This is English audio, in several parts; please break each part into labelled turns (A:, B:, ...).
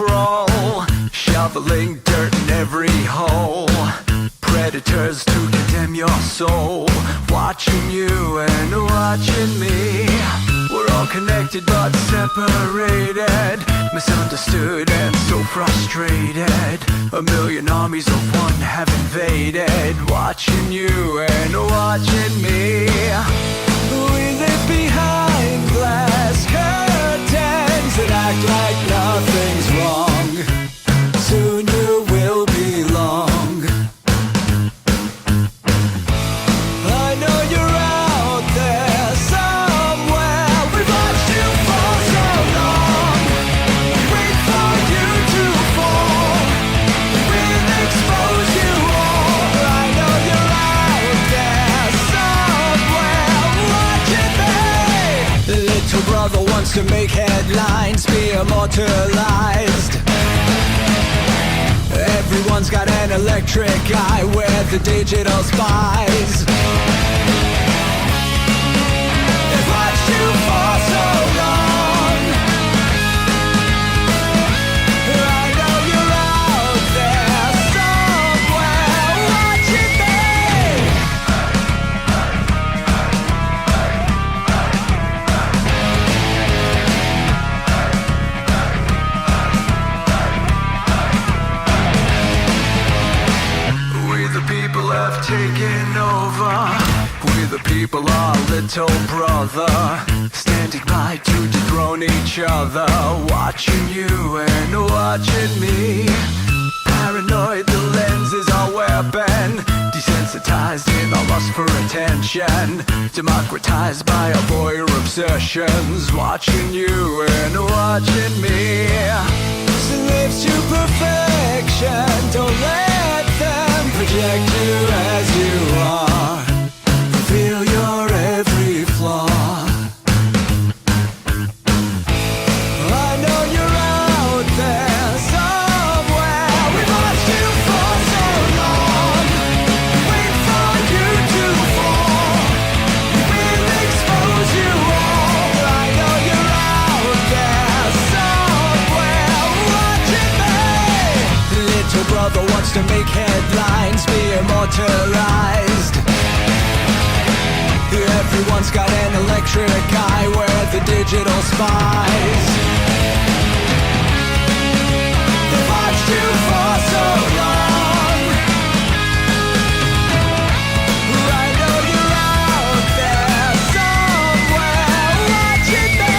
A: control, shoveling dirt in every hole. Predators to condemn your soul, watching you and watching me. We're all connected but separated, misunderstood and so frustrated. A million armies of one have invaded, watching you and watching me. We live behind glass curtains that act like nothing's wrong. Soon you will belong. I know you're out there somewhere. We've watched you for so long. Wait for you to fall. We'll expose you all. I know you're out there somewhere. Watching me. The little brother wants to make headlines, be immortalized. Everyone's got an electric eye with the digital spies. They've watched you for so long. I know you're out there somewhere watching me. We the people have taken over. We the people are little brother, standing by to dethrone each other, watching you and watching me. Paranoid, the lens is our weapon, desensitized in our lust for attention, democratized by our voyeur obsessions, watching you and watching me. Slaves to perfection, don't let them project you as you are. Reveal your every flaw. I know you're out there somewhere. We've watched you for so long. Wait for you to fall. We'll expose you all. I know you're out there somewhere watching me. Little brother wants to make headlines, be immortalized. Everyone's got an electric eye with the digital spies. They've watched you for so long. I know you're out there somewhere watching me.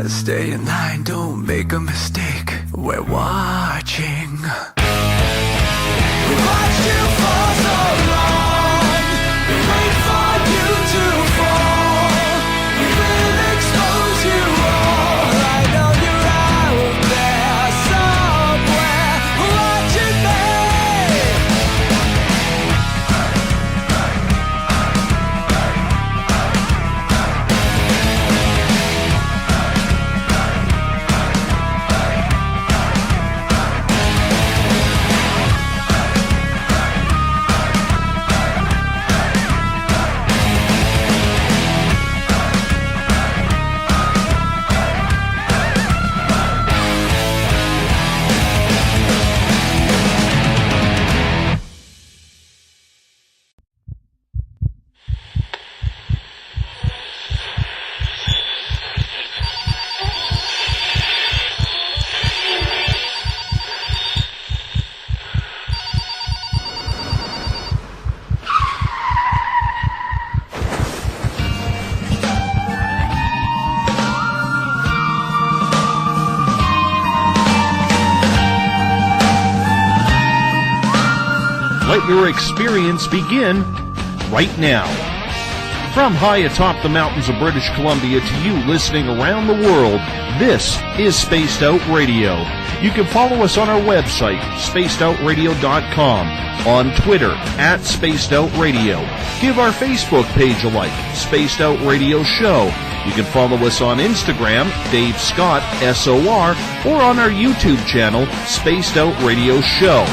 A: Stay in line, don't make a mistake. We're watching. We watched you for so long. We wait for you to fall. We will expose you all. I know you're out there somewhere watching
B: Let your experience begin right now. From high atop the mountains of British Columbia to you listening around the world, this is Spaced Out Radio. You can follow us on our website, spacedoutradio.com, on Twitter, @SpacedOutRadio. Give our Facebook page a like, Spaced Out Radio Show. You can follow us on Instagram, Dave Scott, SOR, or on our YouTube channel, Spaced Out Radio Show.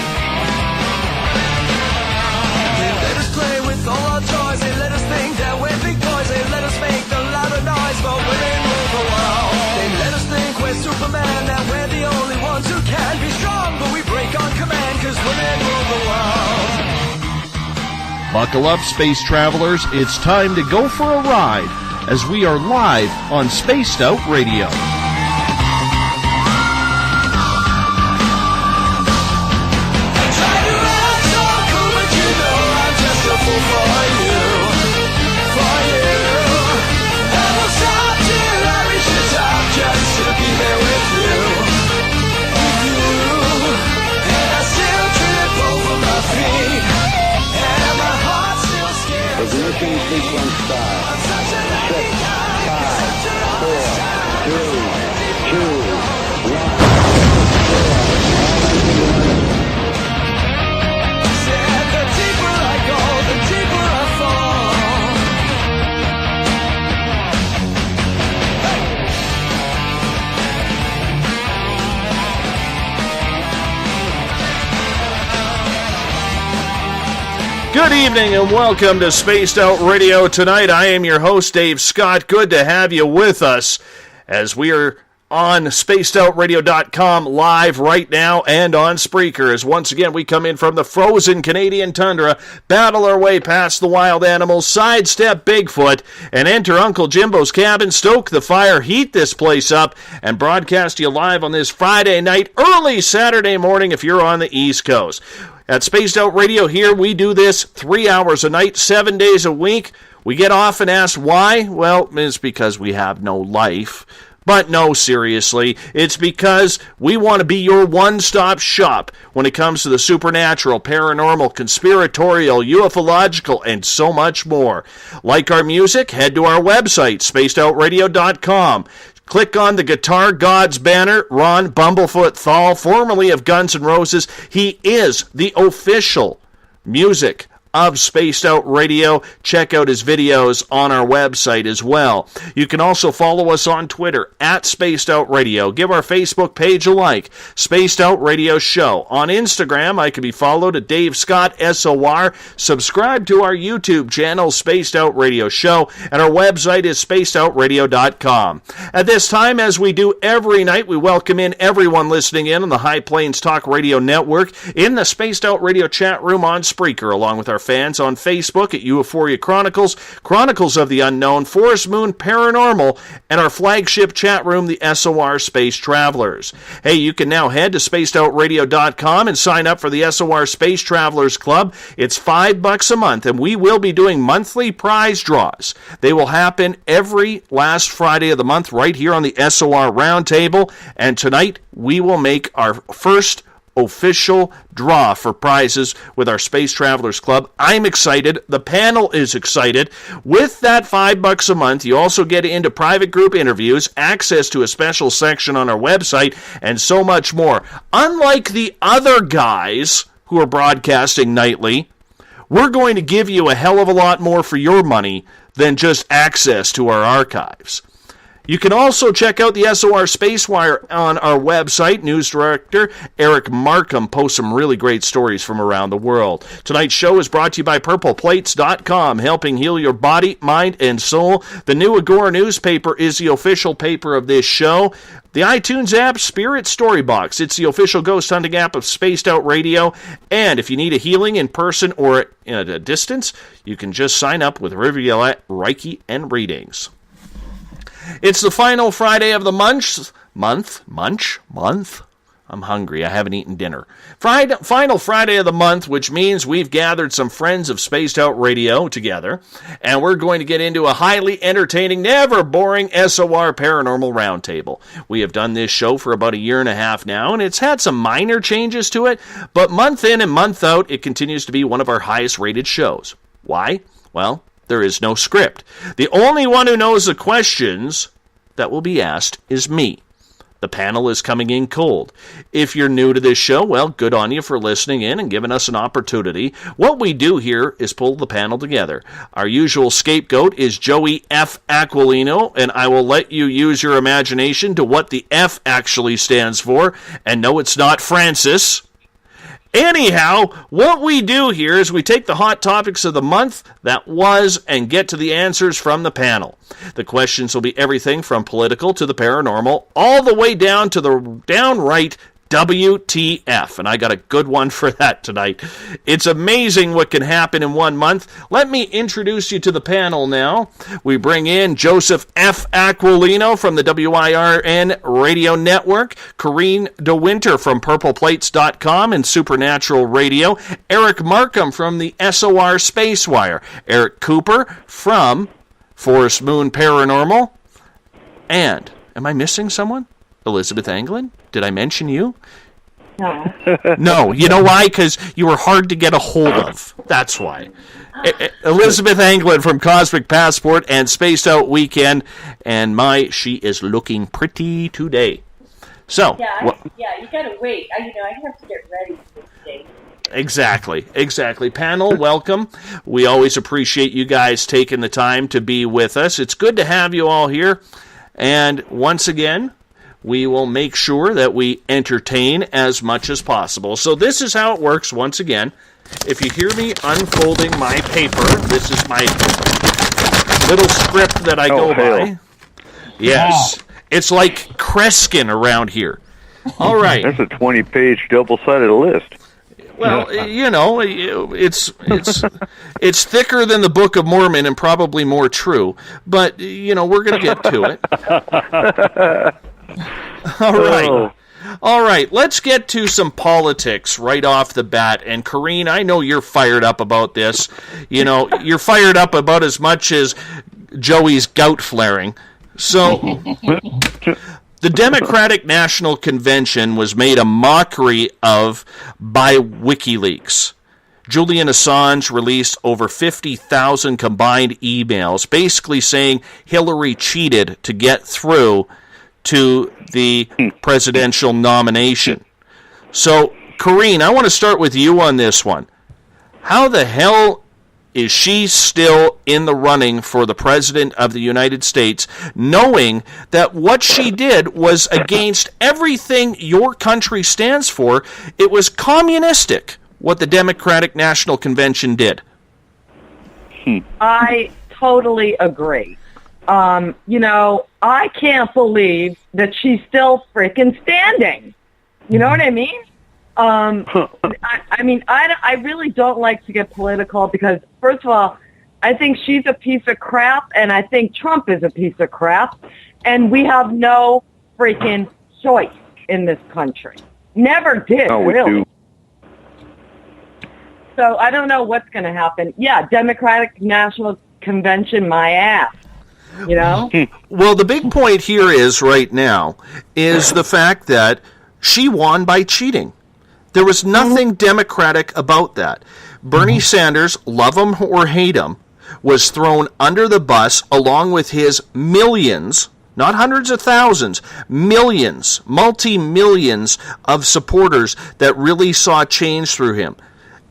B: Buckle up, space travelers. It's time to go for a ride as we are live on Spaced Out Radio.
C: Ignition sequence start. 6, 5, 4, 3, 2, 1.
A: The deeper I go, the deeper I fall.
B: Good evening and welcome to Spaced Out Radio. Tonight I am your host, Dave Scott. Good to have you with us as we are on spacedoutradio.com live right now and on Spreaker, as once again we come in from the frozen Canadian tundra, battle our way past the wild animals, sidestep Bigfoot, and enter Uncle Jimbo's cabin, stoke the fire, heat this place up, and broadcast you live on this Friday night, early Saturday morning if you're on the East Coast. At Spaced Out Radio here, we do this 3 hours a night, 7 days a week. We get often asked why. Well, it's because we have no life. But no, seriously, it's because we want to be your one-stop shop when it comes to the supernatural, paranormal, conspiratorial, ufological, and so much more. Like our music? Head to our website, spacedoutradio.com. Click on the Guitar Gods banner. Ron Bumblefoot THAL, formerly of Guns N' Roses, he is the official music of Spaced Out Radio. Check out his videos on our website as well. You can also follow us on Twitter at Spaced Out Radio. Give our Facebook page a like, Spaced Out Radio Show. On Instagram, I can be followed at Dave Scott SOR. Subscribe to our YouTube channel, Spaced Out Radio Show, and our website is spacedoutradio.com. At this time, as we do every night, we welcome in everyone listening in on the High Plains Talk Radio Network, in the Spaced Out Radio chat room on Spreaker, along with our fans on Facebook at Euphoria Chronicles, Chronicles of the Unknown, Forest Moon Paranormal, and our flagship chat room, the SOR Space Travelers. Hey, you can now head to spacedoutradio.com and sign up for the SOR Space Travelers Club. It's $5 a month, and we will be doing monthly prize draws. They will happen every last Friday of the month right here on the SOR Roundtable, and tonight we will make our first official draw for prizes with our Space Travelers Club. I'm excited. The panel is excited. With that $5 a month, you also get into private group interviews, access to a special section on our website, and so much more. Unlike the other guys who are broadcasting nightly, we're going to give you a hell of a lot more for your money than just access to our archives. You can also check out the SOR Spacewire on our website. News director Eric Markham posts some really great stories from around the world. Tonight's show is brought to you by PurplePlates.com, helping heal your body, mind, and soul. The New Agora newspaper is the official paper of this show. The iTunes app, Spirit Storybox. It's the official ghost hunting app of Spaced Out Radio. And if you need a healing in person or at a distance, you can just sign up with Riviera Reiki and Readings. It's the final Friday of the month. I'm hungry. I haven't eaten dinner. Final Friday of the month, which means we've gathered some friends of Spaced Out Radio together, and we're going to get into a highly entertaining, never boring SOR Paranormal Roundtable. We have done this show for about a year and a half now, and it's had some minor changes to it, but month in and month out, it continues to be one of our highest rated shows. Why? Well, there is no script. The only one who knows the questions that will be asked is me. The panel is coming in cold. If you're new to this show, well, good on you for listening in and giving us an opportunity. What we do here is pull the panel together. Our usual scapegoat is Joey F. Aquilino, and I will let you use your imagination to what the F actually stands for. And no, it's not Francis. Anyhow, what we do here is we take the hot topics of the month that was and get to the answers from the panel. The questions will be everything from political to the paranormal, all the way down to the downright WTF, and I got a good one for that tonight. It's amazing what can happen in 1 month. Let me introduce you to the panel now. We bring in Joseph F. Aquilino from the WIRN Radio Network, Corrine DeWinter from PurplePlates.com and Supernatural Radio, Eric Markham from the SOR Spacewire, Eric Cooper from Forest Moon Paranormal, and, am I missing someone? Elizabeth Anglin? Did I mention you?
D: No.
B: No. You know why? Because you were hard to get a hold of. That's why. Elizabeth Anglin from Cosmic Passport and Spaced Out Weekend. And she is looking pretty today. So.
D: Yeah, you gotta wait. I have to get ready for this day.
B: Exactly. Panel, welcome. We always appreciate you guys taking the time to be with us. It's good to have you all here. And once again, we will make sure that we entertain as much as possible. So this is how it works once again. If you hear me unfolding my paper, this is my little script that I go by. Yes. Wow. It's like Kreskin around here. All right.
E: That's a 20-page double-sided list.
B: Well, it's thicker than the Book of Mormon and probably more true. But, we're going to get to it. All right, let's get to some politics right off the bat. And Corrine, I know you're fired up about this. You're fired up about as much as Joey's gout flaring. So, the Democratic National Convention was made a mockery of by WikiLeaks. Julian Assange released over 50,000 combined emails basically saying Hillary cheated to get through to the presidential nomination. So, Corrine, I want to start with you on this one. How the hell is she still in the running for the President of the United States, knowing that what she did was against everything your country stands for? It was communistic, what the Democratic National Convention did.
F: I totally agree. I can't believe that she's still freaking standing. You know what I mean? I really don't like to get political because, first of all, I think she's a piece of crap, and I think Trump is a piece of crap, and we have no freaking choice in this country. Never did, really. So I don't know what's going to happen. Yeah, Democratic National Convention, my ass.
B: Well, the big point here is right now is the fact that she won by cheating. There was nothing democratic about that. Bernie Sanders, love him or hate him, was thrown under the bus along with his millions, not hundreds of thousands, millions, multi-millions of supporters that really saw change through him.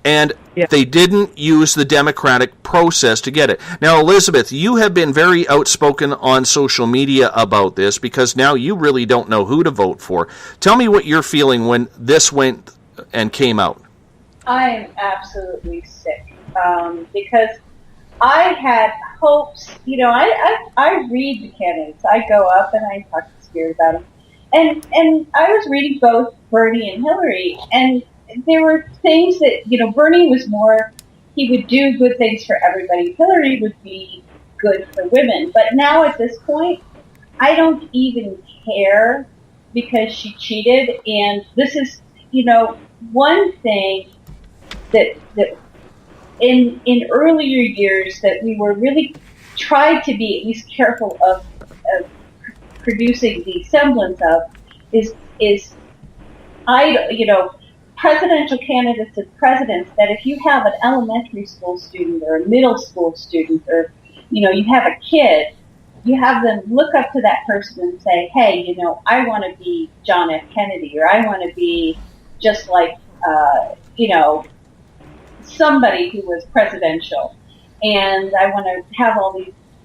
B: And they didn't use the democratic process to get it. Now, Elizabeth, you have been very outspoken on social media about this because now you really don't know who to vote for. Tell me what you're feeling when this went and came out.
D: I am absolutely sick because I had hopes. I read the candidates. I go up and I talk to Spirit about them. And I was reading both Bernie and Hillary, and there were things that, Bernie was more, he would do good things for everybody. Hillary would be good for women. But now at this point, I don't even care because she cheated. And this is, one thing that in earlier years that we were really tried to be at least careful of producing the semblance of is presidential candidates as presidents that if you have an elementary school student or a middle school student or, you have a kid, you have them look up to that person and say, hey, I want to be John F. Kennedy, or I want to be just like, somebody who was presidential. And I want to have all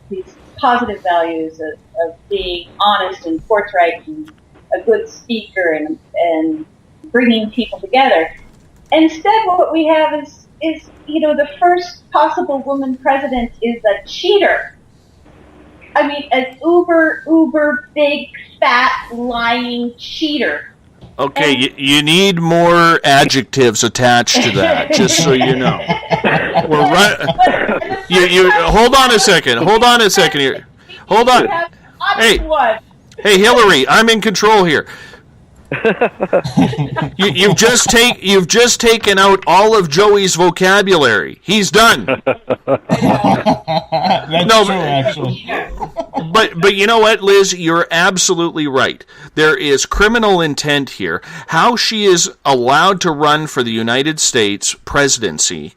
D: these positive values of being honest and forthright and a good speaker and bringing people together. Instead, what we have is the first possible woman president is a cheater. I mean, an uber big, fat, lying cheater.
B: Okay, you need more adjectives attached to that, just so you know. We're right. You hold on a second. Hold on a second here. Hold on. Hey, Hillary, I'm in control here. You've just taken out all of Joey's vocabulary. He's done.
G: That's true, actually.
B: But you know what, Liz? You're absolutely right. There is criminal intent here. How she is allowed to run for the United States presidency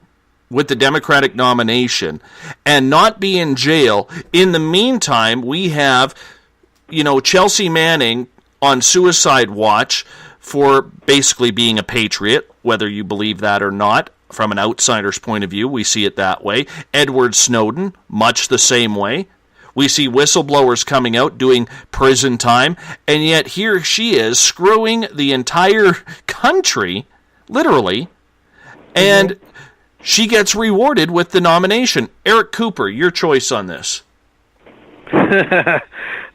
B: with the Democratic nomination and not be in jail. In the meantime, we have, Chelsea Manning on suicide watch for basically being a patriot, whether you believe that or not. From an outsider's point of view, we see it that way. Edward Snowden, much the same way. We see whistleblowers coming out doing prison time, and yet here she is screwing the entire country, literally, and she gets rewarded with the nomination. Eric Cooper, your choice on this.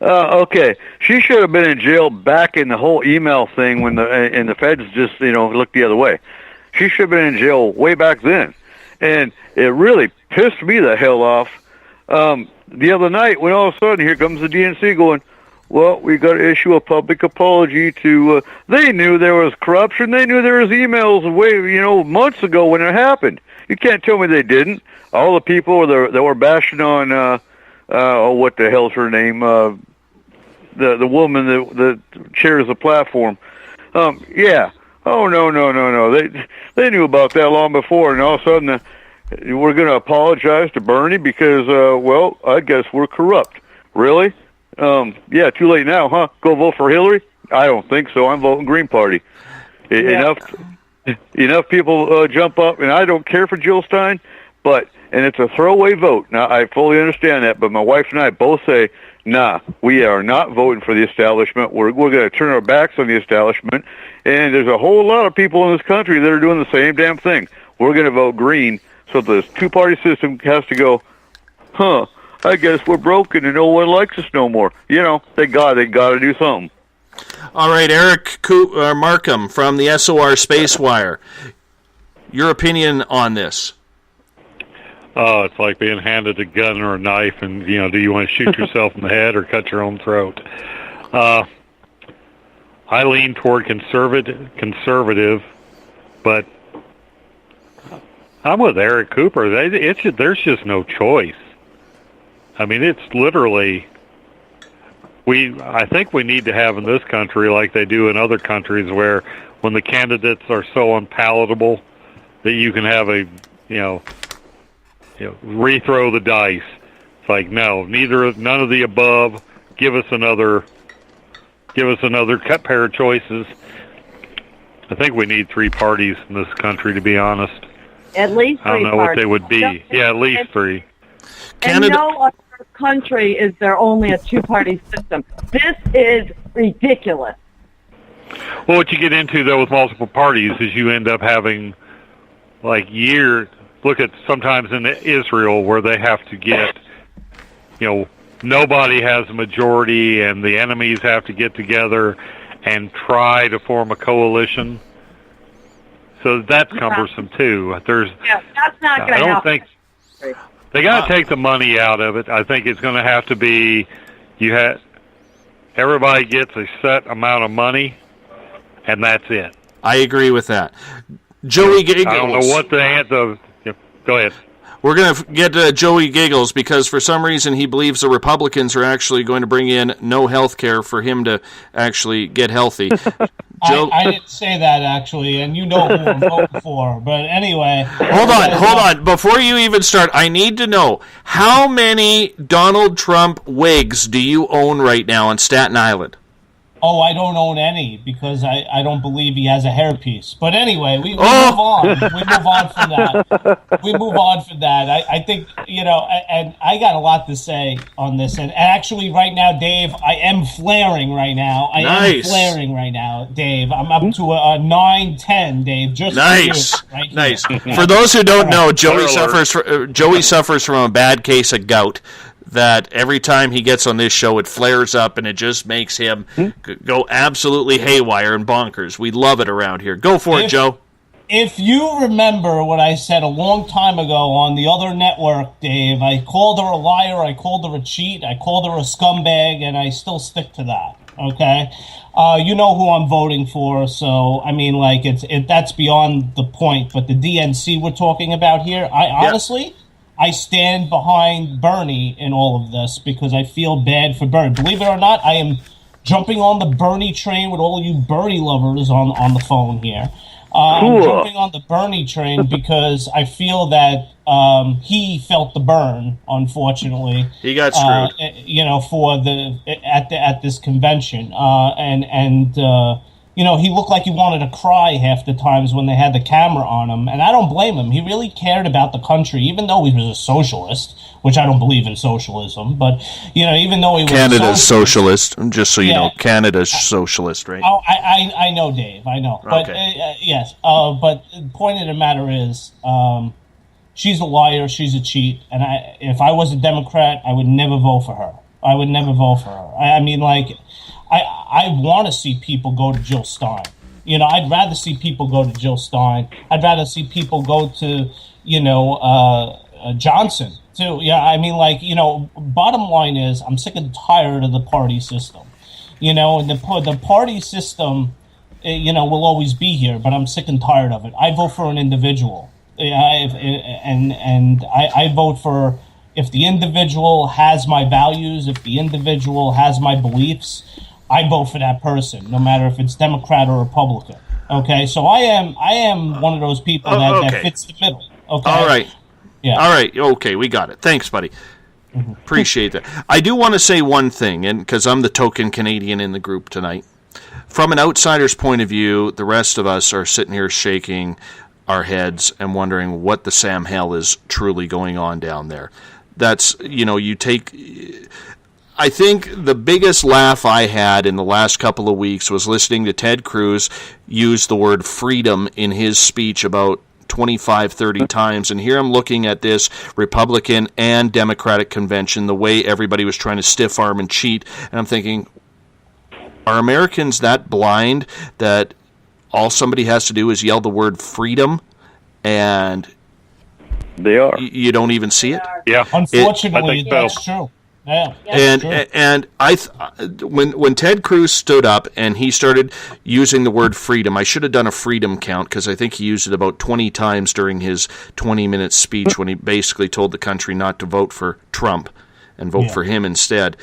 E: Okay, she should have been in jail back in the whole email thing when the feds just looked the other way. She should have been in jail way back then, and it really pissed me the hell off. The other night when all of a sudden here comes the DNC going, well, we got to issue a public apology to. They knew there was corruption. They knew there was emails way months ago when it happened. You can't tell me they didn't. All the people that were bashing on. What the hell's her name? The woman that chairs the platform. Yeah. Oh no. They knew about that long before, and all of a sudden we're going to apologize to Bernie because I guess we're corrupt. Really? Yeah. Too late now, huh? Go vote for Hillary? I don't think so. I'm voting Green Party.
F: Yeah.
E: Enough people jump up, and I don't care for Jill Stein, and it's a throwaway vote. Now, I fully understand that, but my wife and I both say, nah, we are not voting for the establishment. We're going to turn our backs on the establishment, and there's a whole lot of people in this country that are doing the same damn thing. We're going to vote green, so this two-party system has to go, I guess we're broken and no one likes us no more. They got to do something.
B: All right, Eric Markham from the SOR Spacewire. Your opinion on this?
H: Oh, it's like being handed a gun or a knife, and do you want to shoot yourself in the head or cut your own throat? I lean toward conservative, but I'm with Eric Cooper. There's just no choice. I mean, it's literally. I think we need to have in this country, like they do in other countries, where when the candidates are so unpalatable that you can have rethrow the dice. It's like, no, none of the above. Give us another pair of choices. I think we need three parties in this country, to be honest.
F: At least three
H: I don't know
F: parties.
H: what they would be. At least three.
F: And no other country is there only a two-party system. This is ridiculous.
H: Well, what you get into, though, with multiple parties is you end up having, look at sometimes in Israel where they have to get, nobody has a majority and the enemies have to get together and try to form a coalition. So that's cumbersome, too.
F: That's not going to happen.
H: I don't think... They got to take the money out of it. I think it's going to have to be everybody gets a set amount of money, and that's it.
B: I agree with that. Joey Giggles.
H: I don't know what go ahead.
B: We're going to get Joey Giggles because for some reason he believes the Republicans are actually going to bring in no health care for him to actually get healthy. Joe,
G: I didn't say that, actually, and you know who I'm voting for. But anyway.
B: Hold on. Before you even start, I need to know, how many Donald Trump wigs do you own right now on Staten Island?
G: Oh, I don't own any because I don't believe he has a hairpiece. But anyway, we move on. We move on from that. I think, and I got a lot to say on this. And actually, right now, Dave, I am flaring right now.
B: Nice.
G: I am flaring right now, Dave. I'm up to a 9-10, Dave. Just
B: nice.
G: For you,
B: Nice. For those who don't know, Joey suffers from a bad case of gout. That every time he gets on this show, it flares up and it just makes him go absolutely haywire and bonkers. We love it around here. Go for it, Joe.
G: If you remember what I said a long time ago on the other network, Dave, I called her a liar, I called her a cheat, I called her a scumbag, and I still stick to that, okay? You know who I'm voting for, so, I mean, like, that's beyond the point, but the DNC we're talking about here, honestly... I stand behind Bernie in all of this because I feel bad for Bernie. Believe it or not, I am jumping on the Bernie train with all you Bernie lovers on the phone here. I'm jumping on the Bernie train because I feel that he felt the burn, unfortunately.
B: He got screwed.
G: For at this convention. He looked like he wanted to cry half the times when they had the camera on him, and I don't blame him. He really cared about the country, even though he was a socialist, which I don't believe in socialism, but, even though he was
B: Canada's socialist, just so you know, Canada's socialist, right?
G: Oh, I know, Dave, I know. But,
B: okay.
G: Yes, but the point of the matter is, she's a liar, she's a cheat, and if I was a Democrat, I would never vote for her. I would never vote for her. I want to see people go to Jill Stein. I'd rather see people go to Jill Stein. I'd rather see people go to, Johnson, too. Yeah, bottom line is I'm sick and tired of the party system. And the party system, will always be here, but I'm sick and tired of it. I vote for an individual. I vote for... If the individual has my values, if the individual has my beliefs, I vote for that person, no matter if it's Democrat or Republican. Okay, so I am one of those people that fits the middle. Okay.
B: All right.
G: Yeah.
B: All right. Okay, we got it. Thanks, buddy. Appreciate that. I do want to say one thing, and because I'm the token Canadian in the group tonight. From an outsider's point of view, the rest of us are sitting here shaking our heads and wondering what the Sam hell is truly going on down there. That's, I think the biggest laugh I had in the last couple of weeks was listening to Ted Cruz use the word freedom in his speech about 25, 30 times. And here I'm looking at this Republican and Democratic convention, the way everybody was trying to stiff arm and cheat. And I'm thinking, are Americans that blind that all somebody has to do is yell the word freedom and...
E: They are.
B: You don't even see it.
H: Yeah,
G: unfortunately, that's true. Yeah,
B: and when Ted Cruz stood up and he started using the word freedom, I should have done a freedom count because I think he used it about 20 times during his 20-minute speech when he basically told the country not to vote for Trump and vote for him instead.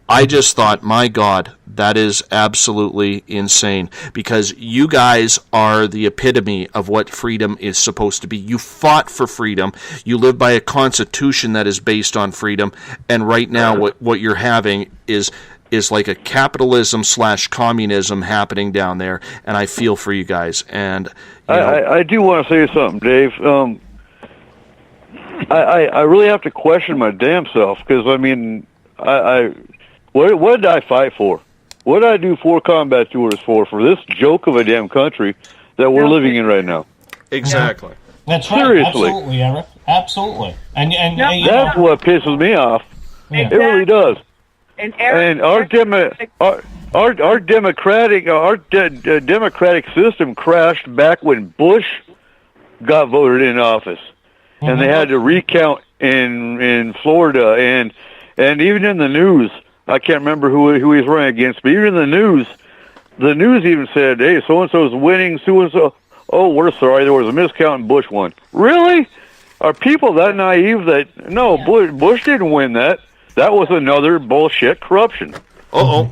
B: I just thought, my God, that is absolutely insane because you guys are the epitome of what freedom is supposed to be. You fought for freedom. You live by a constitution that is based on freedom. And right now what you're having is like a capitalism/communism happening down there. And I feel for you guys. And
E: I do want to say something, Dave. I really have to question my damn self because, what did I fight for? What did I do 4 combat tours for this joke of a damn country that we're living in right now?
B: Exactly.
G: That's right.
E: Seriously.
G: Absolutely, Eric. Absolutely. And
E: that's what pisses me off.
G: Yeah.
E: It really does.
F: And
E: our democratic system crashed back when Bush got voted in office, and they had to recount in Florida, and even in the news. I can't remember who he's running against, but even in the news even said, "Hey, so and so's winning, so and so." Oh, we're sorry, there was a miscount and Bush won. Really? Are people that naive that, no, Bush didn't win that. That was another bullshit corruption.
B: Uh-oh.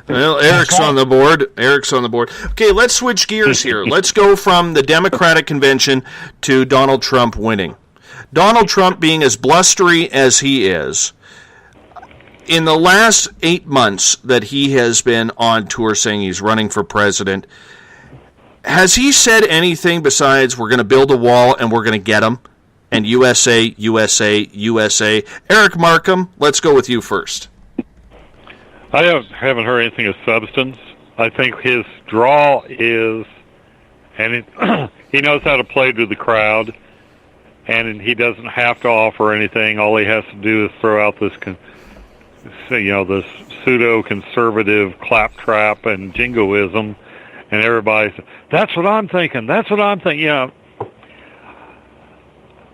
B: Well, Eric's on the board. Eric's on the board. Okay, let's switch gears here. Let's go from the Democratic convention to Donald Trump winning. Donald Trump being as blustery as he is, in the last 8 months that he has been on tour saying he's running for president, has he said anything besides we're going to build a wall and we're going to get them? And USA, USA, USA. Eric Markham, let's go with you first.
H: I haven't heard anything of substance. I think his draw is, and he knows how to play to the crowd, and he doesn't have to offer anything. All he has to do is throw out this, this pseudo-conservative claptrap and jingoism, and everybody says, that's what I'm thinking, that's what I'm thinking.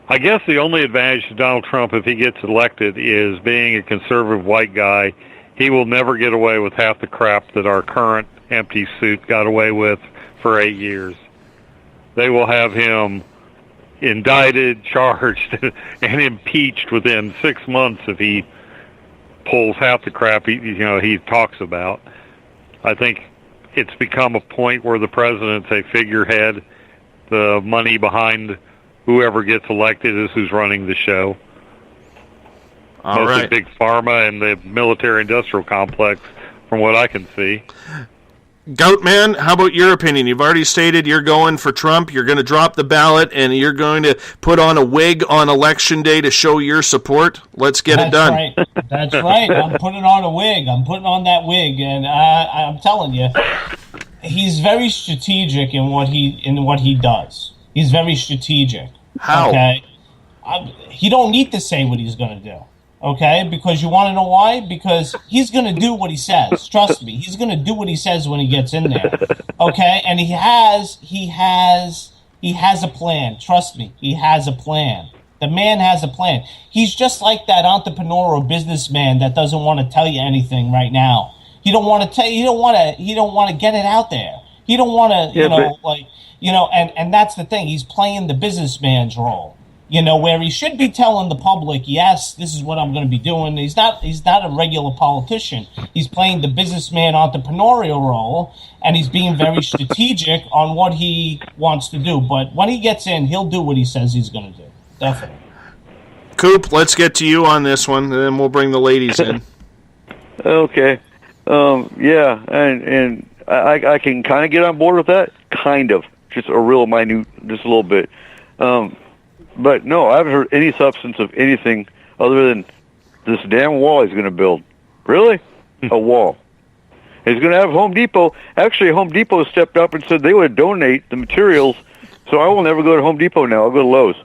H: I guess the only advantage to Donald Trump if he gets elected is being a conservative white guy. He will never get away with half the crap that our current empty suit got away with for 8 years. They will have him indicted, charged, and impeached within 6 months if he pulls half the crap he talks about. I think it's become a point where the president's a figurehead. The money behind whoever gets elected is who's running the show.
B: All
H: mostly
B: right.
H: big pharma and the military-industrial complex, from what I can see.
B: Goatman, how about your opinion? You've already stated you're going for Trump. You're going to drop the ballot, and you're going to put on a wig on Election Day to show your support. Let's get it done.
G: Right. That's right. I'm putting on a wig. I'm putting on that wig, and I'm telling you, he's very strategic in what he does. He's very strategic.
B: How?
G: Okay. He don't need to say what he's going to do. Okay, because you want to know why? Because he's going to do what he says. Trust me, he's going to do what he says when he gets in there. Okay, and he has a plan. Trust me, he has a plan. The man has a plan. He's just like that entrepreneur or businessman that doesn't want to tell you anything right now. He don't want to tell you. He don't want to get it out there. He don't want to, and that's the thing. He's playing the businessman's role. Where he should be telling the public, yes, this is what I'm going to be doing. He's not a regular politician. He's playing the businessman entrepreneurial role, and he's being very strategic on what he wants to do. But when he gets in, he'll do what he says he's going to do. Definitely.
B: Coop, let's get to you on this one, and then we'll bring the ladies in.
E: Okay. Yeah, and I can kind of get on board with that. Kind of. Just a real minute, just a little bit. But no, I haven't heard any substance of anything other than this damn wall he's going to build. Really? A wall. He's going to have Home Depot. Actually, Home Depot stepped up and said they would donate the materials, so I will never go to Home Depot now. I'll go to Lowe's.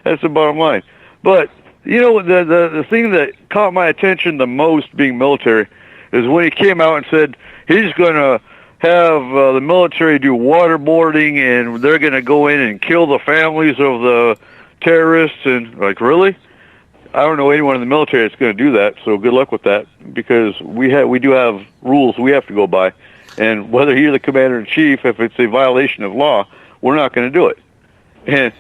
E: That's the bottom line. But, the thing that caught my attention the most being military is when he came out and said he's going to have the military do waterboarding, and they're going to go in and kill the families of the terrorists. And really? I don't know anyone in the military that's going to do that. So good luck with that, because we do have rules we have to go by, and whether you're the commander in chief, if it's a violation of law, we're not going to do it. And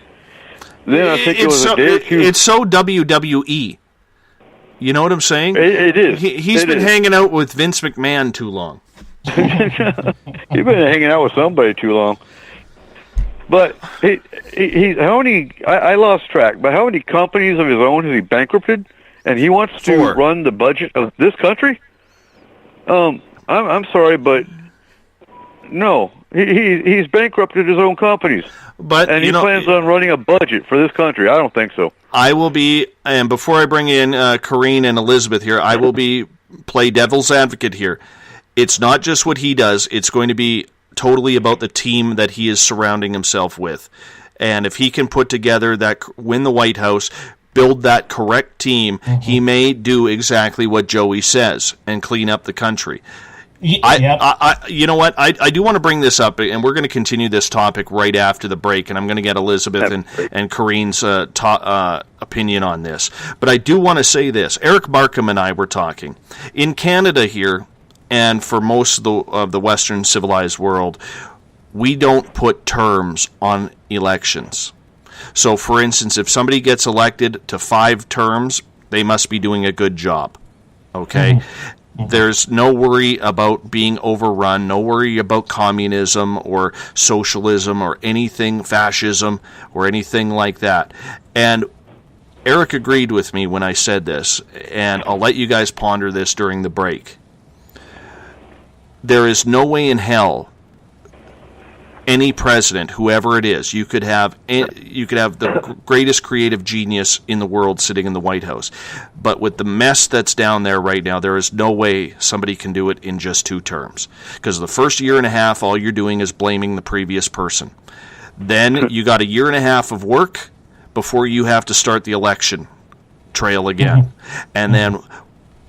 E: then I think it was a day or two.
B: It's so WWE. You know what I'm saying?
E: It is.
B: He's been hanging out with Vince McMahon too long.
E: He's been hanging out with somebody too long. But he how many? I lost track. But how many companies of his own has he bankrupted? And he wants to run the budget of this country? I'm sorry, but no, he's bankrupted his own companies. And he plans on running a budget for this country. I don't think so.
B: I will be, and before I bring in Corrine and Elizabeth here, I will play devil's advocate here. It's not just what he does. It's going to be totally about the team that he is surrounding himself with. And if he can put together win the White House, build that correct team, he may do exactly what Joey says and clean up the country. You know what? I do want to bring this up, and we're going to continue this topic right after the break, and I'm going to get Elizabeth and Corrine's opinion on this. But I do want to say this. Eric Markham and I were talking. In Canada here, and for most of the Western civilized world, we don't put terms on elections. So, for instance, if somebody gets elected to 5 terms, they must be doing a good job. Okay? There's no worry about being overrun, no worry about communism or socialism or anything, fascism or anything like that. And Eric agreed with me when I said this, and I'll let you guys ponder this during the break. There is no way in hell any president, whoever it is, you could have the greatest creative genius in the world sitting in the White House. But with the mess that's down there right now, there is no way somebody can do it in just 2 terms. Because the first year and a half, all you're doing is blaming the previous person. Then you got a year and a half of work before you have to start the election trail again. And then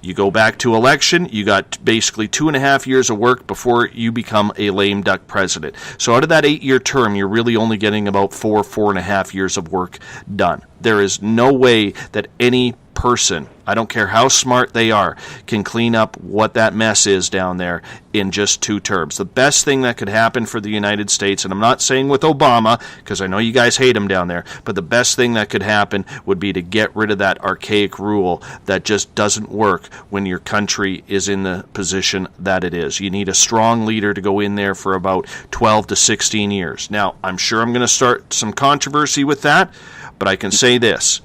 B: you go back to election, you got basically 2.5 years of work before you become a lame duck president. So out of that 8-year term, you're really only getting about 4.5 years of work done. There is no way that any person, I don't care how smart they are, can clean up what that mess is down there in just 2 terms. The best thing that could happen for the United States, and I'm not saying with Obama, because I know you guys hate him down there, but the best thing that could happen would be to get rid of that archaic rule that just doesn't work when your country is in the position that it is. You need a strong leader to go in there for about 12 to 16 years. Now, I'm sure I'm going to start some controversy with that, but I can say this.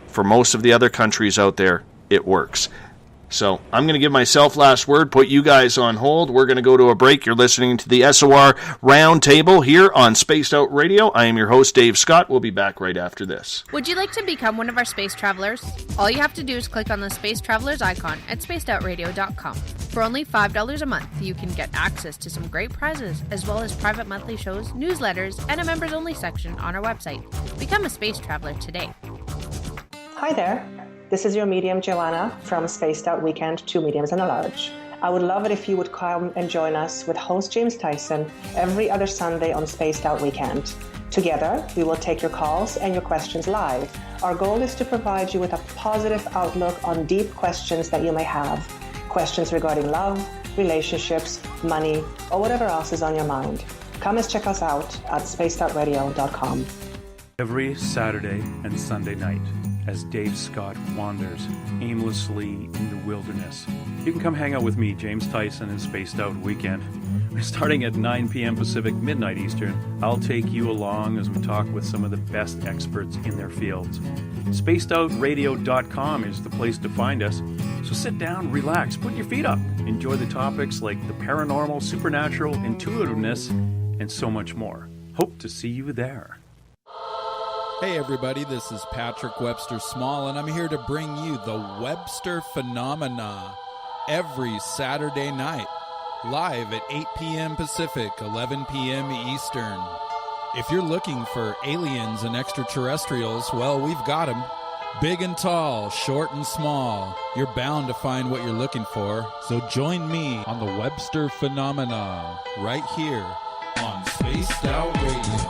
B: For most of the other countries out there, it works. So I'm going to give myself last word, put you guys on hold. We're going to go to a break. You're listening to the SOR Roundtable here on Spaced Out Radio. I am your host, Dave Scott. We'll be back right after this.
I: Would you like to become one of our space travelers? All you have to do is click on the Space Travelers icon at spacedoutradio.com. For only $5 a month, you can get access to some great prizes, as well as private monthly shows, newsletters, and a members-only section on our website. Become a space traveler today.
J: Hi there, this is your medium Joanna from Spaced Out Weekend 2 Mediums and a Large. I would love it if you would come and join us with host James Tyson every other Sunday on Spaced Out Weekend. Together, we will take your calls and your questions live. Our goal is to provide you with a positive outlook on deep questions that you may have. Questions regarding love, relationships, money, or whatever else is on your mind. Come and check us out at spacedoutradio.com.
K: Every Saturday and Sunday night, as Dave Scott wanders aimlessly in the wilderness, you can come hang out with me, James Tyson, in Spaced Out Weekend. Starting at 9 p.m. Pacific, midnight Eastern, I'll take you along as we talk with some of the best experts in their fields. SpacedOutRadio.com is the place to find us. So sit down, relax, put your feet up, enjoy the topics like the paranormal, supernatural, intuitiveness, and so much more. Hope to see you there.
L: Hey everybody, this is Patrick Webster Small, and I'm here to bring you the Webster Phenomena every Saturday night, live at 8 p.m. Pacific, 11 p.m. Eastern. If you're looking for aliens and extraterrestrials, well, we've got them. Big and tall, short and small, you're bound to find what you're looking for. So join me on the Webster Phenomena right here on Spaced Out Radio.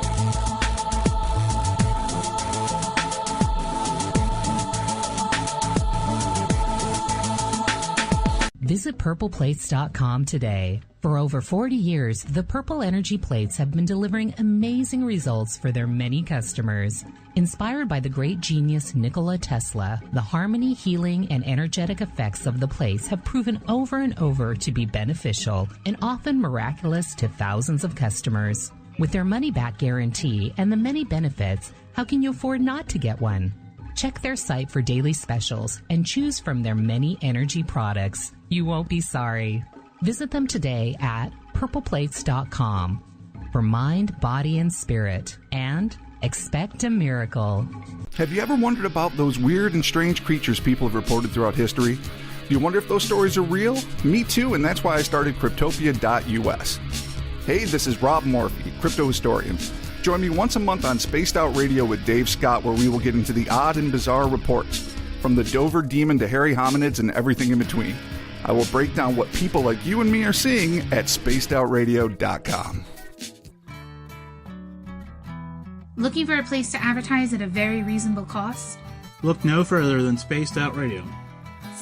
M: Visit purpleplates.com today. For over 40 years, the Purple Energy Plates have been delivering amazing results for their many customers. Inspired by the great genius Nikola Tesla, the harmony, healing, and energetic effects of the plates have proven over and over to be beneficial and often miraculous to thousands of customers. With their money-back guarantee and the many benefits, how can you afford not to get one? Check their site for daily specials and choose from their many energy products. You won't be sorry. Visit them today at purpleplates.com for mind, body, and spirit, and expect a miracle.
N: Have you ever wondered about those weird and strange creatures people have reported throughout history? Do you wonder if those stories are real? Me too, and that's why I started Cryptopia.us. Hey, this is Rob Morphy, crypto historian. Join me once a month on Spaced Out Radio with Dave Scott, where we will get into the odd and bizarre reports, from the Dover Demon to hairy hominids and everything in between. I will break down what people like you and me are seeing at spacedoutradio.com.
O: Looking for a place to advertise at a very reasonable cost?
P: Look no further than Spaced Out Radio.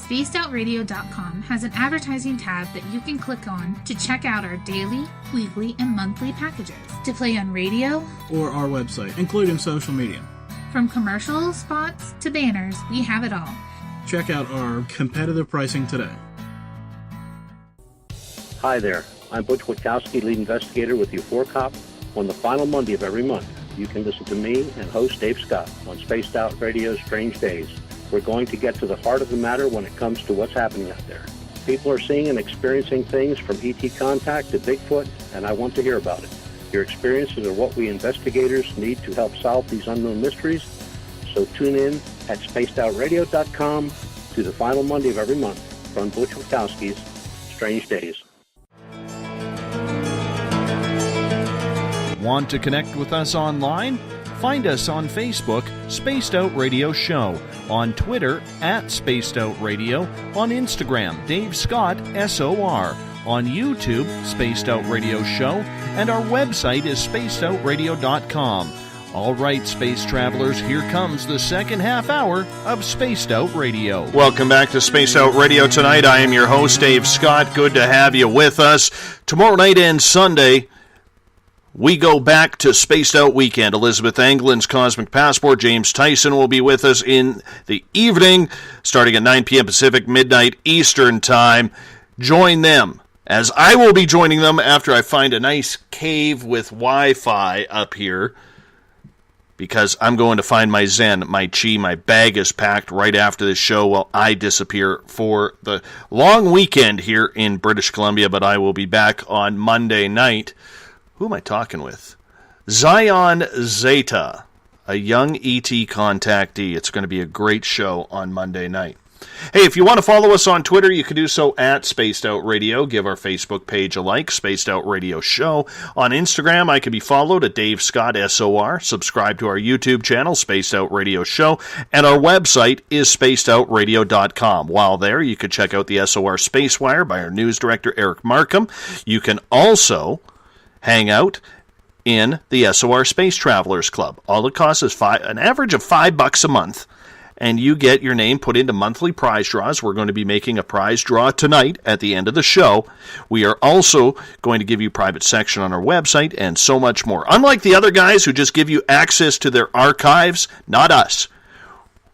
O: SpacedOutRadio.com has an advertising tab that you can click on to check out our daily, weekly, and monthly packages to play on radio
P: or our website, including social media.
O: From commercial spots to banners, we have it all.
P: Check out our competitive pricing today.
Q: Hi there. I'm Butch Witkowski, lead investigator with the 4 Cop. On the final Monday of every month, you can listen to me and host Dave Scott on Spaced Out Radio's Strange Days. We're going to get to the heart of the matter when it comes to what's happening out there. People are seeing and experiencing things from ET contact to Bigfoot, and I want to hear about it. Your experiences are what we investigators need to help solve these unknown mysteries. So tune in at spacedoutradio.com to the final Monday of every month from Butch Witkowski's Strange Days.
B: Want to connect with us online? Find us on Facebook, Spaced Out Radio Show, on Twitter at Spaced Out Radio, on Instagram, Dave Scott SOR, on YouTube, Spaced Out Radio Show, and our website is spacedoutradio.com. All right, space travelers, here comes the second half hour of Spaced Out Radio. Welcome back to Spaced Out Radio tonight. I am your host, Dave Scott. Good to have you with us. Tomorrow night and Sunday, we go back to Spaced Out Weekend. Elizabeth Anglin's Cosmic Passport. James Tyson will be with us in the evening, starting at 9 p.m. Pacific, midnight Eastern Time. Join them, as I will be joining them after I find a nice cave with Wi-Fi up here, because I'm going to find my Zen, my Chi. My bag is packed right after this show while I disappear for the long weekend here in British Columbia, but I will be back on Monday night. Who am I talking with? Zion Zeta, a young ET contactee. It's going to be a great show on Monday night. Hey, if you want to follow us on Twitter, you can do so at Spaced Out Radio. Give our Facebook page a like, Spaced Out Radio Show. On Instagram, I can be followed at Dave Scott SOR. Subscribe to our YouTube channel, Spaced Out Radio Show. And our website is spacedoutradio.com. While there, you can check out the SOR Space Wire by our news director, Eric Markham. You can also hang out in the SOR Space Travelers Club. All it costs is an average of $5 a month, and you get your name put into monthly prize draws. We're going to be making a prize draw tonight at the end of the show. We are also going to give you private section on our website and so much more. Unlike the other guys who just give you access to their archives, not us.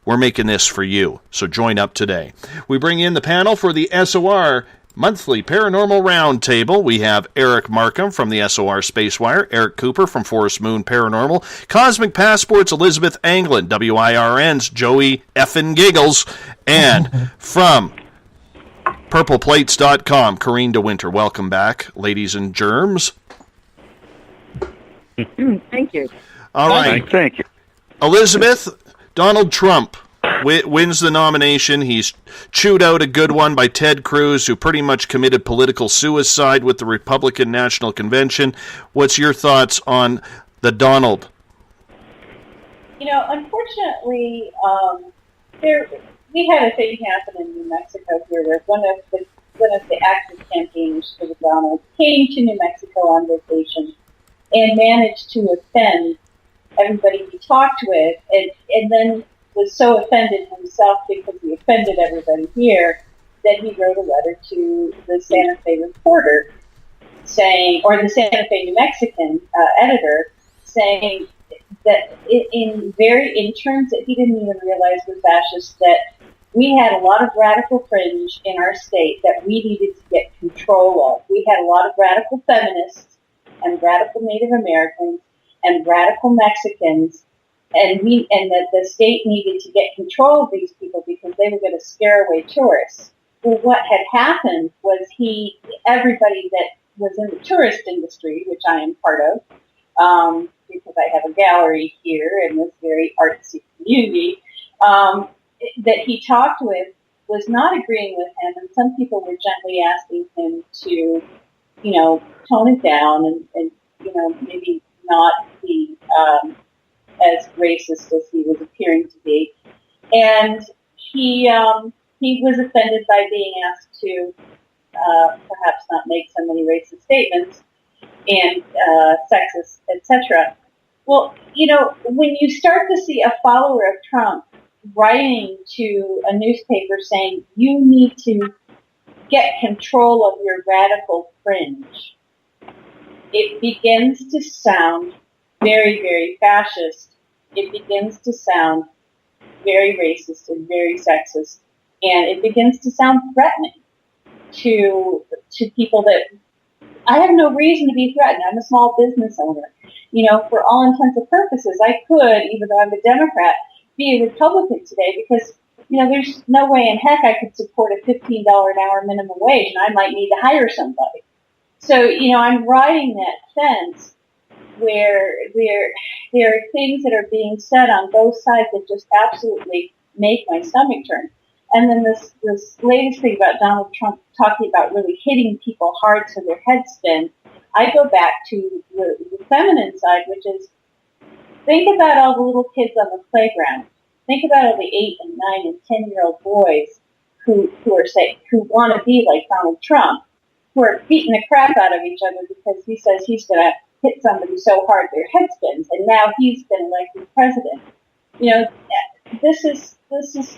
B: We're making this for you, so join up today. We bring in the panel for the SOR Monthly Paranormal Roundtable. We have Eric Markham from the SOR Spacewire, Eric Cooper from Forest Moon Paranormal, Cosmic Passport's Elizabeth Anglin, WIRN's Joey Effin Giggles, and from PurplePlates.com, Corrine DeWinter. Welcome back, ladies and germs.
F: Thank you.
B: All right.
E: Thank you.
B: Elizabeth, Donald Trump wins the nomination. He's chewed out a good one by Ted Cruz, who pretty much committed political suicide with the Republican National Convention. What's your thoughts on the Donald?
D: You know, unfortunately, we had a thing happen in New Mexico here where one of the active campaigners for the Donald came to New Mexico on vacation and managed to offend everybody he talked with, and then was so offended himself because he offended everybody here that he wrote a letter to the Santa Fe Reporter saying, or the Santa Fe New Mexican editor, saying that in terms that he didn't even realize were fascist, that we had a lot of radical fringe in our state that we needed to get control of. We had a lot of radical feminists and radical Native Americans and radical Mexicans, and that the state needed to get control of these people because they were going to scare away tourists. Well, what had happened was everybody that was in the tourist industry, which I am part of, because I have a gallery here in this very artsy community, that he talked with was not agreeing with him, and some people were gently asking him to, tone it down and maybe not be as racist as he was appearing to be. And he was offended by being asked to perhaps not make so many racist statements and sexist, etc. Well, when you start to see a follower of Trump writing to a newspaper saying, you need to get control of your radical fringe, it begins to sound very, very fascist. It begins to sound very racist and very sexist. And it begins to sound threatening to people that I have no reason to be threatened. I'm a small business owner. You know, for all intents and purposes, I could, even though I'm a Democrat, be a Republican today because, you know, there's no way in heck I could support a $15 an hour minimum wage, and I might need to hire somebody. So, you know, I'm riding that fence where there are things that are being said on both sides that just absolutely make my stomach turn. And then this latest thing about Donald Trump talking about really hitting people hard so their heads spin, I go back to the feminine side, which is think about all the little kids on the playground. Think about all the 8 and 9 and 10-year-old boys who want to be like Donald Trump, who are beating the crap out of each other because he says he's going to hit somebody so hard their head spins, and now he's been elected president. You know, this is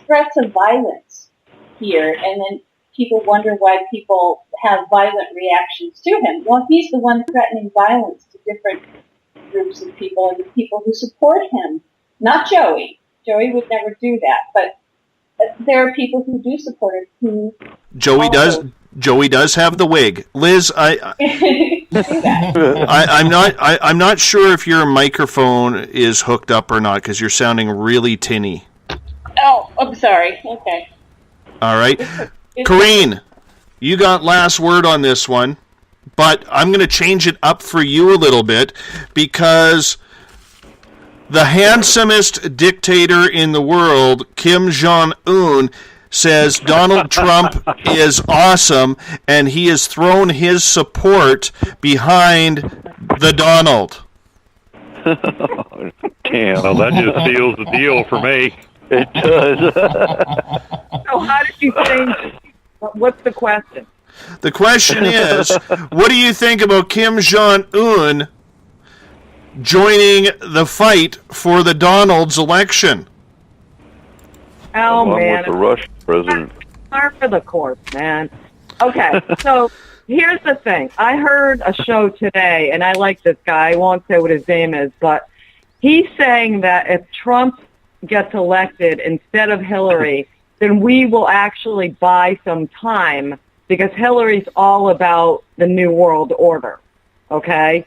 D: threats of violence here, and then people wonder why people have violent reactions to him. Well, he's the one threatening violence to different groups of people and the people who support him, not Joey. Joey would never do that, but there are people who do support him who
B: Joey does have the wig. Liz, I'm not sure if your microphone is hooked up or not because you're sounding really tinny.
D: Oh, I'm sorry. Okay.
B: All right. Corrine, you got last word on this one, but I'm going to change it up for you a little bit because the handsomest dictator in the world, Kim Jong-un, says Donald Trump is awesome, and he has thrown his support behind the Donald.
H: Damn, well, that just seals the deal for me.
E: It does.
F: So how did you change? What's the question?
B: The question is, what do you think about Kim Jong-un joining the fight for the Donald's election?
F: Oh, man.
E: With the Russian president.
F: Par for the course, man. Okay, so here's the thing. I heard a show today, and I like this guy. I won't say what his name is, but he's saying that if Trump gets elected instead of Hillary, then we will actually buy some time because Hillary's all about the New World Order, okay?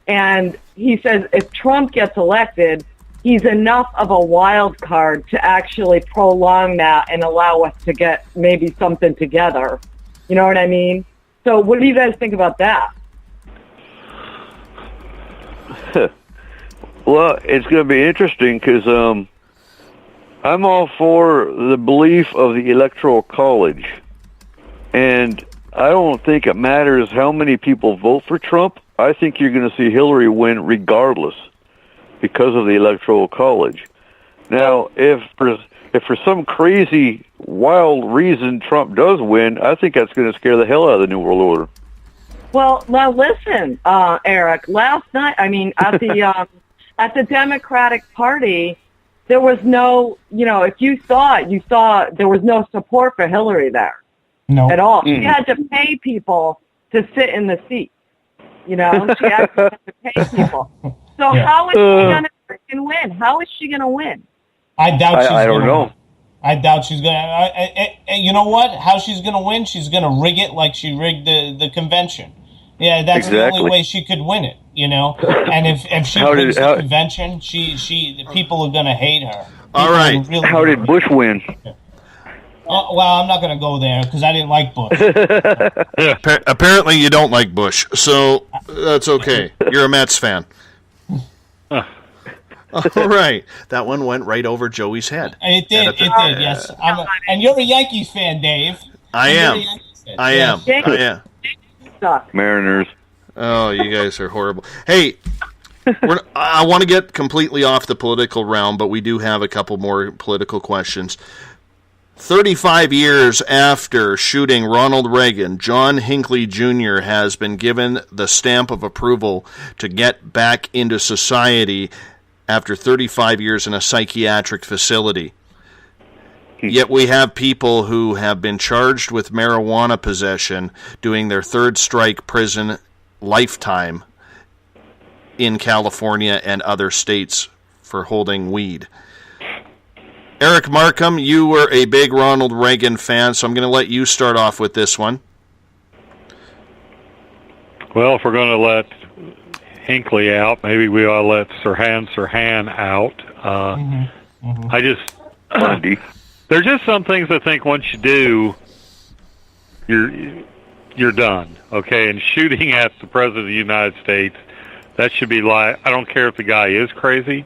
F: And he says if Trump gets elected, he's enough of a wild card to actually prolong that and allow us to get maybe something together. You know what I mean? So what do you guys think about that?
E: Well, it's going to be interesting because I'm all for the belief of the Electoral College. And I don't think it matters how many people vote for Trump. I think you're going to see Hillary win regardless because of the Electoral College. Now, if for some crazy, wild reason Trump does win, I think that's going to scare the hell out of the New World Order.
F: Well, now listen, Eric. Last night, I mean, at the Democratic Party, there was no, you know, if you saw it, you saw there was no support for Hillary there at all. She had to pay people to sit in the seat. You know, she actually had to pay people. So how is she going to freaking win? How is she going to win?
G: I doubt she's
E: I don't know.
G: Win. I doubt she's going to. You know what? How she's going to win? She's going to rig it like she rigged the convention. Yeah, that's the only way she could win it. You know, and if she wins the convention, the people are going to hate her.
B: All right.
E: Really how did Bush win?
G: Well, I'm not going to go there because I didn't like Bush.
B: Apparently, you don't like Bush, so that's okay. You're a Mets fan. All right, that one went right over Joey's head.
G: It did. Yes, and you're a Yankees fan, Dave.
B: I am.
E: Mariners.
B: Oh, you guys are horrible. Hey, I want to get completely off the political realm, but we do have a couple more political questions. 35 years after shooting Ronald Reagan, John Hinckley Jr. has been given the stamp of approval to get back into society after 35 years in a psychiatric facility. Yet we have people who have been charged with marijuana possession doing their third strike prison lifetime in California and other states for holding weed. Eric Markham, you were a big Ronald Reagan fan, so I'm going to let you start off with this one.
H: Well, if we're going to let Hinckley out, maybe we ought to let Sirhan out. I just... there's just some things I think once you do, you're done, okay? And shooting at the President of the United States, that should be like... I don't care if the guy is crazy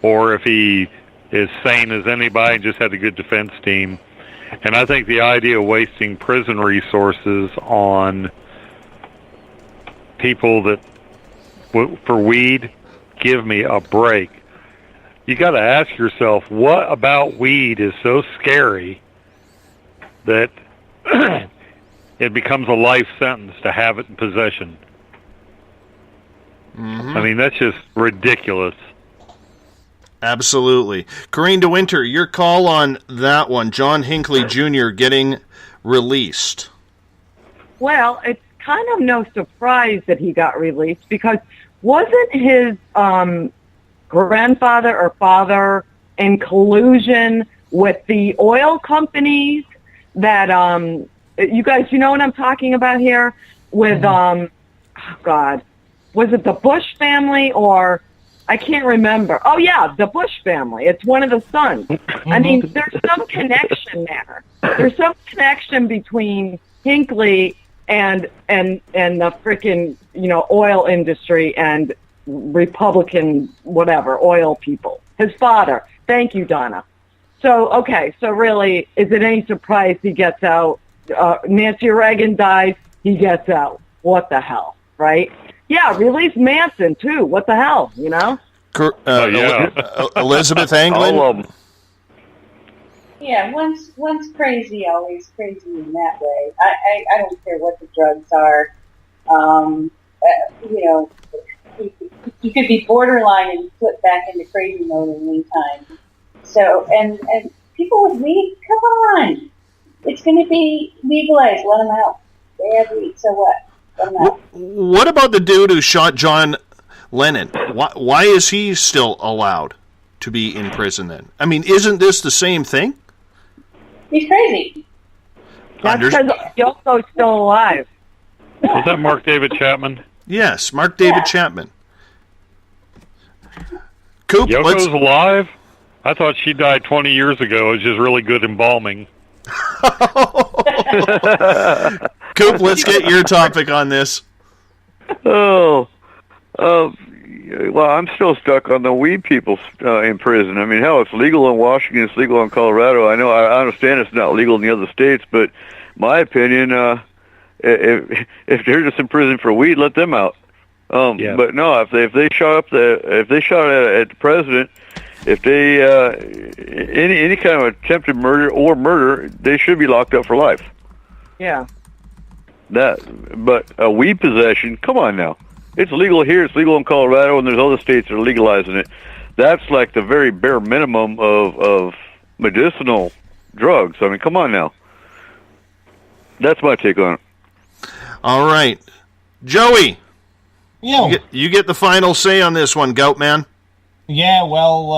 H: or if he is sane as anybody and just had a good defense team. And I think the idea of wasting prison resources on people that for weed, give me a break. You got to ask yourself, what about weed is so scary that it becomes a life sentence to have it in possession? I mean, that's just ridiculous.
B: Absolutely. Corrine DeWinter, your call on that one. John Hinckley Jr. getting released.
F: Well, it's kind of no surprise that he got released because wasn't his grandfather or father in collusion with the oil companies that, you guys, you know what I'm talking about here? With, oh God, was it the Bush family or... I can't remember. Oh, yeah, the Bush family. It's one of the sons. I mean, there's some connection there. There's some connection between Hinckley and the frickin', oil industry and Republican, whatever, oil people. His father. Thank you, Donna. So, okay, so really, is it any surprise he gets out? Nancy Reagan dies, he gets out. What the hell, right? Yeah, release Manson, too. What the hell,
B: Elizabeth Anglin?
D: Yeah, one's crazy, always crazy in that way. I don't care what the drugs are. You could be borderline and flip back into crazy mode in the meantime. So, and people with weed, come on. It's going to be legalized. Let them out. They have weed, so what?
B: What about the dude who shot John Lennon? Why is he still allowed to be in prison then? I mean, isn't this the same thing?
D: He's crazy.
F: That's because Yoko's still alive.
H: Was that Mark David Chapman?
B: Yes, Mark David Chapman. Coop,
H: Yoko's alive? I thought she died 20 years ago. It was just really good embalming.
B: Coop, let's get your topic on this.
E: Well, I'm still stuck on the weed people in prison. I mean, hell, it's legal in Washington, it's legal in Colorado. I understand it's not legal in the other states, but my opinion, if they're just in prison for weed, let them out. But no, if they shot at the president, if they any kind of attempted murder, they should be locked up for life.
F: Yeah.
E: But weed possession, come on now. It's legal here, it's legal in Colorado, and there's other states that are legalizing it. That's like the very bare minimum of medicinal drugs. I mean, come on now. That's my take on it.
B: All right. Joey.
G: Yo.
B: You get the final say on this one, Goat Man.
G: Yeah, well,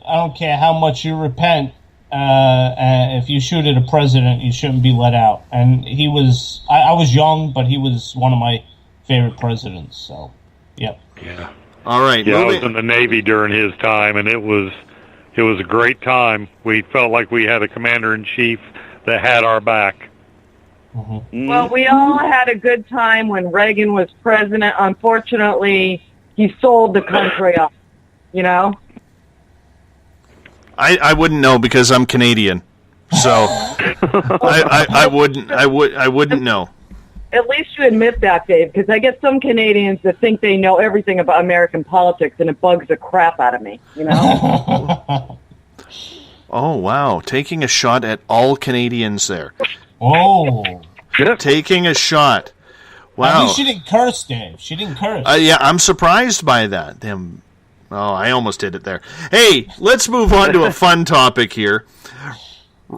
G: I don't care how much you repent. If you shoot at a president, you shouldn't be let out. And he was, I was young, but he was one of my favorite presidents. So, yep.
H: Yeah.
B: All right.
H: Yeah, I was in the Navy during his time, and it was a great time. We felt like we had a commander-in-chief that had our back.
F: Well, we all had a good time when Reagan was president. Unfortunately, he sold the country off,
B: I wouldn't know because I'm Canadian, so I wouldn't know.
F: At least you admit that, Dave, because I get some Canadians that think they know everything about American politics, and it bugs the crap out of me.
B: Oh wow, taking a shot at all Canadians there.
G: Oh,
B: taking a shot. Wow.
G: At least she didn't curse, Dave. She didn't curse.
B: Yeah, I'm surprised by that. Oh, I almost did it there. Hey, let's move on to a fun topic here.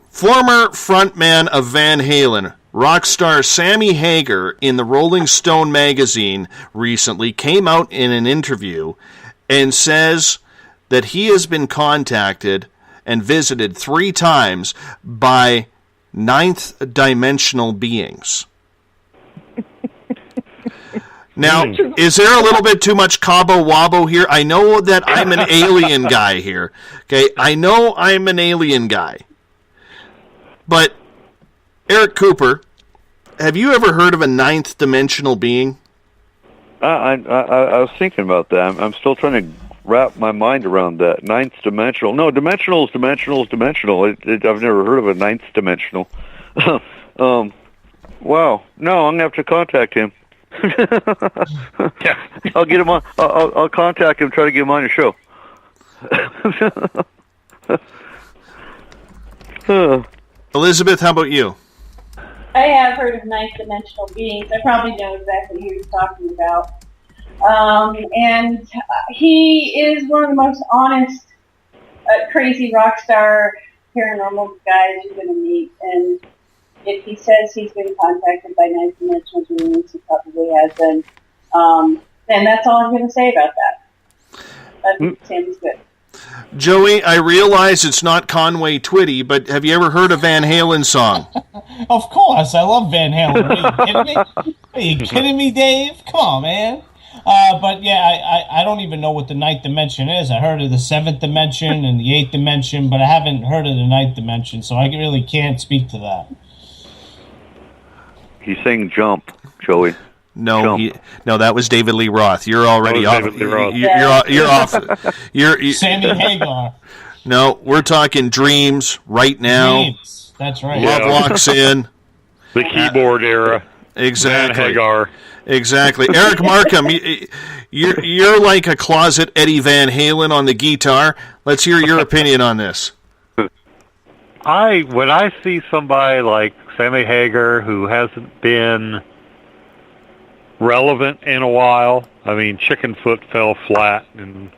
B: Former frontman of Van Halen, rock star Sammy Hagar, in the Rolling Stone magazine recently came out in an interview and says that he has been contacted and visited 3 times by ninth dimensional beings. Now, is there a little bit too much Cabo Wabo here? I know that I'm an alien guy here. Okay, I know I'm an alien guy. But, Eric Cooper, have you ever heard of a ninth dimensional being?
E: I was thinking about that. I'm still trying to wrap my mind around that. Ninth dimensional. No, dimensional is dimensional is dimensional. I've never heard of a ninth dimensional. Wow. No, I'm going to have to contact him. I'll get him on. I'll contact him, try to get him on your show.
B: Elizabeth, how about you?
D: I have heard of ninth dimensional beings. I probably know exactly who you're talking about. And he is one of the most honest, crazy rock star paranormal guys you're going to meet. And if he says he's been contacted by ninth dimensional beings, he probably has been. And that's all I'm going to say about that. That seems good.
B: Joey, I realize it's not Conway Twitty, but have you ever heard a Van Halen song?
G: Of course, I love Van Halen. Are you kidding me? Are you kidding me, Dave? Come on, man. But yeah, I don't even know what the ninth dimension is. I heard of the seventh dimension and the eighth dimension, but I haven't heard of the ninth dimension, so I really can't speak to that.
E: He's saying jump, Joey.
B: No, no, that was David Lee Roth. You're already off. You're off. You're
G: Sammy Hagar.
B: No, we're talking Dreams right now.
G: Dreams. That's right.
B: Love Walks In.
H: The keyboard era.
B: Exactly.
H: Van Hagar.
B: Exactly. Eric Markham, you're like a closet Eddie Van Halen on the guitar. Let's hear your opinion on this.
H: When I see somebody like Sammy Hagar who hasn't been relevant in a while, I mean, Chickenfoot fell flat, and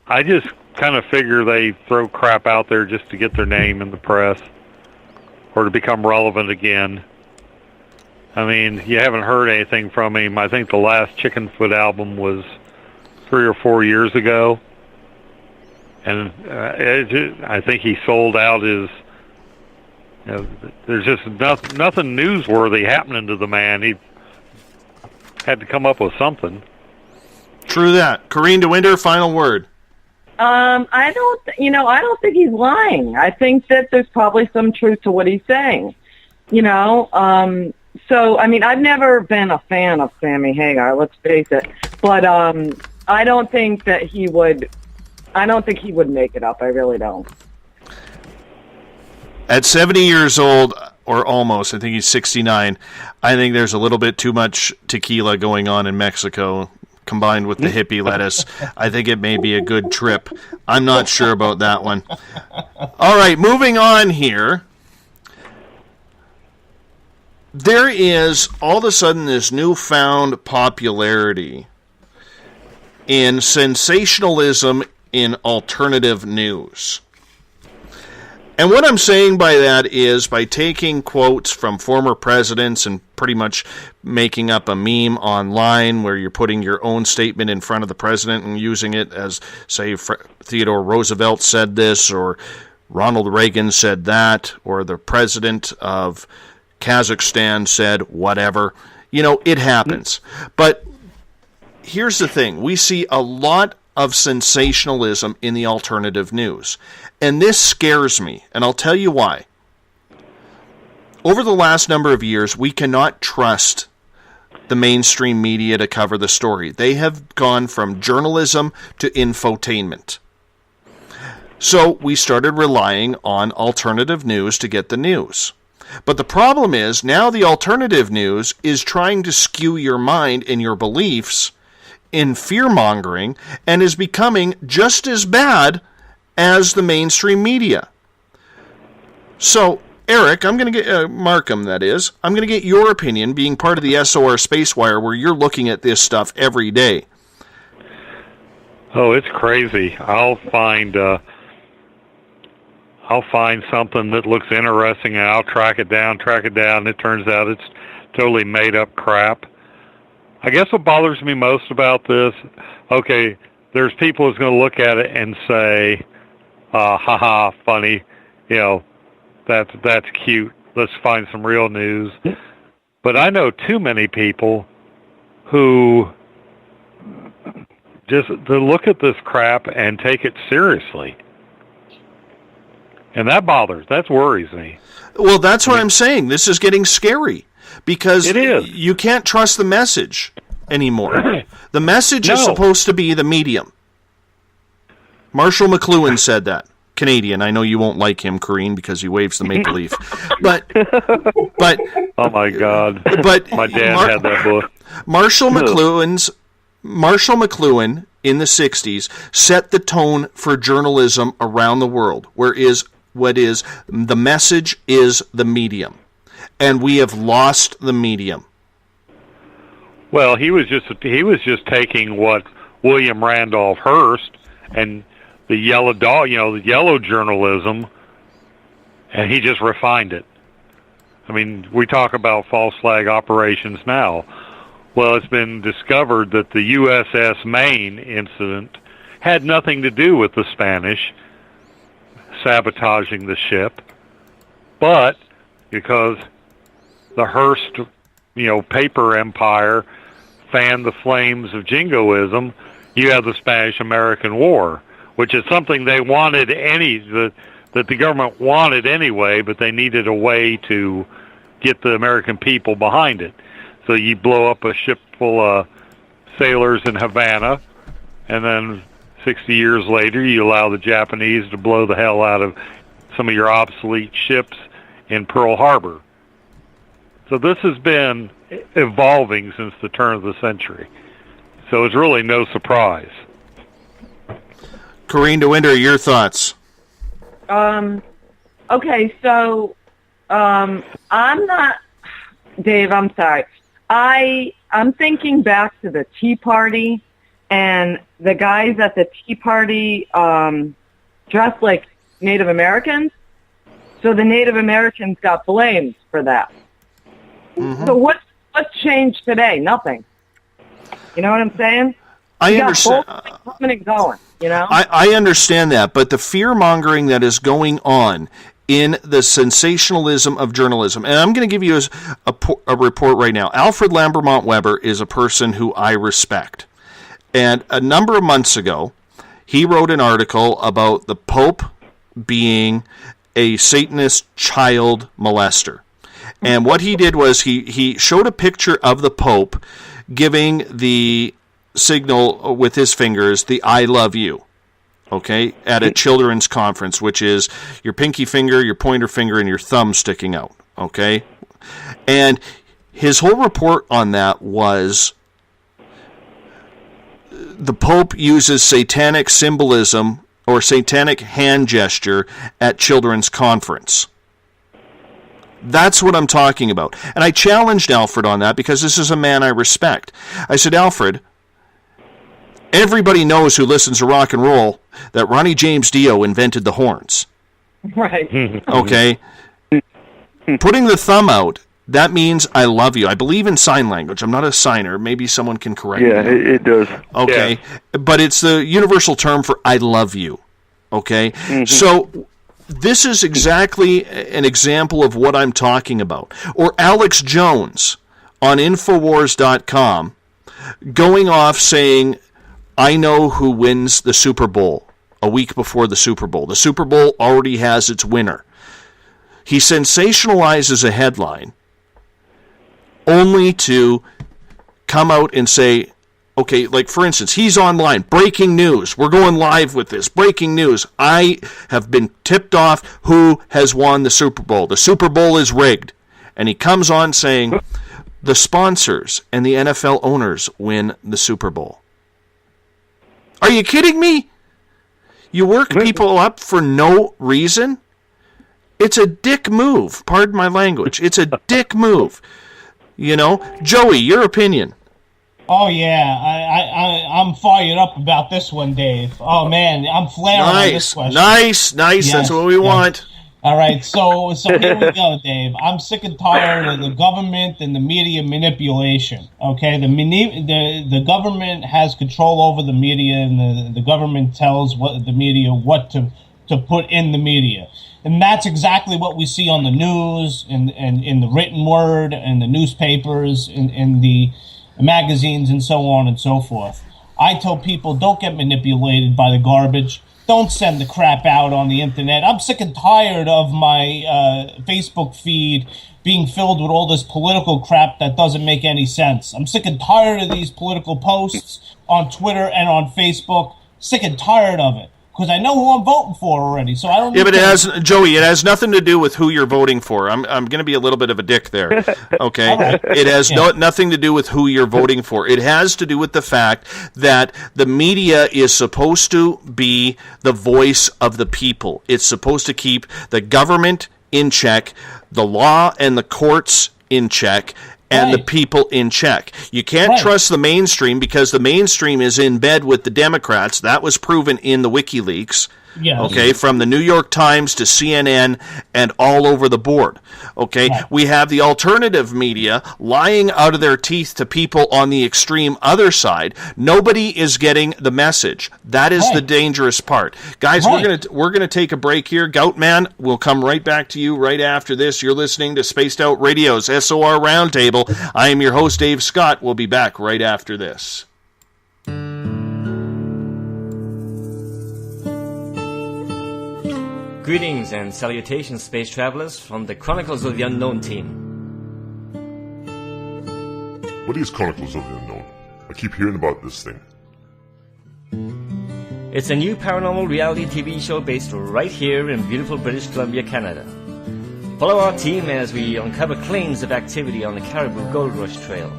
H: I just kind of figure they throw crap out there just to get their name in the press or to become relevant again. I mean, you haven't heard anything from him. I think the last Chickenfoot album was 3 or 4 years ago, and I think he sold out his. There's just nothing newsworthy happening to the man. He had to come up with something.
B: True that. Corrine DeWinder, final word.
F: I don't think he's lying. I think that there's probably some truth to what he's saying. So, I mean, I've never been a fan of Sammy Hagar, let's face it. But I don't think that he would make it up. I really don't.
B: At 70 years old, or almost, I think he's 69, I think there's a little bit too much tequila going on in Mexico, combined with the hippie lettuce. I think it may be a good trip. I'm not sure about that one. All right, moving on here. There is, all of a sudden, this newfound popularity in sensationalism in alternative news. And what I'm saying by that is by taking quotes from former presidents and pretty much making up a meme online where you're putting your own statement in front of the president and using it as, say, Theodore Roosevelt said this, or Ronald Reagan said that, or the president of Kazakhstan said whatever. It happens. But here's the thing. We see a lot of sensationalism in the alternative news. And this scares me, and I'll tell you why. Over the last number of years, we cannot trust the mainstream media to cover the story. They have gone from journalism to infotainment. So we started relying on alternative news to get the news. But the problem is, now the alternative news is trying to skew your mind and your beliefs in fear-mongering and is becoming just as bad as the mainstream media. So, Eric, I'm going to get, Markham, that is, I'm going to get your opinion, being part of the SOR Spacewire, where you're looking at this stuff every day.
H: Oh, it's crazy. I'll find I'll find something that looks interesting, and I'll track it down, and it turns out it's totally made-up crap. I guess what bothers me most about this, okay, there's people who's going to look at it and say, haha, funny, that's cute. Let's find some real news. But I know too many people who just look at this crap and take it seriously. And that worries me.
B: Well, that's what I'm saying. This is getting scary because
H: it is.
B: You can't trust the message anymore. The message is supposed to be the medium. Marshall McLuhan said that. Canadian. I know you won't like him, Corrine, because he waves the maple leaf. But
H: oh my God!
B: But
H: my dad had that book.
B: Marshall McLuhan in the 60s set the tone for journalism around the world. What is the message is the medium, and we have lost the medium.
H: Well, he was just taking what William Randolph Hearst and the yellow dog, the yellow journalism, and he just refined it. I mean, we talk about false flag operations now. Well, it's been discovered that the USS Maine incident had nothing to do with the Spanish sabotaging the ship, but because the Hearst, paper empire fanned the flames of jingoism, you have the Spanish-American War, which is something they wanted that the government wanted anyway, but they needed a way to get the American people behind it. So you blow up a ship full of sailors in Havana, and then 60 years later you allow the Japanese to blow the hell out of some of your obsolete ships in Pearl Harbor. So this has been evolving since the turn of the century. So it's really no surprise.
B: Corrine DeWinder, your thoughts?
F: Okay, so I'm not, Dave, I'm sorry. I'm thinking back to the Tea Party, and the guys at the Tea Party dressed like Native Americans, so the Native Americans got blamed for that. Mm-hmm. So what's changed today? Nothing. You know what I'm saying?
B: I understand.
F: Coming and going,
B: I understand that, but the fear-mongering that is going on in the sensationalism of journalism, and I'm going to give you a report right now. Alfred Lambermont Weber is a person who I respect. And a number of months ago, he wrote an article about the Pope being a Satanist child molester. And what he did was he showed a picture of the Pope giving the signal with his fingers, the I love you, okay, at a children's conference, which is your pinky finger, your pointer finger, and your thumb sticking out, okay? And his whole report on that was the Pope uses satanic symbolism or satanic hand gesture at children's conference. That's what I'm talking about. And I challenged Alfred on that because this is a man I respect. I said, Alfred, everybody knows who listens to rock and roll that Ronnie James Dio invented the horns.
F: Right.
B: Okay? Putting the thumb out, that means I love you. I believe in sign language. I'm not a signer. Maybe someone can correct me.
E: Yeah, it does.
B: Okay.
E: Yeah.
B: But it's the universal term for I love you. Okay? Mm-hmm. So this is exactly an example of what I'm talking about. Or Alex Jones on Infowars.com going off saying, I know who wins the Super Bowl a week before the Super Bowl. The Super Bowl already has its winner. He sensationalizes a headline only to come out and say, okay, like for instance, he's online, breaking news, we're going live with this, breaking news, I have been tipped off who has won the Super Bowl. The Super Bowl is rigged. And he comes on saying, the sponsors and the NFL owners win the Super Bowl. Are you kidding me? You work people up for no reason? It's a dick move. Pardon my language. It's a dick move. Joey, your opinion.
G: Oh yeah, I'm fired up about this one, Dave. Oh man, I'm flaring on this question.
B: Nice. Yes, that's what we want.
G: All right, so here we go, Dave. I'm sick and tired of the government and the media manipulation. Okay, the government has control over the media, and the government tells the media what to put in the media. And that's exactly what we see on the news and in the written word and the newspapers and the magazines and so on and so forth. I tell people, don't get manipulated by the garbage. Don't send the crap out on the internet. I'm sick and tired of my Facebook feed being filled with all this political crap that doesn't make any sense. I'm sick and tired of these political posts on Twitter and on Facebook. Sick and tired of it. Because I know who I'm voting for already, so I don't.
B: Yeah, but it has nothing to do with who you're voting for. I'm going to be a little bit of a dick there. Okay, right. It has nothing to do with who you're voting for. It has to do with the fact that the media is supposed to be the voice of the people. It's supposed to keep the government in check, the law and the courts in check, and the people in check. You can't trust the mainstream because the mainstream is in bed with the Democrats. That was proven in the WikiLeaks.
G: Yeah.
B: Okay, from the New York Times to CNN and all over the board. Okay, we have the alternative media lying out of their teeth to people on the extreme other side. Nobody is getting the message. That is the dangerous part. Guys, we're gonna take a break here. Goutman, we'll come right back to you right after this. You're listening to Spaced Out Radio's SOR Roundtable. I am your host, Dave Scott. We'll be back right after this.
R: Greetings and salutations, space travelers, from the Chronicles of the Unknown team.
S: What is Chronicles of the Unknown? I keep hearing about this thing.
R: It's a new paranormal reality TV show based right here in beautiful British Columbia, Canada. Follow our team as we uncover claims of activity on the Caribou Gold Rush Trail.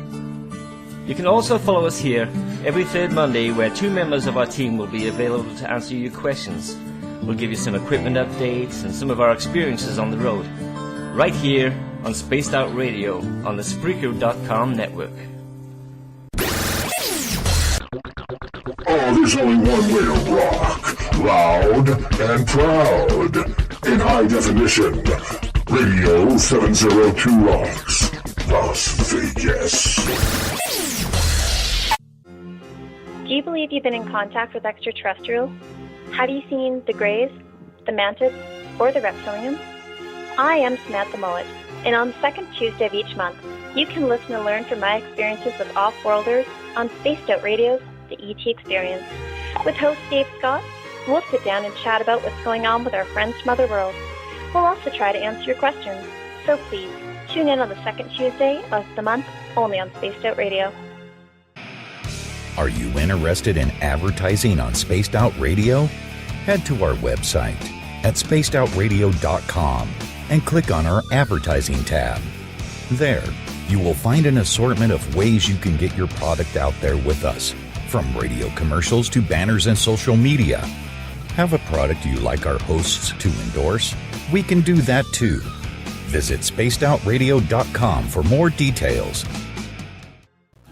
R: You can also follow us here every third Monday, where 2 members of our team will be available to answer your questions. We'll give you some equipment updates and some of our experiences on the road, right here on Spaced Out Radio on the Spreaker.com network.
S: Oh, there's only one way to rock. Loud and proud. In high definition. Radio 702 rocks. Las Vegas.
T: Do you believe you've been in contact with extraterrestrials? Have you seen the Greys, the Mantids, or the Reptilians? I am Samantha Mullet, and on the second Tuesday of each month, you can listen and learn from my experiences with off-worlders on Spaced Out Radio's The ET Experience. With host Dave Scott, we'll sit down and chat about what's going on with our friends from other worlds. We'll also try to answer your questions, so please tune in on the second Tuesday of the month, only on Spaced Out Radio.
U: Are you interested in advertising on Spaced Out Radio? Head to our website at spacedoutradio.com and click on our advertising tab. There, you will find an assortment of ways you can get your product out there with us, from radio commercials to banners and social media. Have a product you like our hosts to endorse? We can do that too. Visit spacedoutradio.com for more details.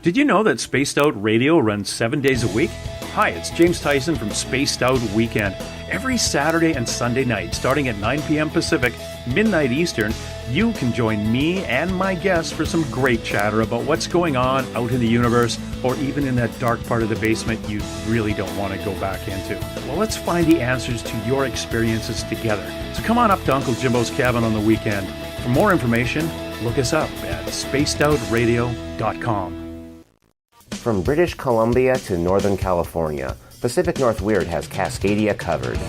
K: Did you know that Spaced Out Radio runs 7 days a week? Hi, it's James Tyson from Spaced Out Weekend. Every Saturday and Sunday night, starting at 9 p.m. Pacific, midnight Eastern, you can join me and my guests for some great chatter about what's going on out in the universe, or even in that dark part of the basement you really don't want to go back into. Well, let's find the answers to your experiences together. So come on up to Uncle Jimbo's cabin on the weekend. For more information, look us up at spacedoutradio.com.
V: From British Columbia to Northern California, Pacific North Weird has Cascadia covered.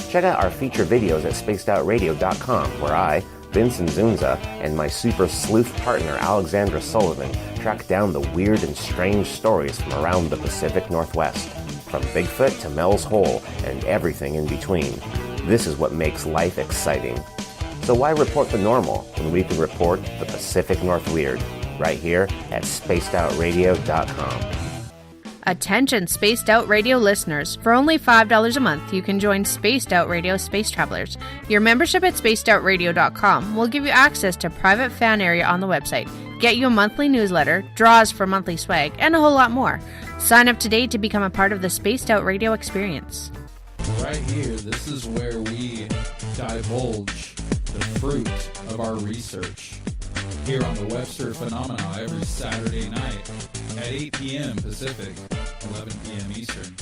V: Check out our feature videos at spacedoutradio.com, where I, Vincent Zunza, and my super sleuth partner Alexandra Sullivan track down the weird and strange stories from around the Pacific Northwest, from Bigfoot to Mel's Hole and everything in between. This is what makes life exciting. So why report the normal when we can report the Pacific North Weird? Right here at spacedoutradio.com.
I: Attention Spaced Out Radio listeners. For only $5 a month, you can join Spaced Out Radio Space Travelers. Your membership at spacedoutradio.com will give you access to private fan area on the website, get you a monthly newsletter, draws for monthly swag, and a whole lot more. Sign up today to become a part of the Spaced Out Radio experience.
L: Right here, this is where we divulge the fruit of our research. Here on the Webster Phenomena every Saturday night at 8 p.m. Pacific, 11 p.m. Eastern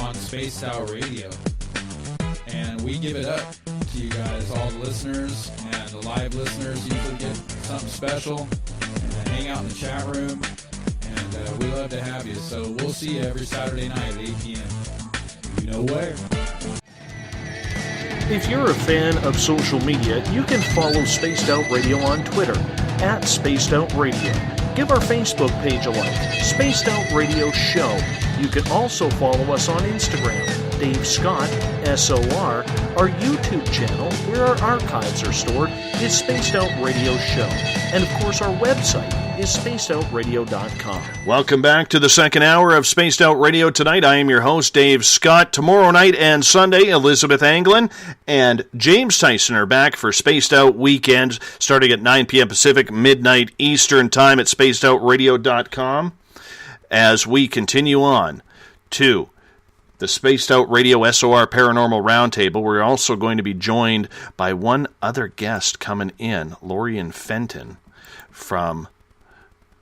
L: on Spaced Out Radio. And we give it up to you guys, all the listeners, and the live listeners usually get something special and hang out in the chat room. And we love to have you. So we'll see you every Saturday night at 8 p.m. You know where.
B: If you're a fan of social media, you can follow Spaced Out Radio on Twitter at Spaced Out Radio. Give our Facebook page a like, Spaced Out Radio Show. You can also follow us on Instagram, Dave Scott, SOR. Our YouTube channel, where our archives are stored, is Spaced Out Radio Show. And of course, our website is spacedoutradio.com. Welcome back to the second hour of Spaced Out Radio tonight. I am your host, Dave Scott. Tomorrow night and Sunday, Elizabeth Anglin and James Tyson are back for Spaced Out Weekend, starting at 9 p.m. Pacific, midnight Eastern Time at spacedoutradio.com. As we continue on to the Spaced Out Radio SOR Paranormal Roundtable, we're also going to be joined by one other guest coming in, Lorian Fenton from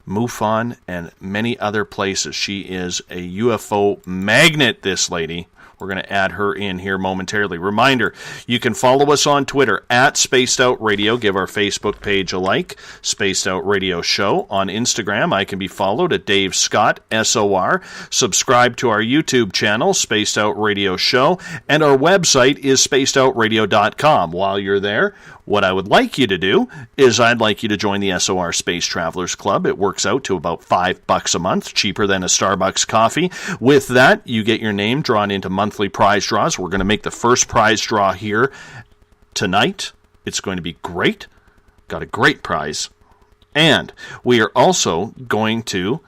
B: MUFON and many other places. She is a UFO magnet, this lady. We're going to add her in here momentarily. Reminder, you can follow us on Twitter at Spaced Out Radio. Give our Facebook page a like, Spaced Out Radio Show. On Instagram, I can be followed at Dave Scott, SOR. Subscribe to our YouTube channel, Spaced Out Radio Show. And our website is spacedoutradio.com. While you're there, what I would like you to do is I'd like you to join the SOR Space Travelers Club. It works out to about $5 a month, cheaper than a Starbucks coffee. With that, you get your name drawn into monthly prize draws. We're going to make the first prize draw here tonight. It's going to be great. Got a great prize. And we are also going to...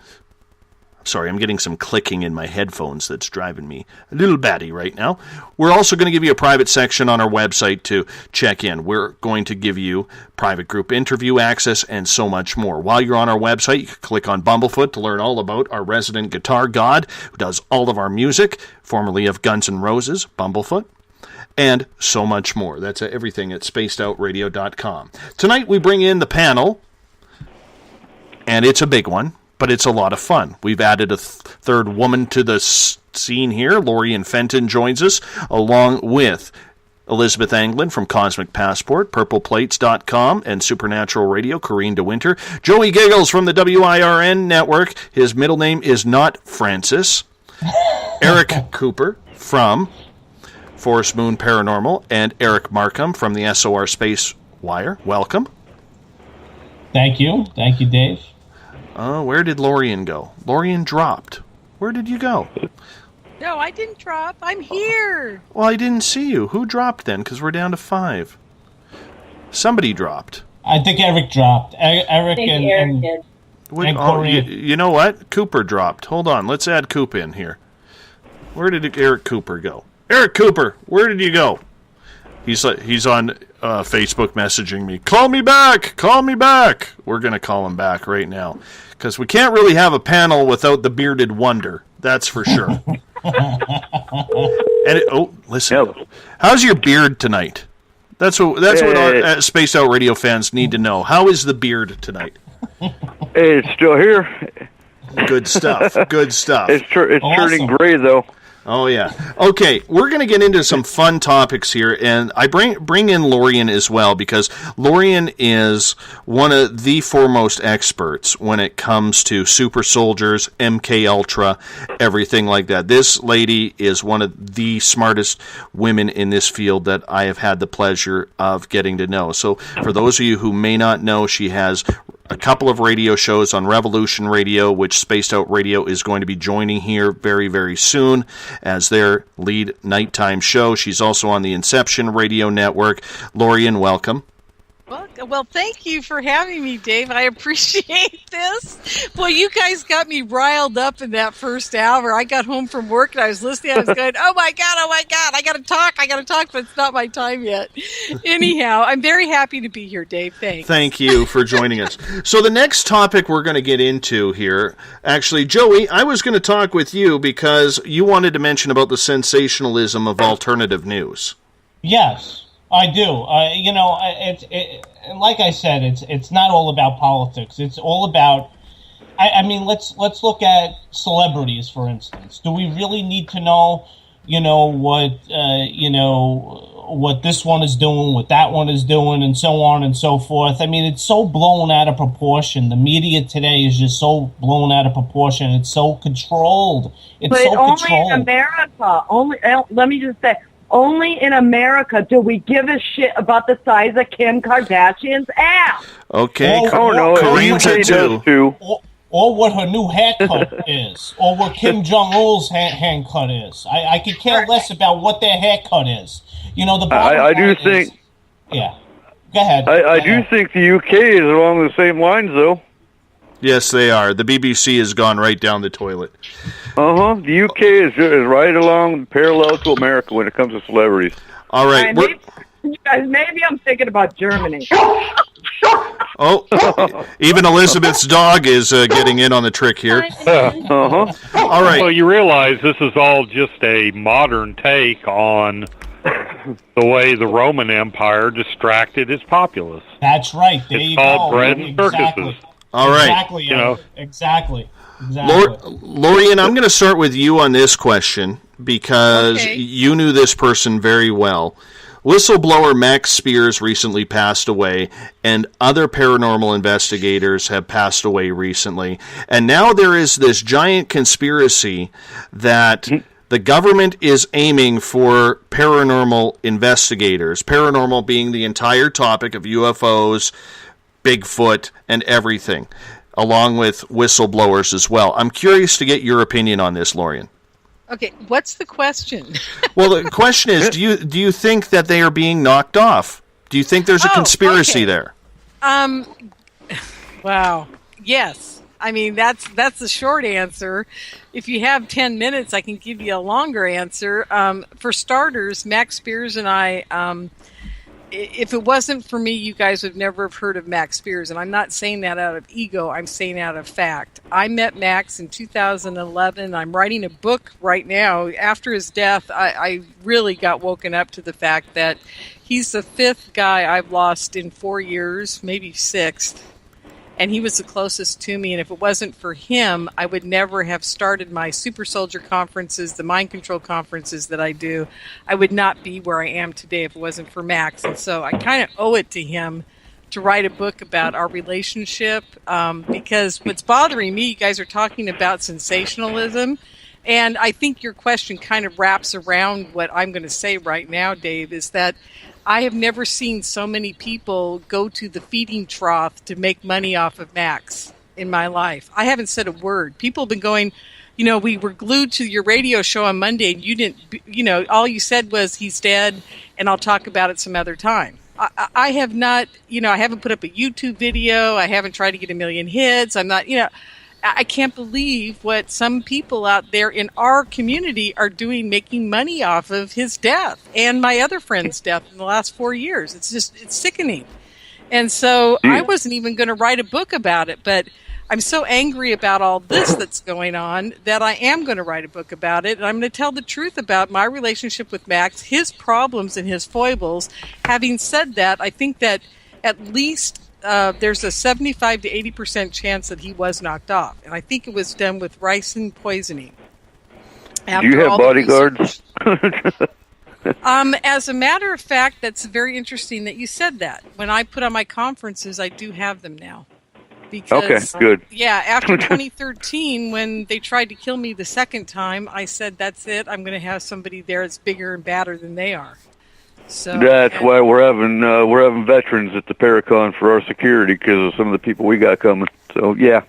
B: Sorry, I'm getting some clicking in my headphones that's driving me a little batty right now. We're also going to give you a private section on our website to check in. We're going to give you private group interview access and so much more. While you're on our website, you can click on Bumblefoot to learn all about our resident guitar god who does all of our music, formerly of Guns N' Roses, Bumblefoot, and so much more. That's everything at spacedoutradio.com. Tonight we bring in the panel, and it's a big one. But it's a lot of fun. We've added a third woman to the scene here. Lorian Fenton joins us, along with Elizabeth Anglin from Cosmic Passport, PurplePlates.com, and Supernatural Radio, Corrine DeWinter. Joey Giggles from the WIRN network. His middle name is not Francis. Eric Cooper from Forest Moon Paranormal, and Eric Markham from the SOR Space Wire. Welcome.
G: Thank you. Thank you, Dave.
B: Where did Lorian go? Lorian dropped. Where did you go?
A: No, I didn't drop. I'm here.
B: Well, I didn't see you. Who dropped then? Because we're down to 5. Somebody dropped.
G: I think Eric dropped. Eric
D: did.
G: and
B: you know what? Cooper dropped. Hold on. Let's add Coop in here. Where did Eric Cooper go? Eric Cooper, where did you go? He's on Facebook messaging me. Call me back. Call me back. We're going to call him back right now. Because we can't really have a panel without the bearded wonder. That's for sure. Listen. How's your beard tonight? That's what our Spaced Out Radio fans need to know. How is the beard tonight?
E: It's still here.
B: Good stuff. Good stuff.
E: It's turning gray, though.
B: Oh, yeah. Okay, we're going to get into some fun topics here, and I bring in Lorian as well, because Lorian is one of the foremost experts when it comes to super soldiers, MK Ultra, everything like that. This lady is one of the smartest women in this field that I have had the pleasure of getting to know. So for those of you who may not know, she has a couple of radio shows on Revolution Radio, which Spaced Out Radio is going to be joining here very, very soon as their lead nighttime show. She's also on the Inception Radio Network. Lorian, welcome.
A: Well, thank you for having me, Dave. I appreciate this. Boy, you guys got me riled up in that first hour. I got home from work and I was listening. I was going, oh my God, I got to talk, but it's not my time yet. Anyhow, I'm very happy to be here, Dave. Thanks.
B: Thank you for joining us. So the next topic we're going to get into here, actually, Joey, I was going to talk with you because you wanted to mention about the sensationalism of alternative news.
G: Yes. I do. Like I said, it's not all about politics. It's all about. I mean, let's look at celebrities, for instance. Do we really need to know, what this one is doing, what that one is doing, and so on and so forth? I mean, it's so blown out of proportion. The media today is just so blown out of proportion. It's so controlled.
F: But only in America. Let me just say. Only in America do we give a shit about the size of Kim Kardashian's ass.
B: Okay.
E: Kareem's it too.
G: Or what her new haircut is. Or what Kim Jong-il's haircut is. I could care less about what their haircut is. The
E: I do think...
G: Yeah. Go ahead.
E: I do think the UK is along the same lines, though.
B: Yes, they are. The BBC has gone right down the toilet.
E: The UK is right along parallel to America when it comes to celebrities.
B: All right.
F: Maybe I'm thinking about Germany.
B: Oh, even Elizabeth's dog is getting in on the trick here. All right.
H: Well, you realize this is all just a modern take on the way the Roman Empire distracted its populace.
G: That's right. There
H: it's
G: you
H: called
G: go.
H: bread and circuses.
B: All right.
G: Exactly.
B: Lorian, I'm going to start with you on this question because you knew this person very well. Whistleblower Max Spears recently passed away, and other paranormal investigators have passed away recently. And now there is this giant conspiracy that the government is aiming for paranormal investigators, paranormal being the entire topic of UFOs, Bigfoot, and everything, along with whistleblowers as well. I'm curious to get your opinion on this, Lorian.
A: Okay, what's the question?
B: Well, the question is, do you think that they are being knocked off? Do you think there's a conspiracy there?
A: Wow. Yes. I mean, that's the short answer. If you have 10 minutes, I can give you a longer answer. For starters, Max Spears and I, if it wasn't for me, you guys would never have heard of Max Spears. And I'm not saying that out of ego. I'm saying out of fact. I met Max in 2011. I'm writing a book right now. After his death, I really got woken up to the fact that he's the fifth guy I've lost in 4 years, maybe sixth. And he was the closest to me. And if it wasn't for him, I would never have started my super soldier conferences, the mind control conferences that I do. I would not be where I am today if it wasn't for Max. And so I kind of owe it to him to write a book about our relationship. Because what's bothering me, you guys are talking about sensationalism. And I think your question kind of wraps around what I'm going to say right now, Dave, is that I have never seen so many people go to the feeding trough to make money off of Max in my life. I haven't said a word. People have been going, we were glued to your radio show on Monday and you didn't, all you said was he's dead and I'll talk about it some other time. I have not, I haven't put up a YouTube video. I haven't tried to get 1 million hits. I'm not, I can't believe what some people out there in our community are doing, making money off of his death and my other friend's death in the last 4 years. It's sickening. And so I wasn't even going to write a book about it, but I'm so angry about all this that's going on that I am going to write a book about it. And I'm going to tell the truth about my relationship with Max, his problems and his foibles. Having said that, I think that at least there's a 75 to 80% chance that he was knocked off. And I think it was done with ricin poisoning.
E: Do you have bodyguards?
A: As a matter of fact, that's very interesting that you said that. When I put on my conferences, I do have them now. Because,
E: okay, good.
A: Yeah, after 2013, when they tried to kill me the second time, I said, that's it. I'm going to have somebody there that's bigger and badder than they are. So
E: that's why we're having veterans at the Paracon for our security because of some of the people we got coming. So yeah,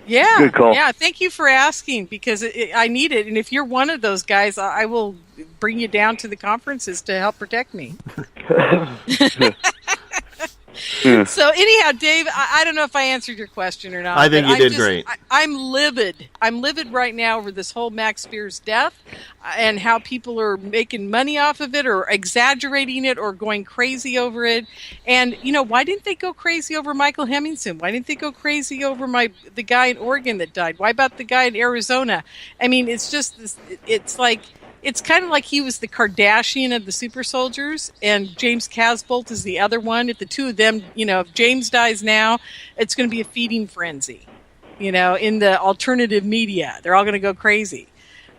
E: good call.
A: Yeah, thank you for asking because I need it. And if you're one of those guys, I will bring you down to the conferences to help protect me. So anyhow, Dave, I don't know if I answered your question or not.
B: I think you did great.
A: I'm livid. I'm livid right now over this whole Max Spears death and how people are making money off of it or exaggerating it or going crazy over it. And, why didn't they go crazy over Michael Hemmingson? Why didn't they go crazy over the guy in Oregon that died? Why about the guy in Arizona? I mean, it's just this, it's kind of like he was the Kardashian of the super soldiers, and James Casbolt is the other one. If the two of them, if James dies now, it's going to be a feeding frenzy, in the alternative media. They're all going to go crazy.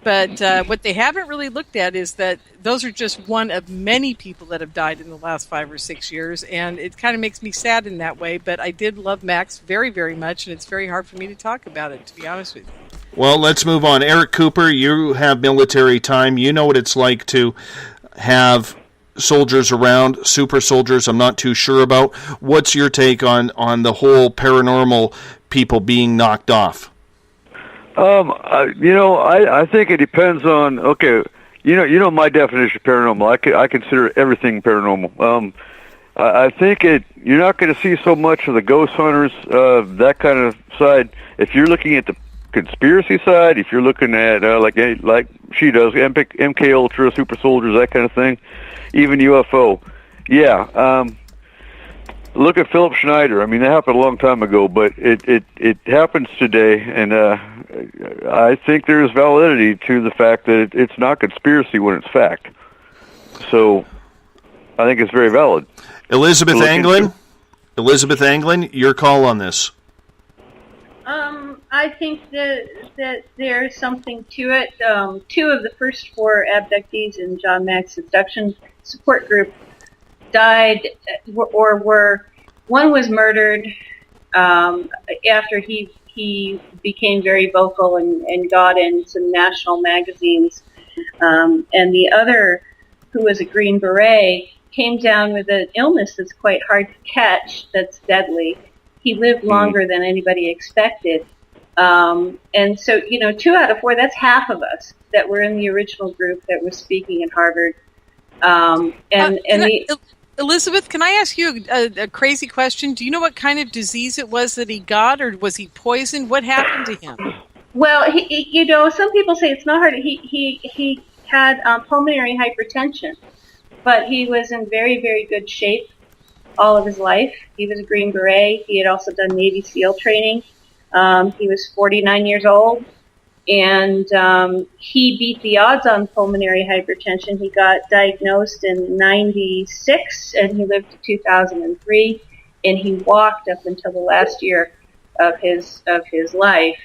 A: But what they haven't really looked at is that those are just one of many people that have died in the last 5 or 6 years, and it kind of makes me sad in that way. But I did love Max very, very much, and it's very hard for me to talk about it, to be honest with you.
B: Well, let's move on. Eric Cooper, you have military time. You know what it's like to have soldiers around, super soldiers I'm not too sure about. What's your take on the whole paranormal people being knocked off?
E: I think it depends on, my definition of paranormal. I consider everything paranormal. I think you're not going to see so much of the ghost hunters, that kind of side. If you're looking at the conspiracy side, if you're looking at like she does, MK Ultra, super soldiers, that kind of thing, even UFO. Yeah. Look at Philip Schneider. I mean, that happened a long time ago, but it happens today, and I think there's validity to the fact that it's not conspiracy when it's fact. So I think it's very valid.
B: Elizabeth Anglin, your call on this.
D: I think that there's something to it. 2 of the first 4 abductees in John Mack's abduction support group died, or one was murdered after he became very vocal and got in some national magazines, and the other, who was a Green Beret, came down with an illness that's quite hard to catch, that's deadly. He lived longer than anybody expected. And so, 2 out of 4, that's half of us that were in the original group that was speaking at Harvard.
A: Elizabeth, can I ask you a crazy question? Do you know what kind of disease it was that he got, or was he poisoned? What happened to him?
D: Well, some people say it's not hard. He had pulmonary hypertension, but he was in very, very good shape all of his life. He was a Green Beret. He had also done Navy SEAL training. He was 49 years old, and he beat the odds on pulmonary hypertension. He got diagnosed in 96, and he lived to 2003, and he walked up until the last year of his life.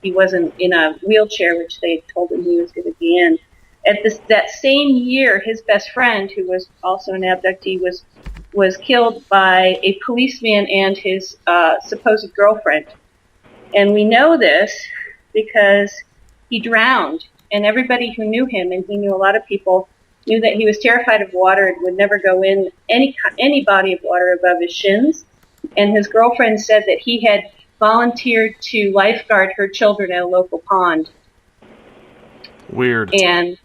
D: He wasn't in a wheelchair, which they told him he was going to be in. At that same year, his best friend, who was also an abductee, was killed by a policeman and his supposed girlfriend. And we know this because he drowned, and everybody who knew him, and he knew a lot of people, knew that he was terrified of water and would never go in any body of water above his shins. And his girlfriend said that he had volunteered to lifeguard her children at a local pond.
B: Weird.
D: And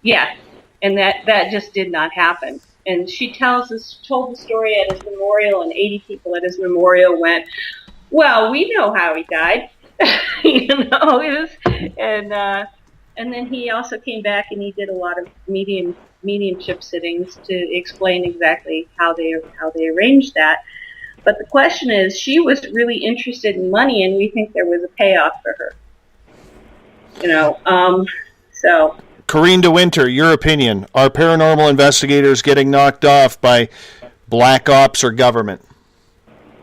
D: yeah, and that just did not happen. And she told the story at his memorial, and 80 people at his memorial went, "Well, we know how he died." And then he also came back and he did a lot of mediumship sittings to explain exactly how they arranged that. But the question is, she was really interested in money, and we think there was a payoff for her. So.
B: Corrine DeWinter, your opinion. Are paranormal investigators getting knocked off by black ops or government?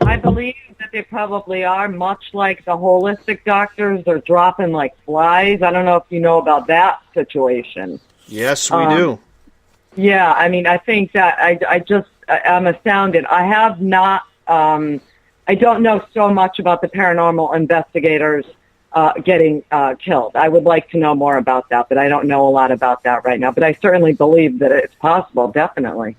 F: I believe that they probably are, much like the holistic doctors. They're dropping like flies. I don't know if you know about that situation.
B: Yes, we do.
F: Yeah, I mean, I think that I'm astounded. I have not, I don't know so much about the paranormal investigators getting killed. I would like to know more about that, but I don't know a lot about that right now. But I certainly believe that it's possible, definitely.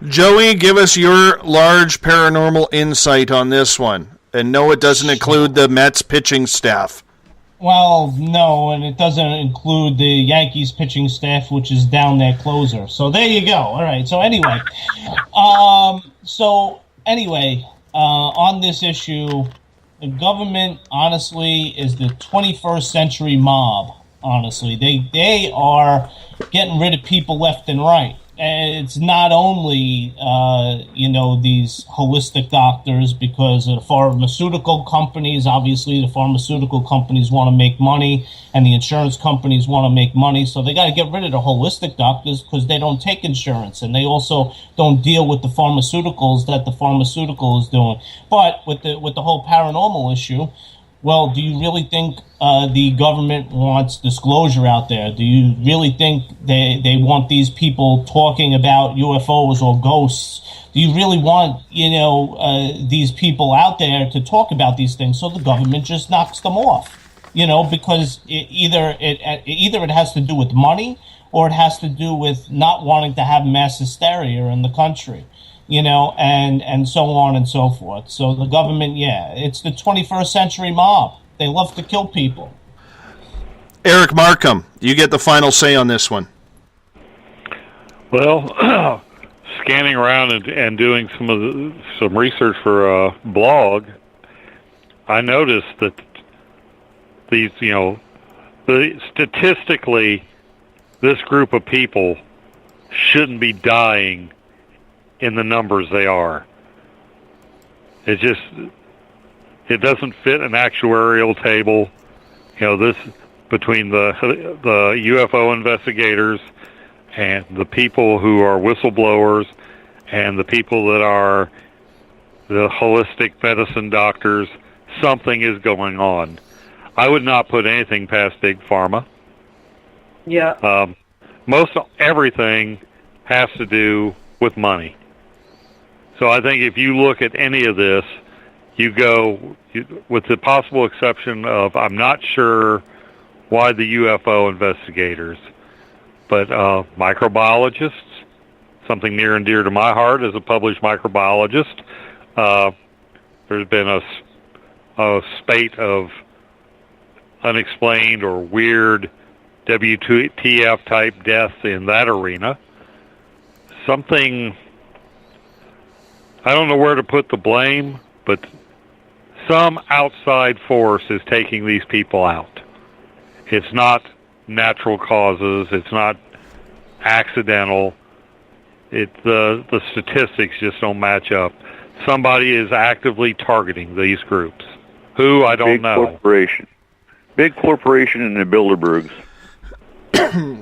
B: Joey, give us your large paranormal insight on this one. And no, it doesn't include the Mets pitching staff.
G: Well, no, and it doesn't include the Yankees pitching staff, which is down their closer. So there you go. All right. So anyway, So anyway, on this issue, the government honestly is the 21st century mob. Honestly, they are getting rid of people left and right. And it's not only these holistic doctors, because the pharmaceutical companies, obviously the pharmaceutical companies want to make money and the insurance companies want to make money, so they got to get rid of the holistic doctors because they don't take insurance and they also don't deal with the pharmaceuticals that the pharmaceutical is doing. But with the whole paranormal issue, well, do you really think the government wants disclosure out there? Do you really think they want these people talking about UFOs or ghosts? Do you really want, these people out there to talk about these things so the government just knocks them off? Because either it has to do with money or it has to do with not wanting to have mass hysteria in the country. And so on and so forth. So the government, it's the 21st century mob. They love to kill people.
B: Eric Markham, you get the final say on this one.
H: Well, scanning around and doing some research for a blog, I noticed that these, statistically, this group of people shouldn't be dying in the numbers they are. It doesn't fit an actuarial table. This between the UFO investigators and the people who are whistleblowers and the people that are the holistic medicine doctors, something is going on. I would not put anything past Big Pharma.
F: Yeah.
H: Most everything has to do with money. So I think if you look at any of this, with the possible exception of, I'm not sure why the UFO investigators, but microbiologists, something near and dear to my heart as a published microbiologist. There's been a spate of unexplained or weird WTF type deaths in that arena. I don't know where to put the blame, but some outside force is taking these people out. It's not natural causes. It's not accidental. The statistics just don't match up. Somebody is actively targeting these groups. Who, I don't know.
E: Big corporation in the Bilderbergs.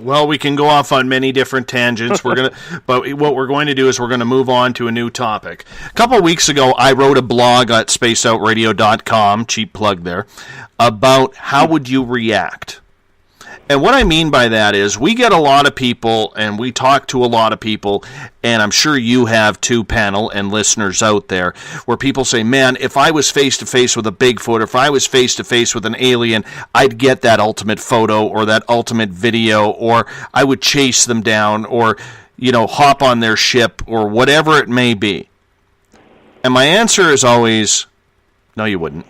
B: Well, we can go off on many different tangents. But what we're going to do is we're going to move on to a new topic. A couple of weeks ago, I wrote a blog at spacedoutradio.com, cheap plug there, about how would you react. And what I mean by that is we get a lot of people and we talk to a lot of people, and I'm sure you have too, panel and listeners out there, where people say, man, if I was face-to-face with a Bigfoot, or if I was face-to-face with an alien, I'd get that ultimate photo or that ultimate video, or I would chase them down, or, hop on their ship, or whatever it may be. And my answer is always, no, you wouldn't.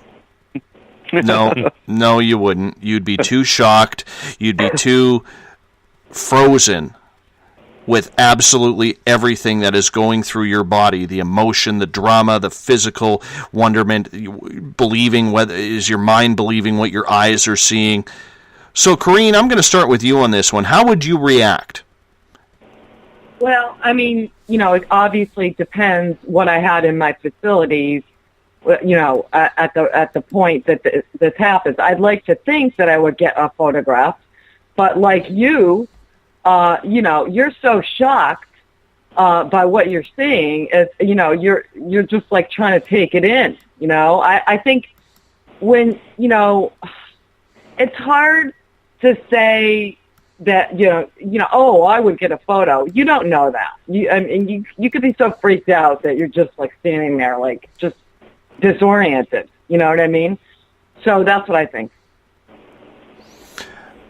B: No, you wouldn't. You'd be too shocked. You'd be too frozen with absolutely everything that is going through your body, the emotion, the drama, the physical wonderment, believing is your mind believing what your eyes are seeing. So, Corrine, I'm going to start with you on this one. How would you react?
F: Well, it obviously depends what I had in my facilities. At the point that this happens. I'd like to think that I would get a photograph, but like you're so shocked by what you're seeing, as you're just like trying to take it in. I think when it's hard to say that oh, I would get a photo. You don't know that. You could be so freaked out that you're just like standing there, like just disoriented, you know what I mean? So that's what I think.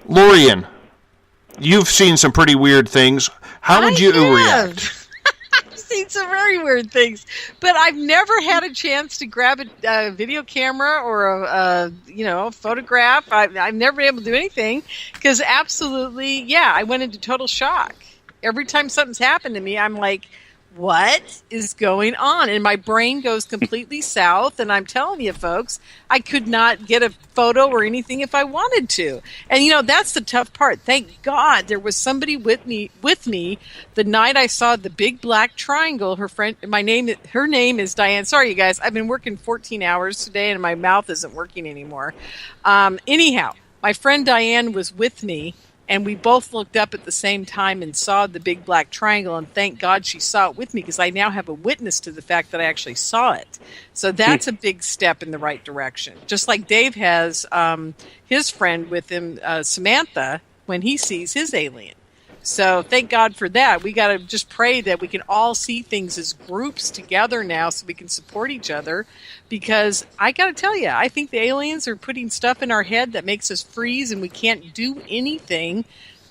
B: Lorian, you've seen some pretty weird things. How would you react?
A: I've seen some very weird things, but I've never had a chance to grab a video camera or a photograph. I've never been able to do anything because absolutely, I went into total shock. Every time something's happened to me, I'm like, what is going on? And my brain goes completely south, and I'm telling you, folks, I could not get a photo or anything if I wanted to. And, that's the tough part. Thank God there was somebody with me the night I saw the big black triangle. Her name is Diane. Sorry, you guys, I've been working 14 hours today, and my mouth isn't working anymore. Anyhow, my friend Diane was with me, and we both looked up at the same time and saw the big black triangle, and thank God she saw it with me, because I now have a witness to the fact that I actually saw it. So that's a big step in the right direction. Just like Dave has his friend with him, Samantha, when he sees his alien. So thank God for that. We got to just pray that we can all see things as groups together now so we can support each other, because I got to tell you, I think the aliens are putting stuff in our head that makes us freeze, and we can't do anything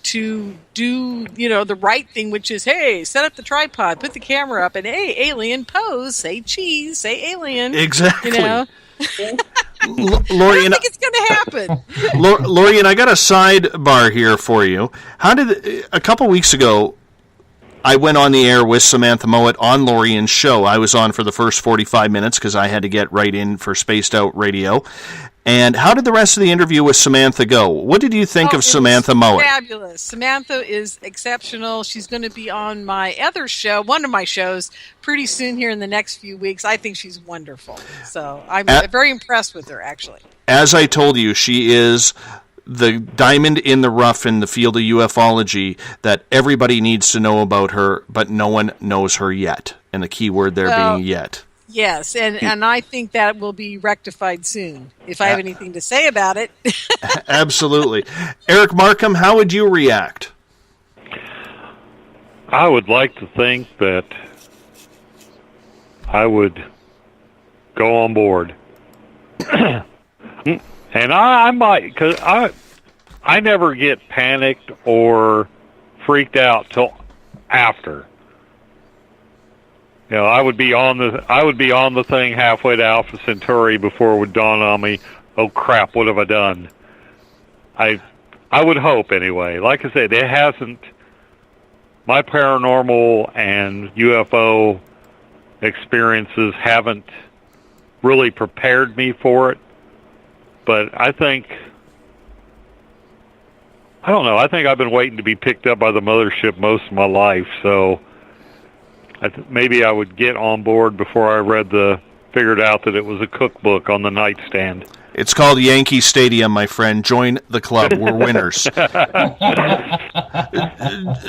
A: to do, the right thing, which is, hey, set up the tripod, put the camera up, and hey, alien, pose, say cheese, say alien.
B: Exactly.
A: Lori, I don't think it's going to happen.
B: Lori, and I got a sidebar here for you. A couple weeks ago, I went on the air with Samantha Mowat on Lorian's show. I was on for the first 45 minutes because I had to get right in for Spaced Out Radio. And how did the rest of the interview with Samantha go? What did you think of Samantha Mowat?
A: Fabulous. Samantha is exceptional. She's going to be on my other show, one of my shows, pretty soon here in the next few weeks. I think she's wonderful. So I'm very impressed with her, actually. As
B: I told you, she is the diamond in the rough in the field of ufology that everybody needs to know about her, but no one knows her yet. And the key word there being yet.
A: Yes, and I think that will be rectified soon, if I have anything to say about it.
B: Absolutely. Eric Markham, how would you react?
H: I would like to think that I would go on board. And I might, because I never get panicked or freaked out till after. I would be on the thing halfway to Alpha Centauri before it would dawn on me, oh crap, what have I done? I would hope anyway. Like I said, it hasn't. My paranormal and UFO experiences haven't really prepared me for it. But I don't know, I think I've been waiting to be picked up by the mothership most of my life, so maybe I would get on board before I figured out that it was a cookbook on the nightstand.
B: It's called Yankee Stadium, my friend. Join the club. We're winners.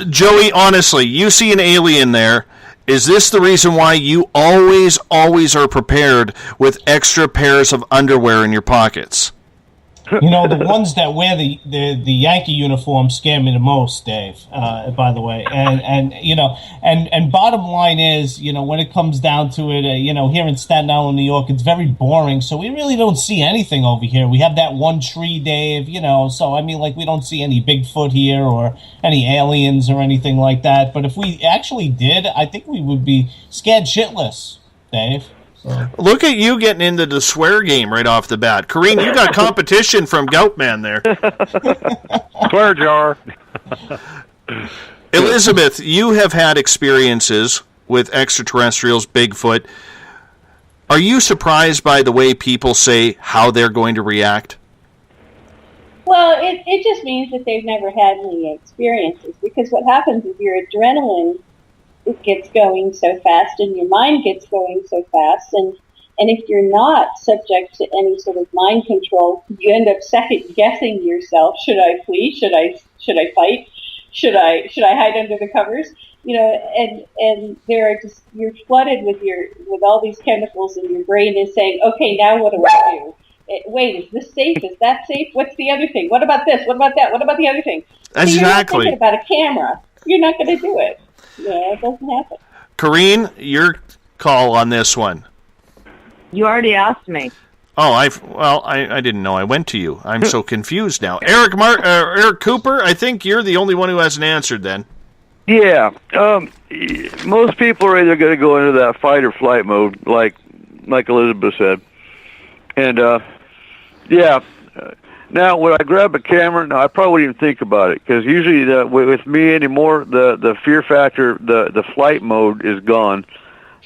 B: Joey, honestly, you see an alien there. Is this the reason why you always are prepared with extra pairs of underwear in your pockets?
G: The ones that wear the Yankee uniform scare me the most, Dave, by the way. And bottom line is, when it comes down to it, here in Staten Island, New York, it's very boring. So we really don't see anything over here. We have that one tree, Dave, so I mean, we don't see any Bigfoot here or any aliens or anything like that. But if we actually did, I think we would be scared shitless, Dave. So.
B: Look at you getting into the swear game right off the bat. Kareen, you got competition from Goatman there.
H: Swear jar.
B: Elizabeth, you have had experiences with extraterrestrials, Bigfoot. Are you surprised by the way people say how they're going to react?
D: Well, it just means that they've never had any experiences, because what happens is your adrenaline it gets going so fast and your mind gets going so fast, and if you're not subject to any sort of mind control, you end up second guessing yourself. Should I flee? Should I fight? Should I hide under the covers? And there are just, you're flooded with all these chemicals, and your brain is saying, okay, now what do I do? Wait, is this safe? Is that safe? What's the other thing? What about this? What about that? What about the other thing?
B: Exactly.
D: So you're not thinking about a camera. You're not going to do it. Yeah, it doesn't happen.
B: Kareen, your call on this one.
F: You already asked me.
B: Oh, I didn't know I went to you. I'm so confused now. Eric Cooper, I think you're the only one who hasn't answered then.
E: Yeah. Most people are either going to go into that fight or flight mode, like Elizabeth said. And, Now, would I grab a camera? No, I probably wouldn't even think about it, because usually with me anymore, the fear factor, the flight mode is gone.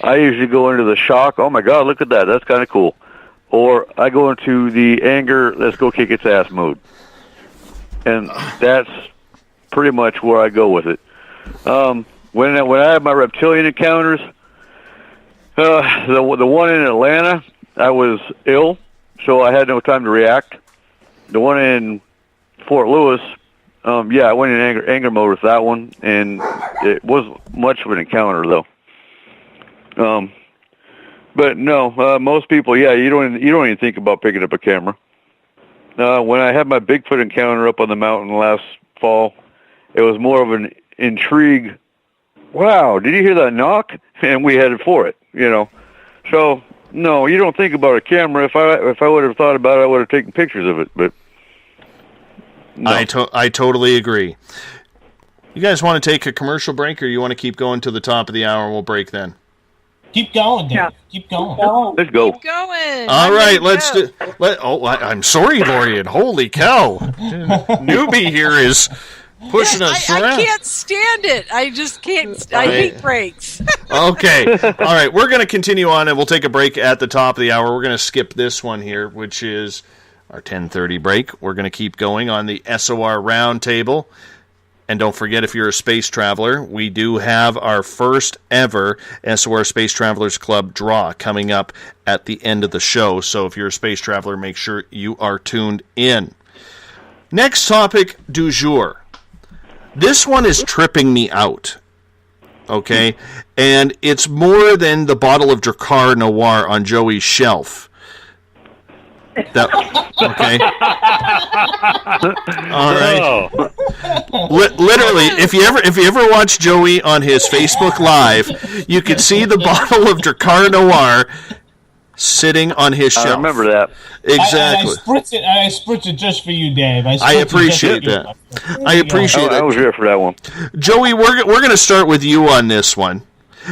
E: I usually go into the shock. Oh my God, look at that! That's kind of cool. Or I go into the anger, let's go kick its ass mode, and that's pretty much where I go with it. When I have my reptilian encounters, the one in Atlanta, I was ill, so I had no time to react. The one in Fort Lewis, I went in anger mode with that one, and it wasn't much of an encounter though. But no, most people, you don't even think about picking up a camera. When I had my Bigfoot encounter up on the mountain last fall, it was more of an intrigue. Wow, did you hear that knock? And we headed for it, So no, you don't think about a camera. If I would have thought about it, I would have taken pictures of it. But no.
B: I totally agree. You guys want to take a commercial break, or you want to keep going to the top of the hour and we'll break then?
G: Keep going, Dave. Yeah. Keep going.
E: Let's go.
A: Keep going.
B: All right, let's do. I'm sorry, Lorian. Holy cow! Newbie here is pushing us around.
A: I can't stand it. I just can't. I hate breaks.
B: Okay. All right, we're going to continue on, and we'll take a break at the top of the hour. We're going to skip this one here, which is our 10:30 break. We're going to keep going on the SOR Roundtable. And don't forget, if you're a space traveler, we do have our first ever SOR Space Travelers Club draw coming up at the end of the show. So if you're a space traveler, make sure you are tuned in. Next topic du jour. This one is tripping me out. Okay? And it's more than the bottle of Drakkar Noir on Joey's shelf. Okay. All right. Literally, if you ever watch Joey on his Facebook Live, you could see the bottle of Drakkar Noir sitting on his shelf.
E: I remember that.
B: Exactly.
G: I spritz it just for you, Dave.
B: I appreciate that. I appreciate it.
E: I was here for that one.
B: Joey, we're going to start with you on this one,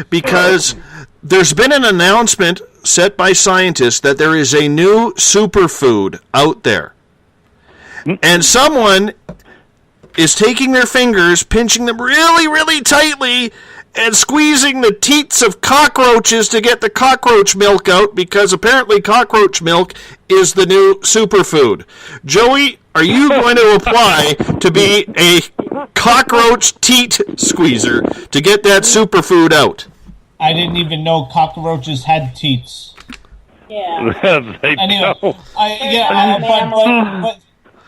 B: because there's been an announcement set by scientists that there is a new superfood out there. And someone is taking their fingers, pinching them really, really tightly, and squeezing the teats of cockroaches to get the cockroach milk out, because apparently cockroach milk is the new superfood. Joey, are you going to apply to be a cockroach teat squeezer to get that superfood out?
G: I didn't even know cockroaches had teats.
D: Yeah.
G: Anyway,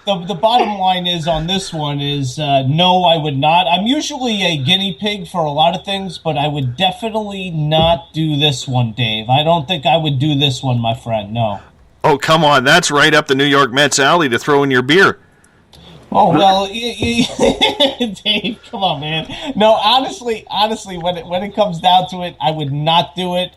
G: but the bottom line is on this one is no, I would not. I'm usually a guinea pig for a lot of things, but I would definitely not do this one, Dave. I don't think I would do this one, my friend. No.
B: Oh, come on. That's right up the New York Mets alley to throw in your beer.
G: Oh, well, Dave, come on, man. No, honestly, when it comes down to it, I would not do it.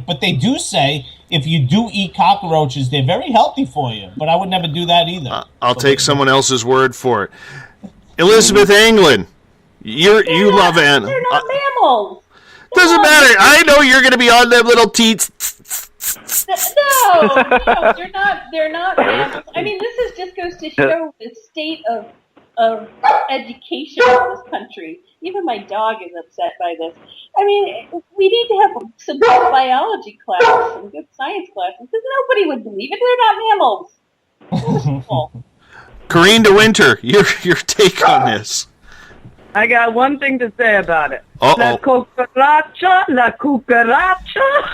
G: But they do say if you do eat cockroaches, they're very healthy for you. But I would never do that either.
B: I'll take someone else's word for it. Elizabeth Anglin, you love animals.
D: They're not mammals.
B: Doesn't matter. I know you're going to be on them little teats.
D: No, they're not mammals. I mean, this just goes to show the state of education in this country. Even my dog is upset by this. I mean, we need to have some good biology classes, some good science classes, because nobody would believe it. They're not mammals.
B: Corrine DeWinter, your take on this.
F: I got one thing to say about it.
B: Uh-oh.
F: La cucaracha, la cucaracha.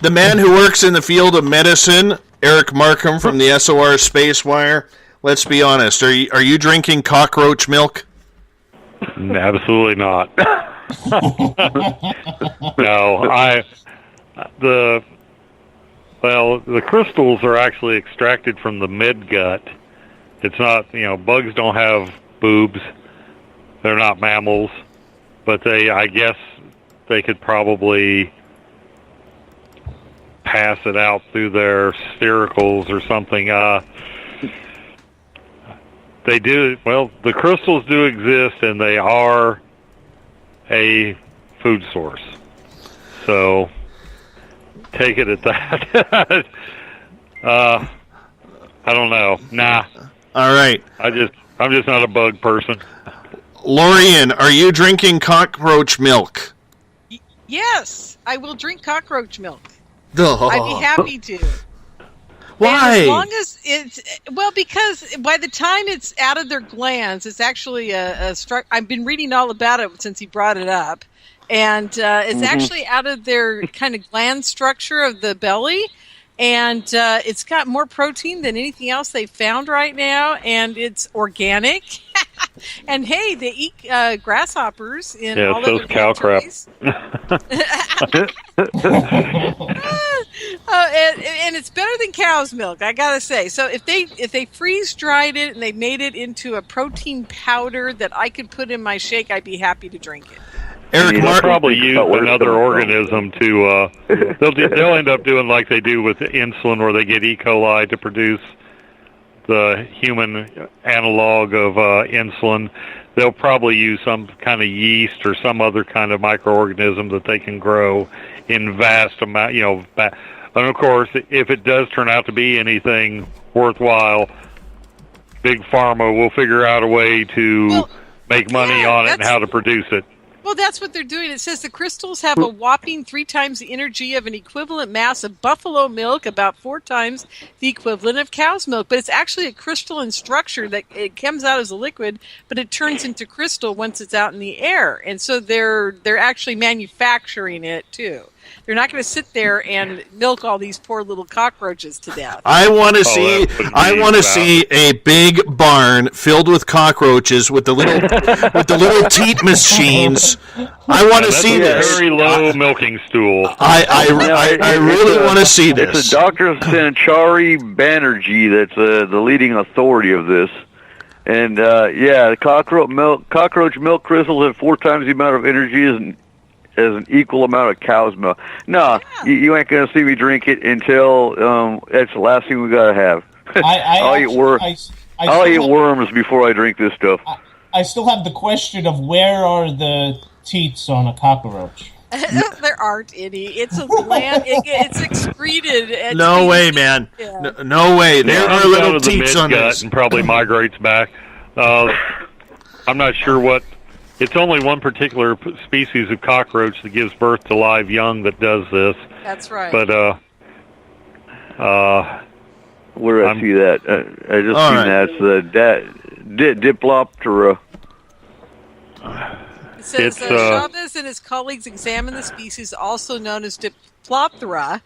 B: The man who works in the field of medicine, Eric Markham from the SOR Space Wire. Let's be honest. Are you drinking cockroach milk?
H: Absolutely not. No, the crystals are actually extracted from the midgut. It's not, bugs don't have boobs. They're not mammals, but I guess they could probably pass it out through their stericals or something. They do, the crystals do exist, and they are a food source. So take it at that. I don't know. Nah.
B: All right.
H: I'm just not a bug person.
B: Lorian, are you drinking cockroach milk?
A: Yes, I will drink cockroach milk.
B: Oh.
A: I'd be happy to.
B: Why?
A: And as long as because by the time it's out of their glands, it's actually I've been reading all about it since he brought it up, and it's actually out of their kind of gland structure of the belly, and it's got more protein than anything else they've found right now, and it's organic. And hey, they eat grasshoppers in all
H: so
A: of their
H: cow crap.
A: And it's better than cow's milk, I gotta say. So if they freeze dried it and they made it into a protein powder that I could put in my shake, I'd be happy to drink it.
H: Eric, they'll probably use another organism to. They'll end up doing like they do with insulin, where they get E. coli to produce the human analog of insulin. They'll probably use some kind of yeast or some other kind of microorganism that they can grow in vast amount. And of course, if it does turn out to be anything worthwhile, Big Pharma will figure out a way to make money on it and how to produce it.
A: Well, that's what they're doing. It says the crystals have a whopping 3 times the energy of an equivalent mass of buffalo milk, about 4 times the equivalent of cow's milk. But it's actually a crystalline structure that it comes out as a liquid, but it turns into crystal once it's out in the air. And so they're actually manufacturing it too. They're not going to sit there and milk all these poor little cockroaches to death.
B: I want to see a big barn filled with cockroaches with the little teat machines. I want to see this.
H: Very low milking stool.
B: I really want to see this.
E: It's a Dr. Sanchari Banerjee that's the leading authority of this. And the cockroach milk crystals have 4 times the amount of energy as an equal amount of cow's milk. No, you ain't going to see me drink it until it's the last thing we got to have. I'll eat worms before I drink this stuff.
G: I still have the question of where are the teats on a cockroach?
A: There aren't any. It's a gland. It's excreted.
B: No way, man. Yeah. No way. There are little teats on this.
H: And probably migrates back. I'm not sure what. It's only one particular species of cockroach that gives birth to live young that does this.
A: That's right.
H: But
E: where do I see that? I just seen that's the Diploptera.
A: It says Chavez and his colleagues examined the species also known as Diploptera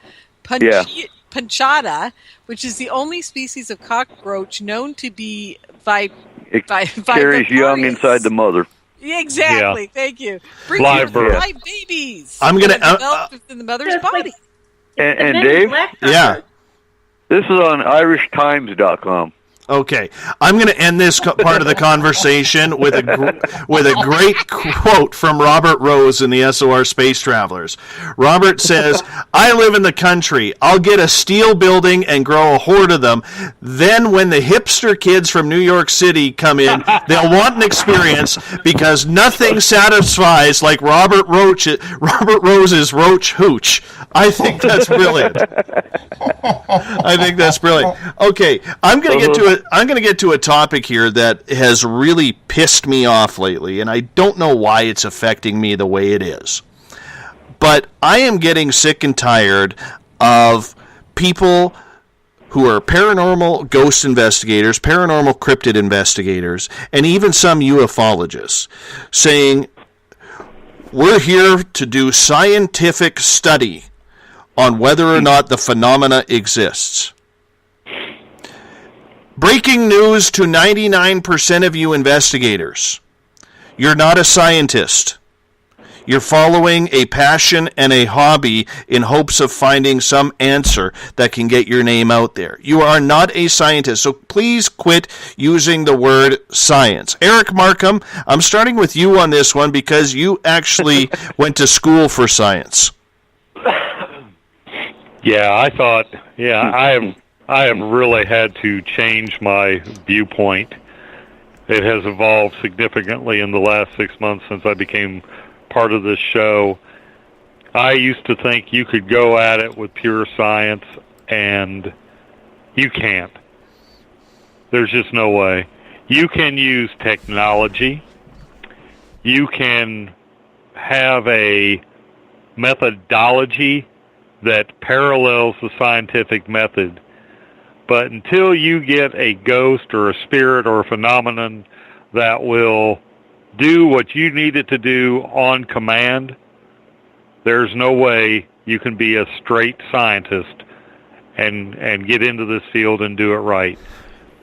A: punchata, which is the only species of cockroach known to be
E: carries young inside the mother.
A: Exactly. Yeah. Thank you. Bring
H: live
A: babies.
B: I'm gonna
A: developed within the mother's body.
E: And Dave, this is on IrishTimes.com.
B: Okay, I'm going to end this part of the conversation with a great quote from Robert Rose in the SOR Space Travelers. Robert says, "I live in the country. I'll get a steel building and grow a horde of them. Then when the hipster kids from New York City come in, they'll want an experience because nothing satisfies like Robert Rose's Roach Hooch." I think that's brilliant. Okay, I'm going to get to a topic here that has really pissed me off lately, and I don't know why it's affecting me the way it is. But I am getting sick and tired of people who are paranormal ghost investigators, paranormal cryptid investigators, and even some ufologists saying, we're here to do scientific study on whether or not the phenomena exists. Breaking news to 99% of you investigators. You're not a scientist. You're following a passion and a hobby in hopes of finding some answer that can get your name out there. You are not a scientist, so please quit using the word science. Eric Markham, I'm starting with you on this one because you actually went to school for science.
H: Yeah, I thought, I have really had to change my viewpoint. It has evolved significantly in the last 6 months since I became part of this show, I used to think you could go at it with pure science, and you can't. There's just no way. You can use technology. You can have a methodology that parallels the scientific method. But until you get a ghost or a spirit or a phenomenon that will do what you need it to do on command, there's no way you can be a straight scientist and get into this field and do it right.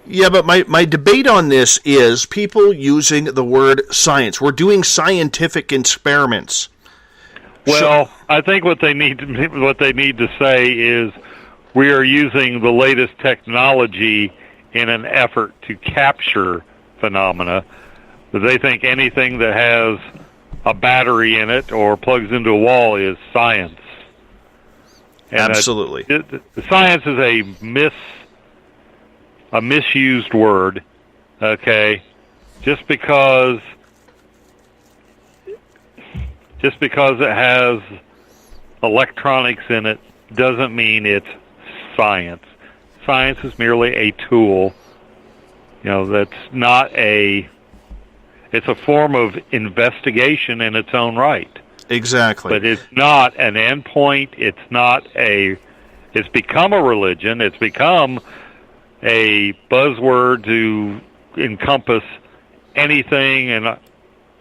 B: Yeah, but my debate on this is people using the word science. We're doing scientific experiments.
H: Well, I think what they need to say is we are using the latest technology in an effort to capture phenomena. They think anything that has a battery in it or plugs into a wall is science. And
B: absolutely.
H: Science is a misused word, okay? Just because it has electronics in it doesn't mean it's science. Science is merely a tool. That's not it's a form of investigation in its own right.
B: Exactly.
H: But it's not an endpoint. It's become a religion. It's become a buzzword to encompass anything and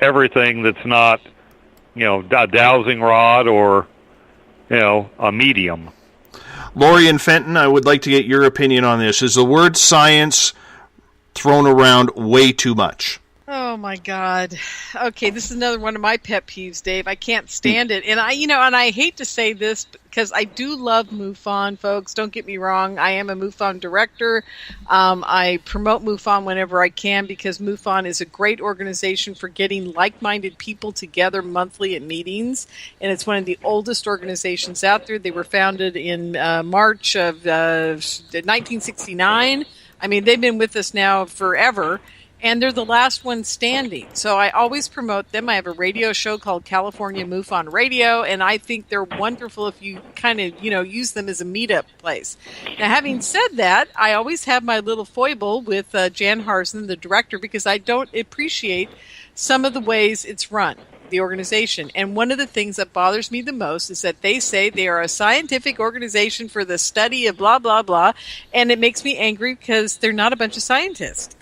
H: everything that's not, a dowsing rod or, a medium.
B: Lori and Fenton, I would like to get your opinion on this. Is the word science thrown around way too much?
A: Oh my God. Okay, this is another one of my pet peeves, Dave. I can't stand it. And I hate to say this because I do love MUFON, folks. Don't get me wrong. I am a MUFON director. I promote MUFON whenever I can because MUFON is a great organization for getting like-minded people together monthly at meetings. And it's one of the oldest organizations out there. They were founded in March of 1969. I mean, they've been with us now forever. And they're the last one standing. So I always promote them. I have a radio show called California MUFON Radio, and I think they're wonderful if you kind of, use them as a meetup place. Now, having said that, I always have my little foible with Jan Harson, the director, because I don't appreciate some of the ways it's run, the organization. And one of the things that bothers me the most is that they say they are a scientific organization for the study of blah, blah, blah, and it makes me angry because they're not a bunch of scientists.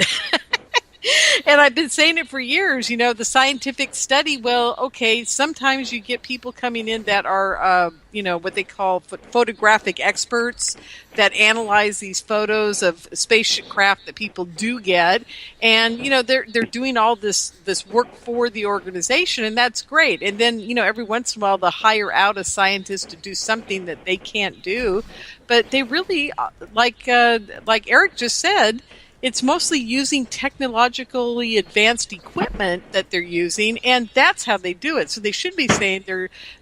A: And I've been saying it for years, the scientific study, well, okay, sometimes you get people coming in that are, what they call photographic experts that analyze these photos of spacecraft that people do get. And, they're doing all this work for the organization, and that's great. And then, every once in a while they'll hire out a scientist to do something that they can't do. But they really, like Eric just said, it's mostly using technologically advanced equipment that they're using, and that's how they do it. So they should be saying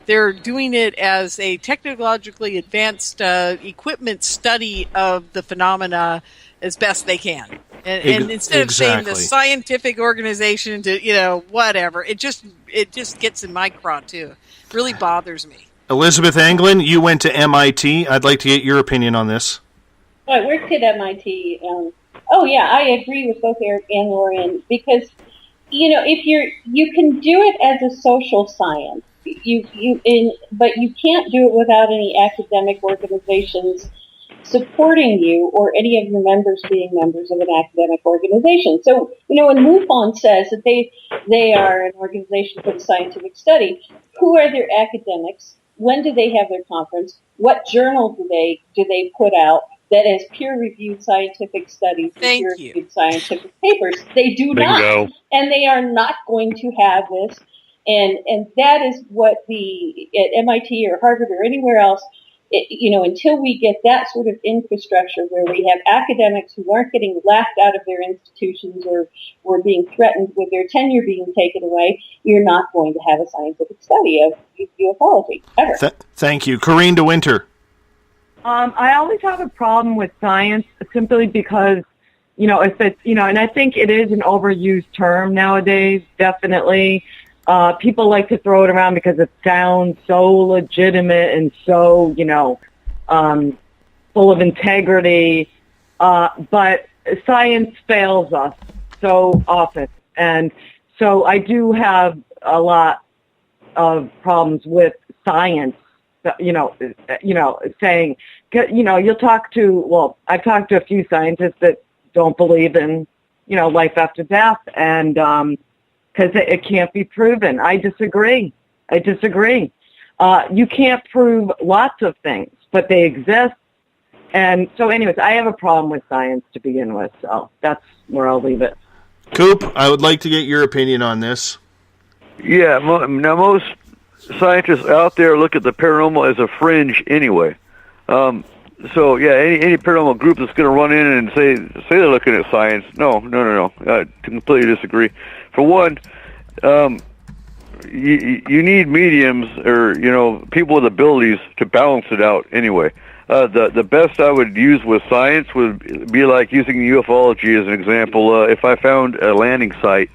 A: they're doing it as a technologically advanced equipment study of the phenomena as best they can. And instead of saying the scientific organization to, whatever, it just gets in my craw too. It really bothers me.
B: Elizabeth Anglin, you went to MIT. I'd like to get your opinion on this.
D: I worked at MIT. Oh yeah, I agree with both Eric and Lorian because, if you can do it as a social science, but you can't do it without any academic organizations supporting you or any of your members being members of an academic organization. So, when MUFON says that they are an organization for the scientific study, who are their academics? When do they have their conference? What journal do they put out that is peer-reviewed scientific studies, peer-reviewed scientific papers? They do not, and they are not going to have this. And that is what at MIT or Harvard or anywhere else, until we get that sort of infrastructure where we have academics who aren't getting laughed out of their institutions or being threatened with their tenure being taken away, you're not going to have a scientific study of ufology ever.
B: Thank you. Corinne DeWinter.
F: I always have a problem with science simply because, if it's, and I think it is an overused term nowadays, definitely. People like to throw it around because it sounds so legitimate and so, full of integrity. But science fails us so often. And so I do have a lot of problems with science, saying, you'll talk to, I've talked to a few scientists that don't believe in, life after death, and because it can't be proven. I disagree. You can't prove lots of things, but they exist. And so anyways, I have a problem with science to begin with, so that's where I'll leave it.
B: Coop, I would like to get your opinion on this.
E: Yeah, now most scientists out there look at the paranormal as a fringe anyway. So yeah, any paranormal group that's going to run in and say they're looking at science, no. I completely disagree. For one, you need mediums or people with abilities to balance it out anyway. The best I would use with science would be like using ufology as an example. If I found a landing site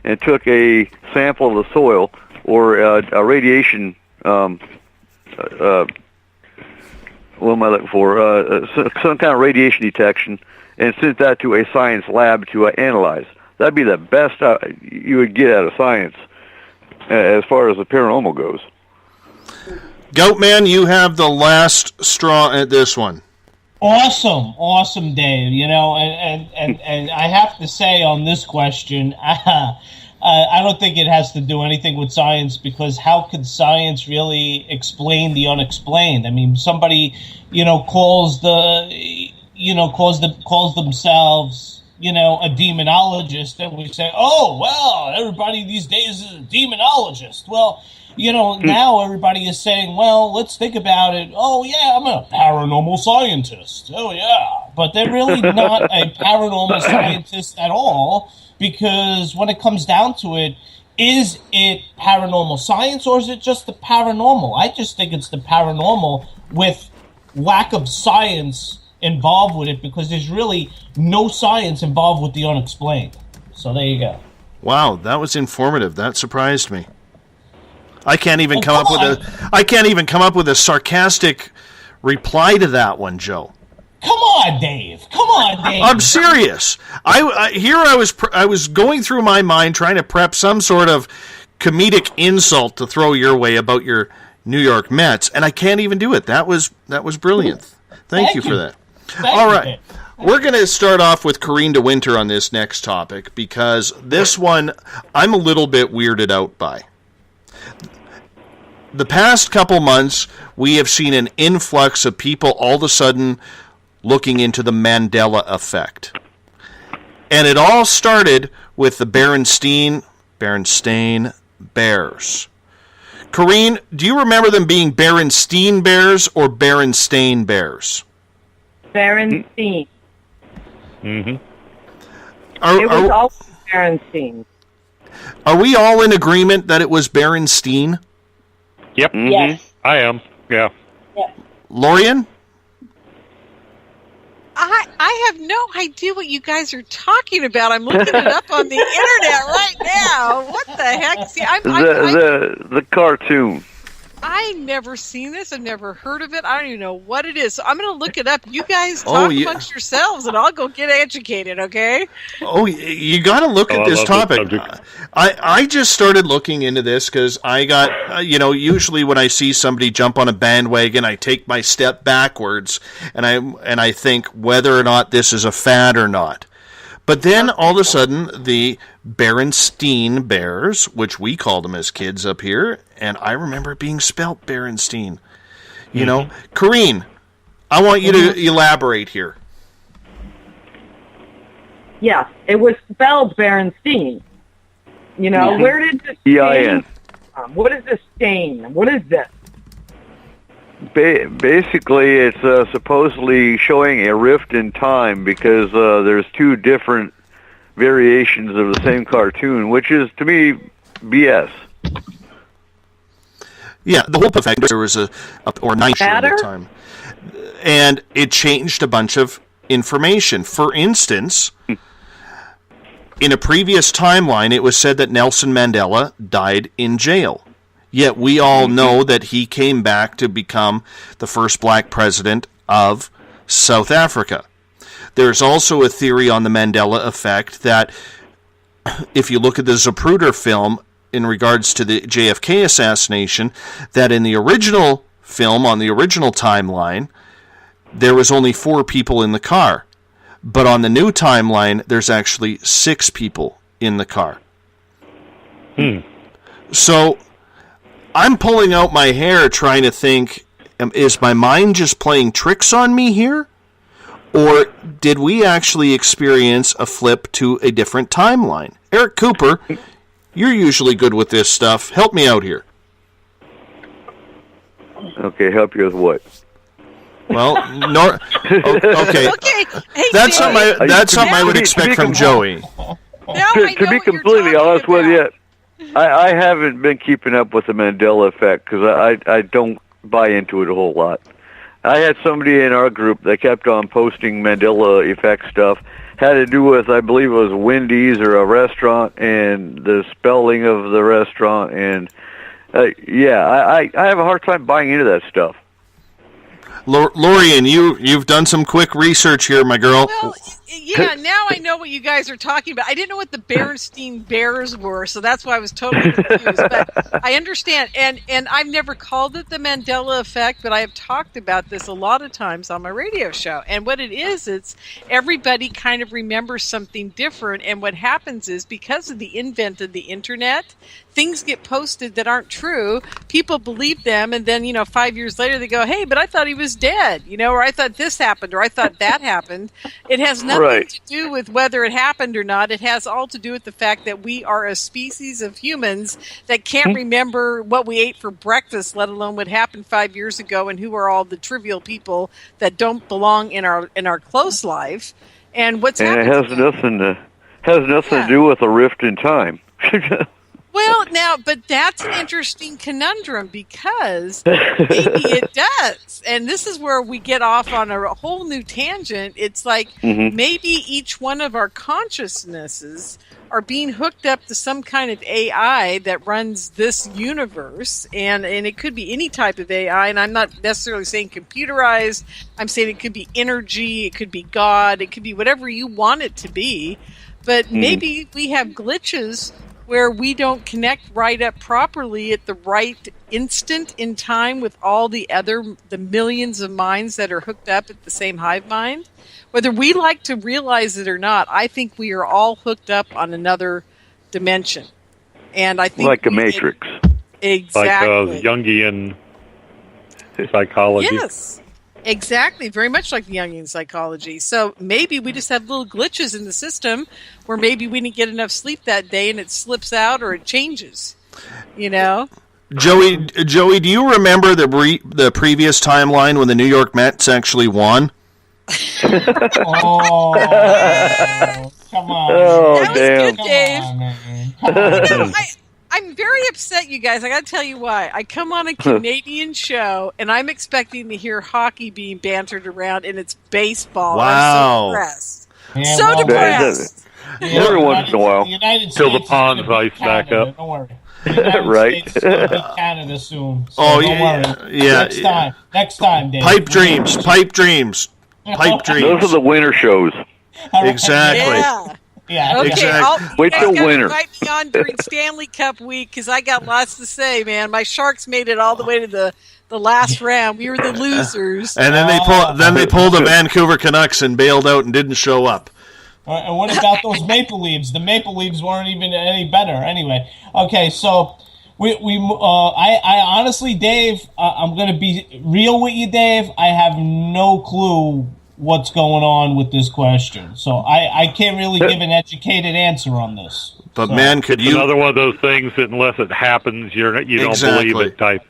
E: and took a sample of the soil or a radiation, what am I looking for? Some kind of radiation detection, and sent that to a science lab to analyze. That'd be the best you would get out of science as far as the paranormal goes.
B: Goatman, you have the last straw at this one.
G: Awesome, Dave. And I have to say on this question, I don't think it has to do anything with science, because how could science really explain the unexplained? I mean, somebody, calls themselves, a demonologist, and we say, oh, well, everybody these days is a demonologist. Well, now everybody is saying, well, let's think about it. Oh, yeah, I'm a paranormal scientist. Oh, yeah. But they're really not a paranormal scientist at all, because when it comes down to it, is it paranormal science or is it just the paranormal? I just think it's the paranormal with lack of science involved with it, because there's really no science involved with the unexplained. So there you go.
B: Wow, that was informative. That surprised me. I can't even come up with a sarcastic reply to that one, Joe.
G: Come on, Dave.
B: I'm serious. I was going through my mind trying to prep some sort of comedic insult to throw your way about your New York Mets, and I can't even do it. That was brilliant. Thank you for that. All right. We're going to start off with Corrine de Winter on this next topic, because this one I'm a little bit weirded out by. The past couple months, we have seen an influx of people all of a sudden looking into the Mandela effect. And it all started with the Berenstain Bears. Corrine, do you remember them being Berenstain Bears or Berenstain Bears?
F: Berenstain.
B: Mm-hmm.
F: It was all Berenstain.
B: Are we all in agreement that it was Berenstain?
H: Yep. Mm-hmm.
F: Yes.
H: I am. Yeah.
B: Lorian?
A: I have no idea what you guys are talking about. I'm looking it up on the internet right now. What the heck? See,
E: the cartoon.
A: I've never seen this. I've never heard of it. I don't even know what it is. So I'm going to look it up. You guys talk amongst yourselves, and I'll go get educated, okay?
B: Oh, you got to look at this topic. I just started looking into this because I got, usually when I see somebody jump on a bandwagon, I take my step backwards, and I think whether or not this is a fad or not. But then all of a sudden, the Berenstain Bears, which we called them as kids up here, and I remember it being spelt Berenstain. You know, Corrine, I want you to elaborate here.
F: Yes, it was spelled Berenstain. Where did the
E: E-I-N.
F: What is the stain? What is this?
E: Basically, it's supposedly showing a rift in time because there's two different variations of the same cartoon, which is, to me, BS.
B: Yeah, the whole effect, there was a night at the time. And it changed a bunch of information. For instance, in a previous timeline, it was said that Nelson Mandela died in jail. Yet we all know that he came back to become the first black president of South Africa. There's also a theory on the Mandela effect that if you look at the Zapruder film in regards to the JFK assassination, that in the original film, on the original timeline, there was only 4 people in the car. But on the new timeline, there's actually 6 people in the car. So I'm pulling out my hair trying to think, is my mind just playing tricks on me here? Or did we actually experience a flip to a different timeline? Eric Cooper, you're usually good with this stuff. Help me out here.
E: Okay, help you with what?
B: Well, okay.
A: Hey,
B: that's something I would expect from Joey.
E: To be completely honest with you, I haven't been keeping up with the Mandela effect because I don't buy into it a whole lot. I had somebody in our group that kept on posting Mandela effect stuff. Had to do with, I believe it was Wendy's or a restaurant and the spelling of the restaurant. And I have a hard time buying into that stuff.
B: Lorian, you've done some quick research here, my girl.
A: Well, yeah, now I know what you guys are talking about. I didn't know what the Berenstain Bears were, so that's why I was totally confused. But I understand, and I've never called it the Mandela effect, but I have talked about this a lot of times on my radio show. And what it is, it's everybody kind of remembers something different, and what happens is because of the invent of the internet, things get posted that aren't true. People believe them, and then 5 years later they go, "Hey, but I thought he was dead," or "I thought this happened," or "I thought that happened." It has nothing to do with whether it happened or not. It has all to do with the fact that we are a species of humans that can't remember what we ate for breakfast, let alone what happened 5 years ago, and who are all the trivial people that don't belong in our close life. And what's happening?
E: And it has nothing to do with a rift in time.
A: Well, now, but that's an interesting conundrum because maybe it does. And this is where we get off on a whole new tangent. It's like maybe each one of our consciousnesses are being hooked up to some kind of AI that runs this universe. And it could be any type of AI. And I'm not necessarily saying computerized. I'm saying it could be energy. It could be God. It could be whatever you want it to be. But maybe we have glitches where we don't connect right up properly at the right instant in time with all the millions of minds that are hooked up at the same hive mind. Whether we like to realize it or not, I think we are all hooked up on another dimension. And I think
E: like a matrix.
A: Exactly.
H: Like Jungian psychology.
A: Yes. Exactly, very much like the Jungian psychology. So maybe we just have little glitches in the system where maybe we didn't get enough sleep that day and it slips out or it changes,
B: Joey, do you remember the previous timeline when the New York Mets actually won?
G: Oh, come on.
E: Oh,
A: that
E: damn.
A: was good, Dave.
G: Come on, man.
A: I'm very upset, you guys. I got to tell you why. I come on a Canadian show, and I'm expecting to hear hockey being bantered around, and it's baseball.
B: Wow.
A: I'm so depressed.
G: Yeah,
A: so
G: well,
A: depressed.
E: Every once in a while.
H: Till the ponds ice back up.
G: Don't worry. The United
E: Right.
G: States is going to beat Canada soon. So
B: Oh,
G: don't
B: yeah,
G: worry.
B: yeah.
G: Next time, Dave.
B: Pipe dreams.
E: Those are the winter shows.
B: Exactly.
G: Yeah.
A: Okay,
B: Exactly.
E: Wait till winter.
A: Invite me on during Stanley Cup week because I got lots to say, man. My Sharks made it all the way to the last round. We were the losers.
B: And then they pulled the Vancouver Canucks and bailed out and didn't show up.
G: And what about those Maple Leafs? The Maple Leafs weren't even any better. Anyway, okay, so I honestly, Dave, I'm going to be real with you, Dave. I have no clue what's going on with this question. So I can't really give an educated answer on this.
B: But man, could you...
H: Another one of those things that unless it happens, you don't believe it type.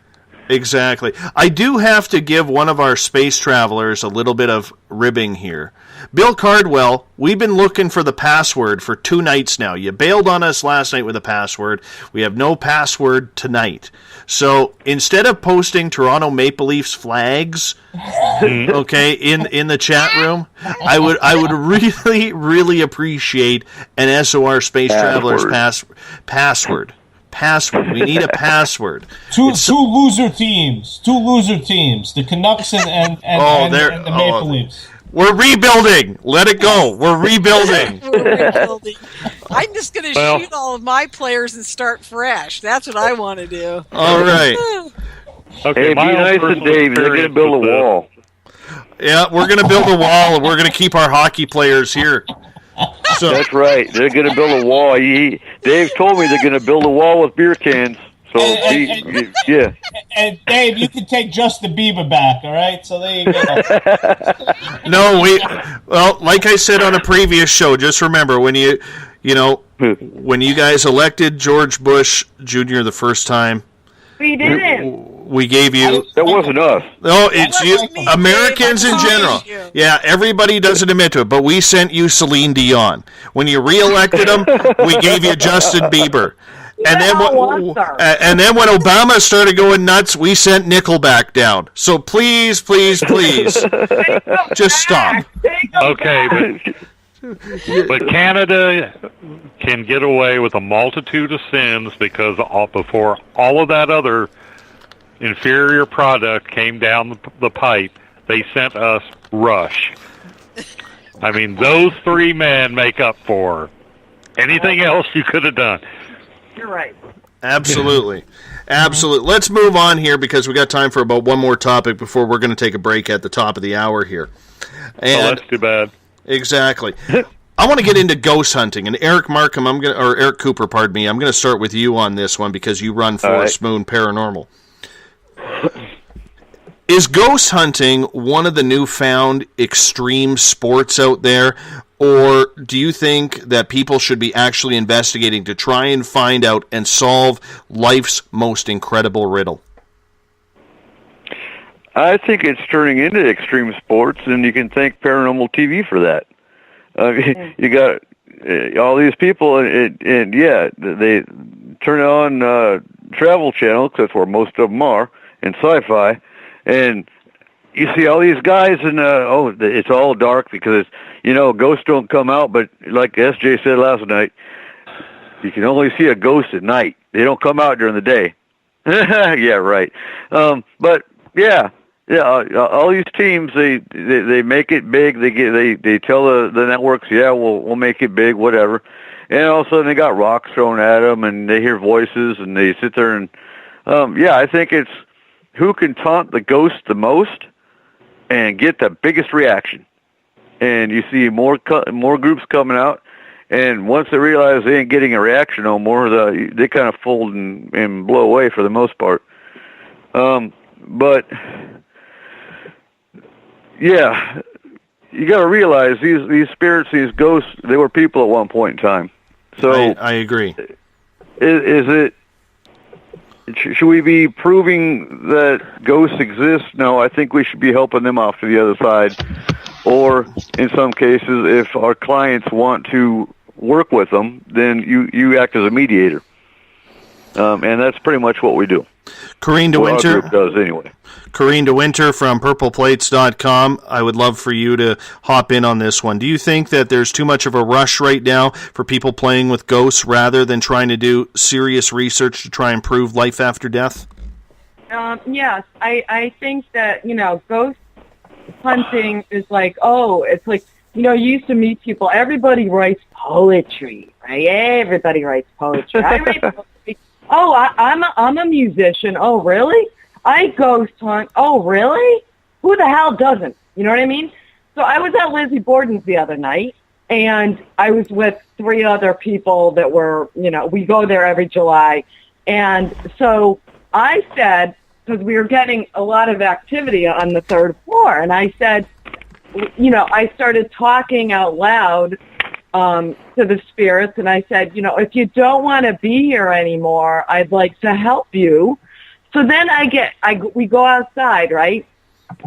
B: Exactly. I do have to give one of our space travelers a little bit of ribbing here. Bill Cardwell, we've been looking for the password for 2 nights now. You bailed on us last night with a password. We have no password tonight. So instead of posting Toronto Maple Leafs flags, okay, in the chat room, I would really, really appreciate an SOR Space Travelers password. Password. We need a password.
G: Two loser teams. The Canucks and the Maple Leafs.
B: We're rebuilding. Let it go. We're rebuilding.
A: I'm just going to shoot all of my players and start fresh. That's what I want to do.
B: All right.
E: Okay, be nice to Dave. They're going to build a wall.
B: Yeah, we're going to build a wall, and we're going to keep our hockey players here.
E: So that's right. They're going to build a wall. Dave told me they're going to build a wall with beer cans. So yeah.
G: And Dave, you can take Justin Bieber back. All right. So there you go.
B: No, well, like I said on a previous show, just remember when you guys elected George Bush Jr. the first time.
F: We didn't.
B: We gave you...
E: That wasn't us.
B: No, it's you. Americans in general. Yeah, everybody doesn't admit to it, but we sent you Celine Dion. When you re-elected him, we gave you Justin Bieber. And then when Obama started going nuts, we sent Nickelback down. So please, please, please, just stop.
H: Okay, but Canada can get away with a multitude of sins because before all of that other inferior product came down the pipe, they sent us Rush. I mean, those 3 men make up for anything else you could have done.
F: You're right.
B: Absolutely. Absolutely. Let's move on here because we got time for about one more topic before we're going to take a break at the top of the hour here. And
H: that's too bad.
B: Exactly. I want to get into ghost hunting, and Eric Markham, Eric Cooper, pardon me. I'm going to start with you on this one because you run Forest Moon Paranormal. Is ghost hunting one of the newfound extreme sports out there, or do you think that people should be actually investigating to try and find out and solve life's most incredible riddle?
E: I think it's turning into extreme sports, and you can thank Paranormal TV for that. You got all these people, and they turn on Travel Channel, because that's where most of them are, and Sci-Fi, and you see all these guys, and it's all dark because ghosts don't come out. But like SJ said last night, you can only see a ghost at night. They don't come out during the day. Yeah, right. But yeah. All these teams, they make it big. They tell the networks, we'll make it big, whatever. And all of a sudden they got rocks thrown at them, and they hear voices, and they sit there and I think it's who can taunt the ghost the most and get the biggest reaction. And you see more groups coming out, and once they realize they ain't getting a reaction no more, they kind of fold and blow away for the most part. But yeah, you got to realize these spirits, these ghosts, they were people at one point in time. So
B: I agree.
E: Is it? Should we be proving that ghosts exist? No, I think we should be helping them off to the other side. Or in some cases, if our clients want to work with them, then you act as a mediator. And that's pretty much what we do.
B: Corrine DeWinter.
E: Our group does anyway.
B: Corrine DeWinter from purpleplates.com. I would love for you to hop in on this one. Do you think that there's too much of a rush right now for people playing with ghosts rather than trying to do serious research to try and prove life after death?
F: Yes. I think that, ghost hunting is it's like, you used to meet people. Everybody writes poetry, right? Everybody writes poetry. I write poetry. Oh, I'm a musician. Oh, really? I ghost hunt. Oh, really? Who the hell doesn't? You know what I mean? So I was at Lizzie Borden's the other night, and I was with 3 other people that were, we go there every July. And so I said, because we were getting a lot of activity on the 3rd floor, and I said, I started talking out loud to the spirits, and I said, if you don't want to be here anymore, I'd like to help you. So then we go outside, right,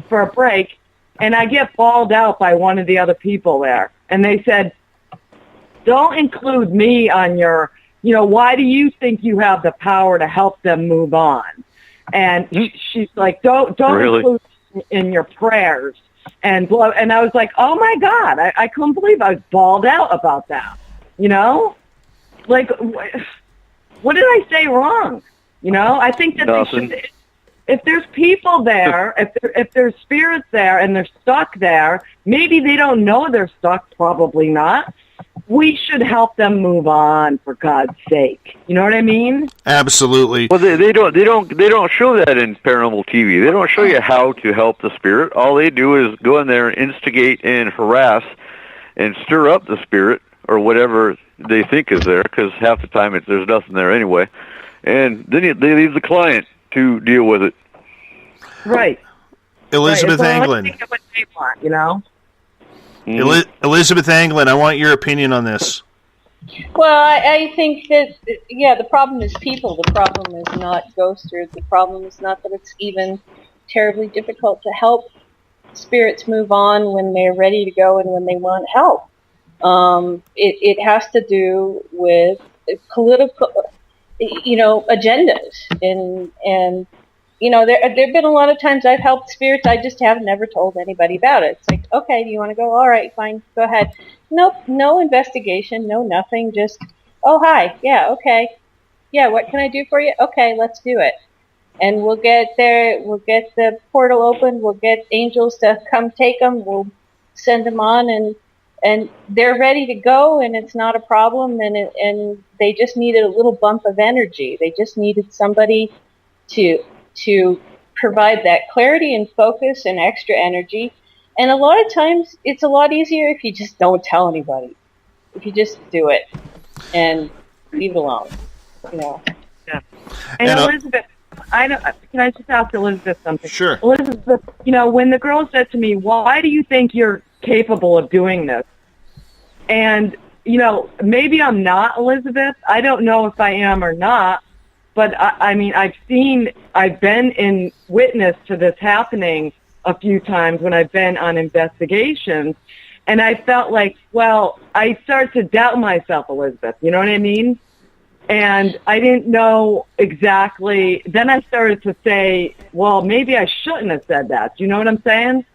F: for a break, and I get bawled out by one of the other people there. And they said, don't include me on your, why do you think you have the power to help them move on? And she's like, don't
E: Really?
F: include me in your prayers. And I was like, oh my God, I couldn't believe I was bawled out about that. Like, what did I say wrong? I think that
E: Nothing.
F: they should, if there's people there, if there's spirits there and they're stuck there, maybe they don't know they're stuck, probably not. We should help them move on, for God's sake. You know what I mean?
B: Absolutely.
E: Well, they don't show that in paranormal TV. They don't show you how to help the spirit. All they do is go in there and instigate and harass and stir up the spirit or whatever they think is there, because half the time there's nothing there anyway. And then they leave the client to deal with it.
F: Right.
B: Elizabeth
F: right.
B: Anglin.
F: It's what they want,
B: Elizabeth Anglin, I want your opinion on this.
D: Well, I think that, the problem is people. The problem is not ghosters. The problem is not that it's even terribly difficult to help spirits move on when they're ready to go and when they want help. It has to do with political, agendas. And there have been a lot of times I've helped spirits, I just have never told anybody about it. It's like, okay, do you want to go? All right, fine, go ahead. Nope, no investigation, no nothing, just, oh, hi, yeah, okay. Yeah, what can I do for you? Okay, let's do it. And we'll get there, we'll get the portal open, we'll get angels to come take them, we'll send them on, and they're ready to go, and it's not a problem, and they just needed a little bump of energy. They just needed somebody to provide that clarity and focus and extra energy. And a lot of times it's a lot easier if you just don't tell anybody. If you just do it and leave it alone.
F: Yeah. And Elizabeth, can I just ask Elizabeth something?
B: Sure.
F: Elizabeth, when the girl said to me, why do you think you're capable of doing this? And, maybe I'm not, Elizabeth. I don't know if I am or not. But I've been in witness to this happening a few times when I've been on investigations, and I felt like, I started to doubt myself, Elizabeth, you know what I mean? And I didn't know exactly, then I started to say, maybe I shouldn't have said that. Do you know what I'm saying?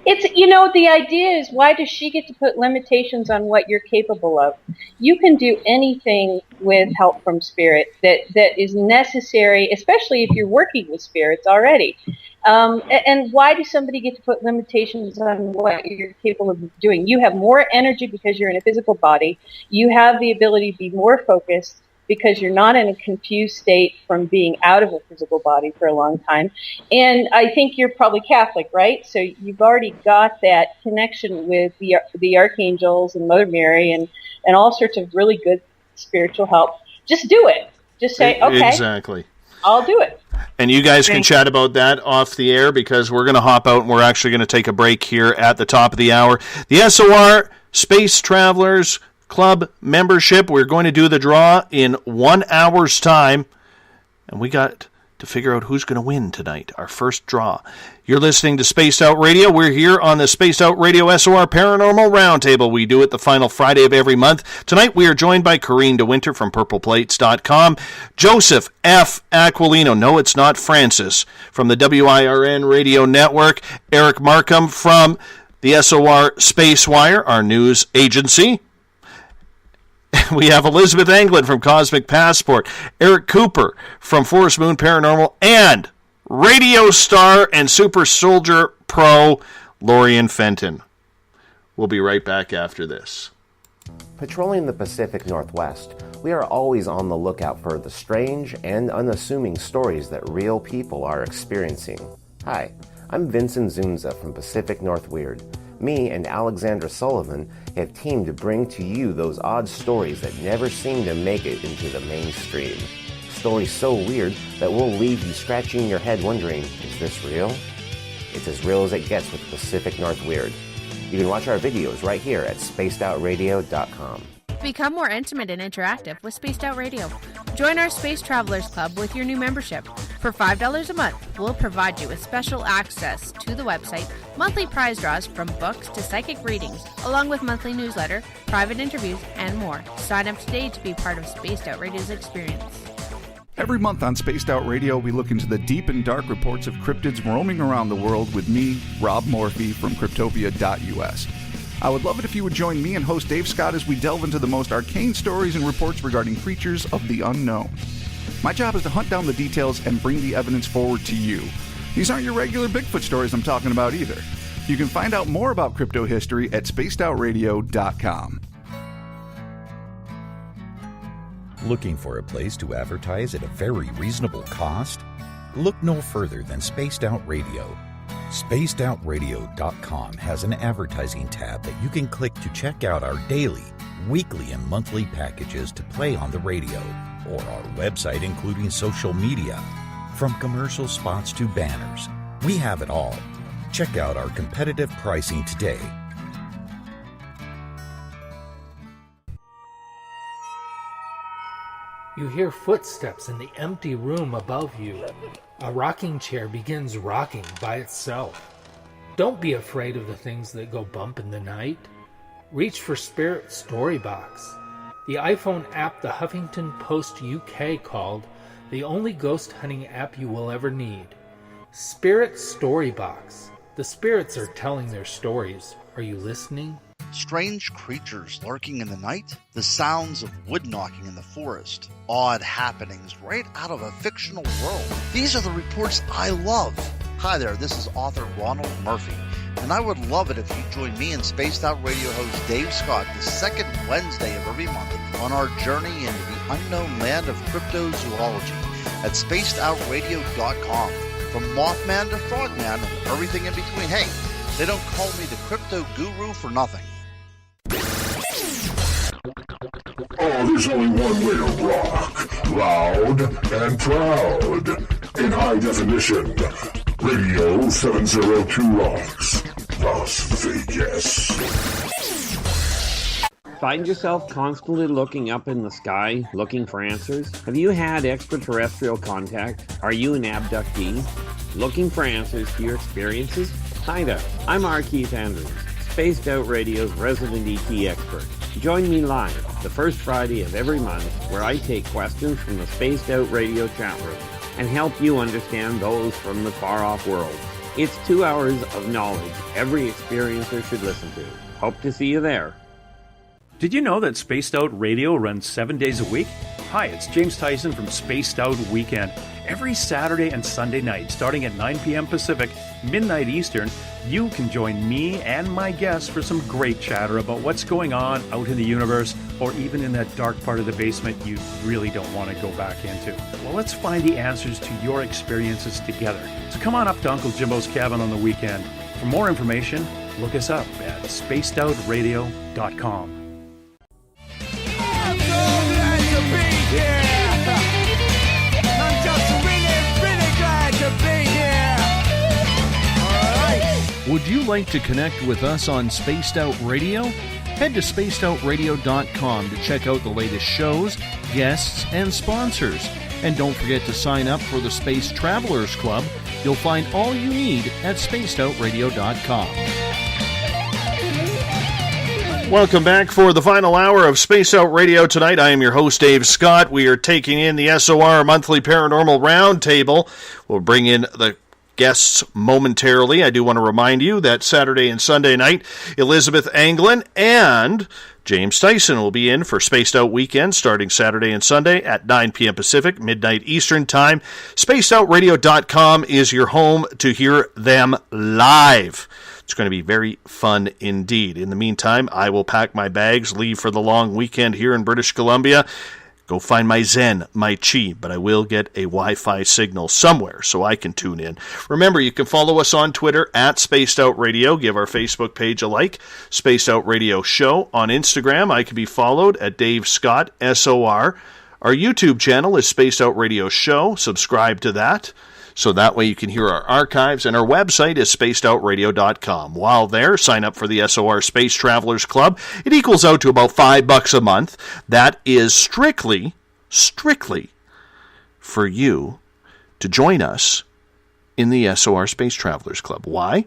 D: It's, the idea is, why does she get to put limitations on what you're capable of? You can do anything with help from spirit that is necessary, especially if you're working with spirits already. And why does somebody get to put limitations on what you're capable of doing? You have more energy because you're in a physical body. You have the ability to be more focused because you're not in a confused state from being out of a physical body for a long time. And I think you're probably Catholic, right? So you've already got that connection with the archangels and Mother Mary and all sorts of really good spiritual help. Just do it. Just say, okay.
B: Exactly.
D: I'll do it.
B: And you guys can chat about that off the air, because we're going to hop out and we're actually going to take a break here at the top of the hour. The SOR Space Travelers Club membership, we're going to do the draw in 1 hour's time, and we got to figure out who's going to win tonight, our first draw. You're listening to Spaced Out Radio. We're here on the Spaced Out Radio SOR Paranormal Roundtable. We do it the final Friday of every month. Tonight we are joined by Corrine DeWinter from PurplePlates.com, Joseph F. Aquilino, no it's not Francis, from the WIRN Radio Network, Eric Markham from the SOR Space Wire, our news agency. We have Elizabeth Anglin from Cosmic Passport, Eric Cooper from Forest Moon Paranormal, and radio star and super soldier pro Lorian Fenton. We'll be right back after this.
V: Patrolling the Pacific Northwest, we are always on the lookout for the strange and unassuming stories that real people are experiencing. Hi, I'm Vincent Zunza from Pacific North Weird. Me and Alexandra Sullivan have teamed to bring to you those odd stories that never seem to make it into the mainstream. Stories so weird that will leave you scratching your head wondering, is this real? It's as real as it gets with Pacific North Weird. You can watch our videos right here at spacedoutradio.com.
I: Become more intimate and interactive with Spaced Out Radio. Join our Space Travelers Club with your new membership. For $5 a month, we'll provide you with special access to the website, monthly prize draws from books to psychic readings, along with monthly newsletter, private interviews, and more. Sign up today to be part of Spaced Out Radio's experience.
N: Every month on Spaced Out Radio, we look into the deep and dark reports of cryptids roaming around the world with me, Rob Morphy, from Cryptopia.us. I would love it if you would join me and host Dave Scott as we delve into the most arcane stories and reports regarding creatures of the unknown. My job is to hunt down the details and bring the evidence forward to you. These aren't your regular Bigfoot stories I'm talking about either. You can find out more about crypto history at spacedoutradio.com.
U: Looking for a place to advertise at a very reasonable cost? Look no further than Spaced Out Radio. SpacedOutRadio.com has an advertising tab that you can click to check out our daily, weekly, and monthly packages to play on the radio, or our website including social media. From commercial spots to banners, we have it all. Check out our competitive pricing today.
C: You hear footsteps in the empty room above you. A rocking chair begins rocking by itself. Don't be afraid of the things that go bump in the night. Reach for Spirit Storybox, the iPhone app the Huffington Post UK called the only ghost hunting app you will ever need. Spirit Storybox. The spirits are telling their stories. Are you listening?
J: Strange creatures lurking in the night, the sounds of wood knocking in the forest, odd happenings right out of a fictional world. These are the reports I love. Hi there, this is author Ronald Murphy, and I would love it if you join me and Spaced Out Radio host Dave Scott the second Wednesday of every month on our journey into the unknown land of cryptozoology at spacedoutradio.com. From Mothman to Frogman and everything in between. Hey, they don't call me the crypto guru for nothing.
S: Oh, there's only one way to rock. Loud and proud. In high definition. Radio 702 rocks. Las Vegas.
W: Find yourself constantly looking up in the sky, looking for answers? Have you had extraterrestrial contact? Are you an abductee? Looking for answers to your experiences? Hi there, I'm R. Keith Andrews, Spaced Out Radio's resident ET expert. Join me live the first Friday of every month where I take questions from the Spaced Out Radio chat room and help you understand those from the far-off world. It's 2 hours of knowledge every experiencer should listen to. Hope to see you there.
K: Did you know that Spaced Out Radio runs 7 days a week? Hi, it's James Tyson from Spaced Out Weekend. Every Saturday and Sunday night, starting at 9 p.m. Pacific, midnight Eastern, you can join me and my guests for some great chatter about what's going on out in the universe, or even in that dark part of the basement you really don't want to go back into. Well, let's find the answers to your experiences together. So come on up to Uncle Jimbo's cabin on the weekend. For more information, look us up at spacedoutradio.com.
B: Would you like to connect with us on Spaced Out Radio? Head to spacedoutradio.com to check out the latest shows, guests, and sponsors. And don't forget to sign up for the Space Travelers Club. You'll find all you need at spacedoutradio.com. Welcome back for the final hour of Space Out Radio tonight. I am your host, Dave Scott. We are taking in the SOR Monthly Paranormal Roundtable. We'll bring in the guests momentarily. I do want to remind you that Saturday and Sunday night, Elizabeth Anglin and James Tyson will be in for Spaced Out Weekend starting Saturday and Sunday at 9 p.m. Pacific, midnight Eastern Time. SpacedOutRadio.com is your home to hear them live. It's going to be very fun indeed. In the meantime, I will pack my bags, leave for the long weekend here in British Columbia, go find my Zen, my Chi, but I will get a Wi-Fi signal somewhere so I can tune in. Remember, you can follow us on Twitter at Spaced Out Radio. Give our Facebook page a like, Spaced Out Radio Show. On Instagram, I can be followed at Dave Scott, SOR. Our YouTube channel is Spaced Out Radio Show. Subscribe to that, so that way you can hear our archives, and our website is spacedoutradio.com. While there, sign up for the SOR Space Travelers Club. It equals out to about $5 a month. That is strictly for you to join us in the SOR Space Travelers Club. Why?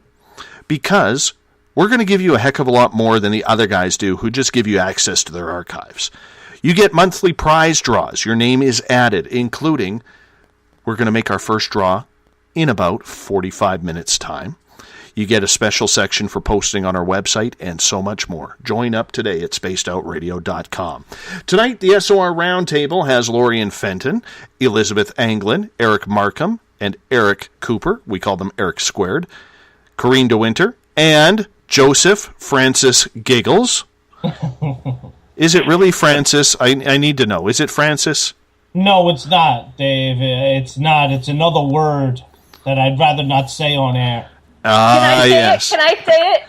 B: Because we're going to give you a heck of a lot more than the other guys do who just give you access to their archives. You get monthly prize draws. Your name is added, including, we're going to make our first draw in about 45 minutes' time. You get a special section for posting on our website and so much more. Join up today at spacedoutradio.com. Tonight, the SOR Roundtable has Lorian Fenton, Elizabeth Anglin, Eric Markham, and Eric Cooper. We call them Eric Squared. Corrine DeWinter, and Joseph Francis Giggles. Is it really Francis? I need to know. Is it Francis?
G: No, it's not, Dave. It's not. It's another word that I'd rather not say on air.
B: Yes.
M: Can I say it?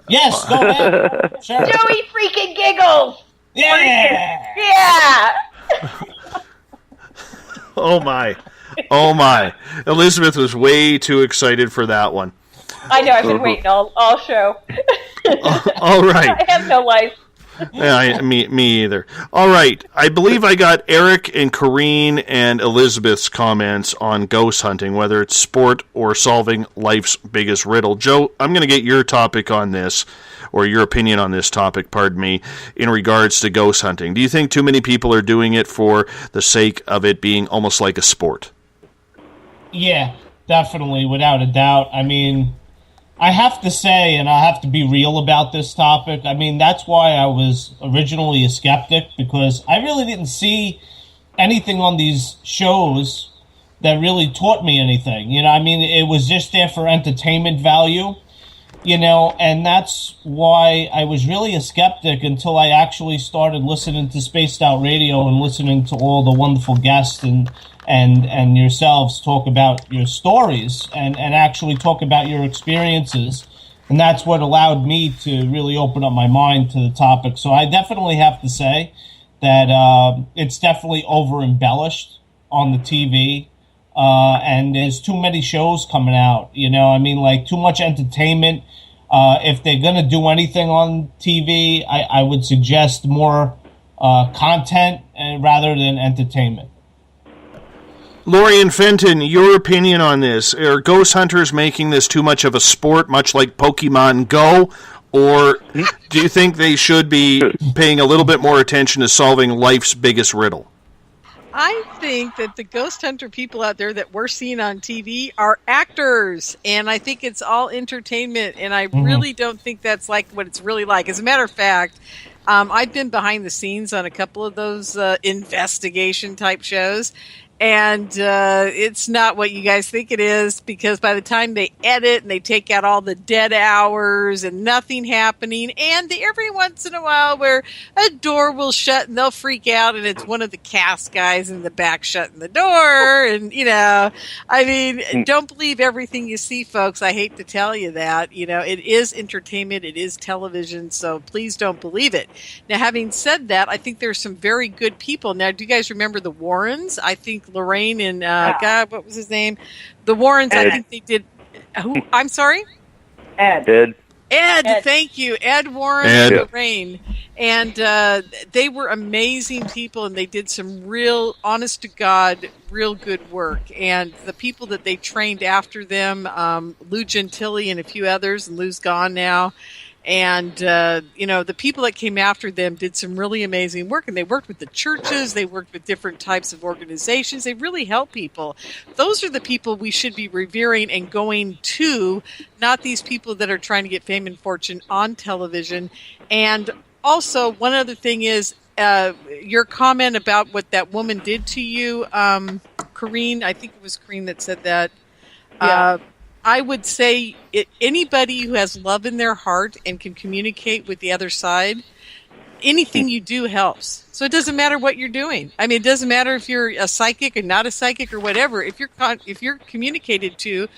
G: Yes, go ahead. Sure.
M: Joey freaking Giggles!
G: Yeah!
M: Yeah!
B: Oh, my. Oh, my. Elizabeth was way too excited for that one.
M: I know, I've been waiting all show.
B: All right.
M: I have no life.
B: Yeah, me either. All right. I believe I got Eric and Corrine and Elizabeth's comments on ghost hunting, whether it's sport or solving life's biggest riddle. Joe, I'm going to get your topic on this, or your opinion on this topic, pardon me, in regards to ghost hunting. Do you think too many people are doing it for the sake of it being almost like a sport?
G: Yeah, definitely, without a doubt. I mean, I have to say, and I have to be real about this topic, I mean, that's why I was originally a skeptic, because I really didn't see anything on these shows that really taught me anything. You know, I mean, it was just there for entertainment value, you know, and that's why I was really a skeptic until I actually started listening to Spaced Out Radio and listening to all the wonderful guests and yourselves talk about your stories and actually talk about your experiences. And that's what allowed me to really open up my mind to the topic. So I definitely have to say that it's definitely over-embellished on the TV. And there's too many shows coming out, you know, I mean, like too much entertainment. If they're going to do anything on TV, I would suggest more content rather than entertainment.
B: Lorian Fenton, your opinion on this. Are ghost hunters making this too much of a sport, much like Pokemon Go? Or do you think they should be paying a little bit more attention to solving life's biggest riddle?
A: I think that the ghost hunter people out there that we're seeing on TV are actors, and I think it's all entertainment, and I really don't think that's like what it's really like. As a matter of fact, I've been behind the scenes on a couple of those investigation type shows, and it's not what you guys think it is, because by the time they edit and they take out all the dead hours and nothing happening, and every once in a while where a door will shut and they'll freak out and it's one of the cast guys in the back shutting the door, and, you know, I mean, don't believe everything you see, folks. I hate to tell you that. You know, it is entertainment, it is television, so please don't believe it. Now, having said that, I think there's some very good people. Now, do you guys remember the Warrens? I think Lorraine and God, what was his name? The Warrens. Ed. I think they did. Who? I'm sorry.
E: Ed.
A: Thank you, Ed Warren and Lorraine, and they were amazing people, and they did some real, honest to God, real good work. And the people that they trained after them, Lou Gentili and a few others, and Lou's gone now. And, you know, the people that came after them did some really amazing work, and they worked with the churches, they worked with different types of organizations, they really help people. Those are the people we should be revering and going to, not these people that are trying to get fame and fortune on television. And also, one other thing is, your comment about what that woman did to you, Corrine, I think it was Corrine that said that. Yeah. I would say anybody who has love in their heart and can communicate with the other side, anything you do helps. So it doesn't matter what you're doing. I mean, it doesn't matter if you're a psychic or not a psychic or whatever. If you're communicated to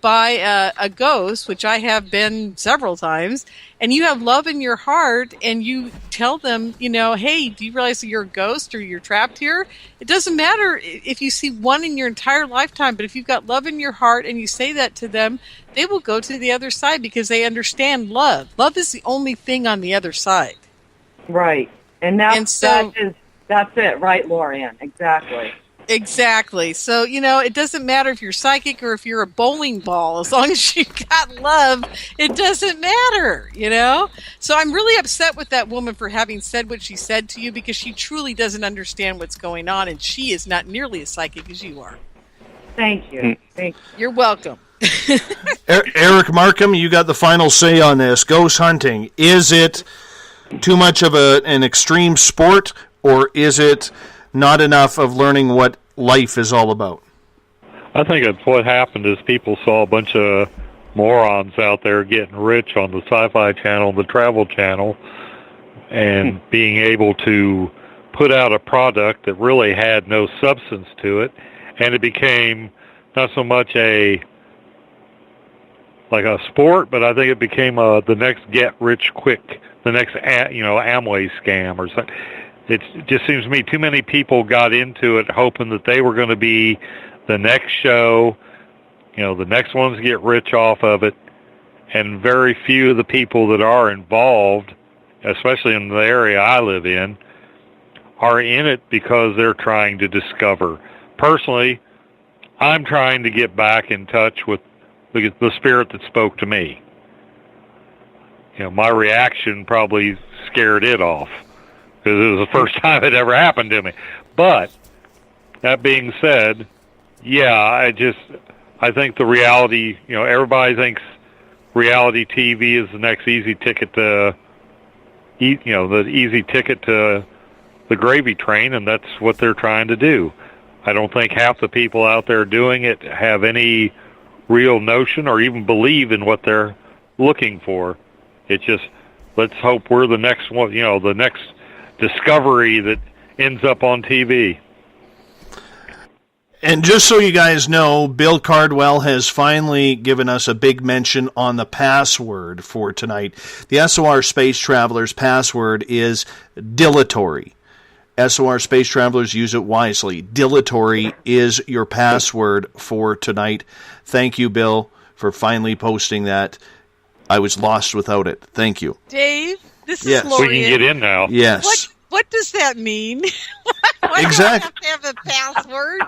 A: by a ghost, which I have been several times, and you have love in your heart, and you tell them, you know, hey, do you realize that you're a ghost or you're trapped here? It doesn't matter if you see one in your entire lifetime, but if you've got love in your heart and you say that to them, they will go to the other side because they understand love. Love is the only thing on the other side.
F: Right. And that's it, right, Lorianne? Exactly.
A: Exactly. So, it doesn't matter if you're psychic or if you're a bowling ball. As long as you've got love, it doesn't matter, So I'm really upset with that woman for having said what she said to you, because she truly doesn't understand what's going on, and she is not nearly as psychic as you are.
F: Thank you. Thank you.
A: You're welcome.
B: Eric Markham, you got the final say on this. Ghost hunting, is it too much of an extreme sport, or is it not enough of learning what life is all about?
H: I think it's what happened is people saw a bunch of morons out there getting rich on the Sci-Fi Channel, the Travel Channel, and being able to put out a product that really had no substance to it, and it became not so much a sport, but I think it became the next get-rich-quick, the next Amway scam or something. It just seems to me too many people got into it hoping that they were going to be the next show, the next ones to get rich off of it, and very few of the people that are involved, especially in the area I live in, are in it because they're trying to discover. Personally, I'm trying to get back in touch with the spirit that spoke to me. My reaction probably scared it off, because it was the first time it ever happened to me. But that being said, I think the reality, everybody thinks reality TV is the next easy ticket to the easy ticket to the gravy train, and that's what they're trying to do. I don't think half the people out there doing it have any real notion or even believe in what they're looking for. It's just, let's hope we're the next one, the next discovery that ends up on TV.
B: And just so you guys know, Bill Cardwell has finally given us a big mention on the password for tonight. The SOR Space Travelers password is dilatory. SOR Space Travelers, use it wisely. Dilatory is your password for tonight. Thank you, Bill, for finally posting that. I was lost without it. Thank you.
A: Dave, this
B: Yes.
A: is Lorian.
H: We can get in now.
B: Yes.
A: What does that mean? Why
B: Exactly.
A: do I have to have a password?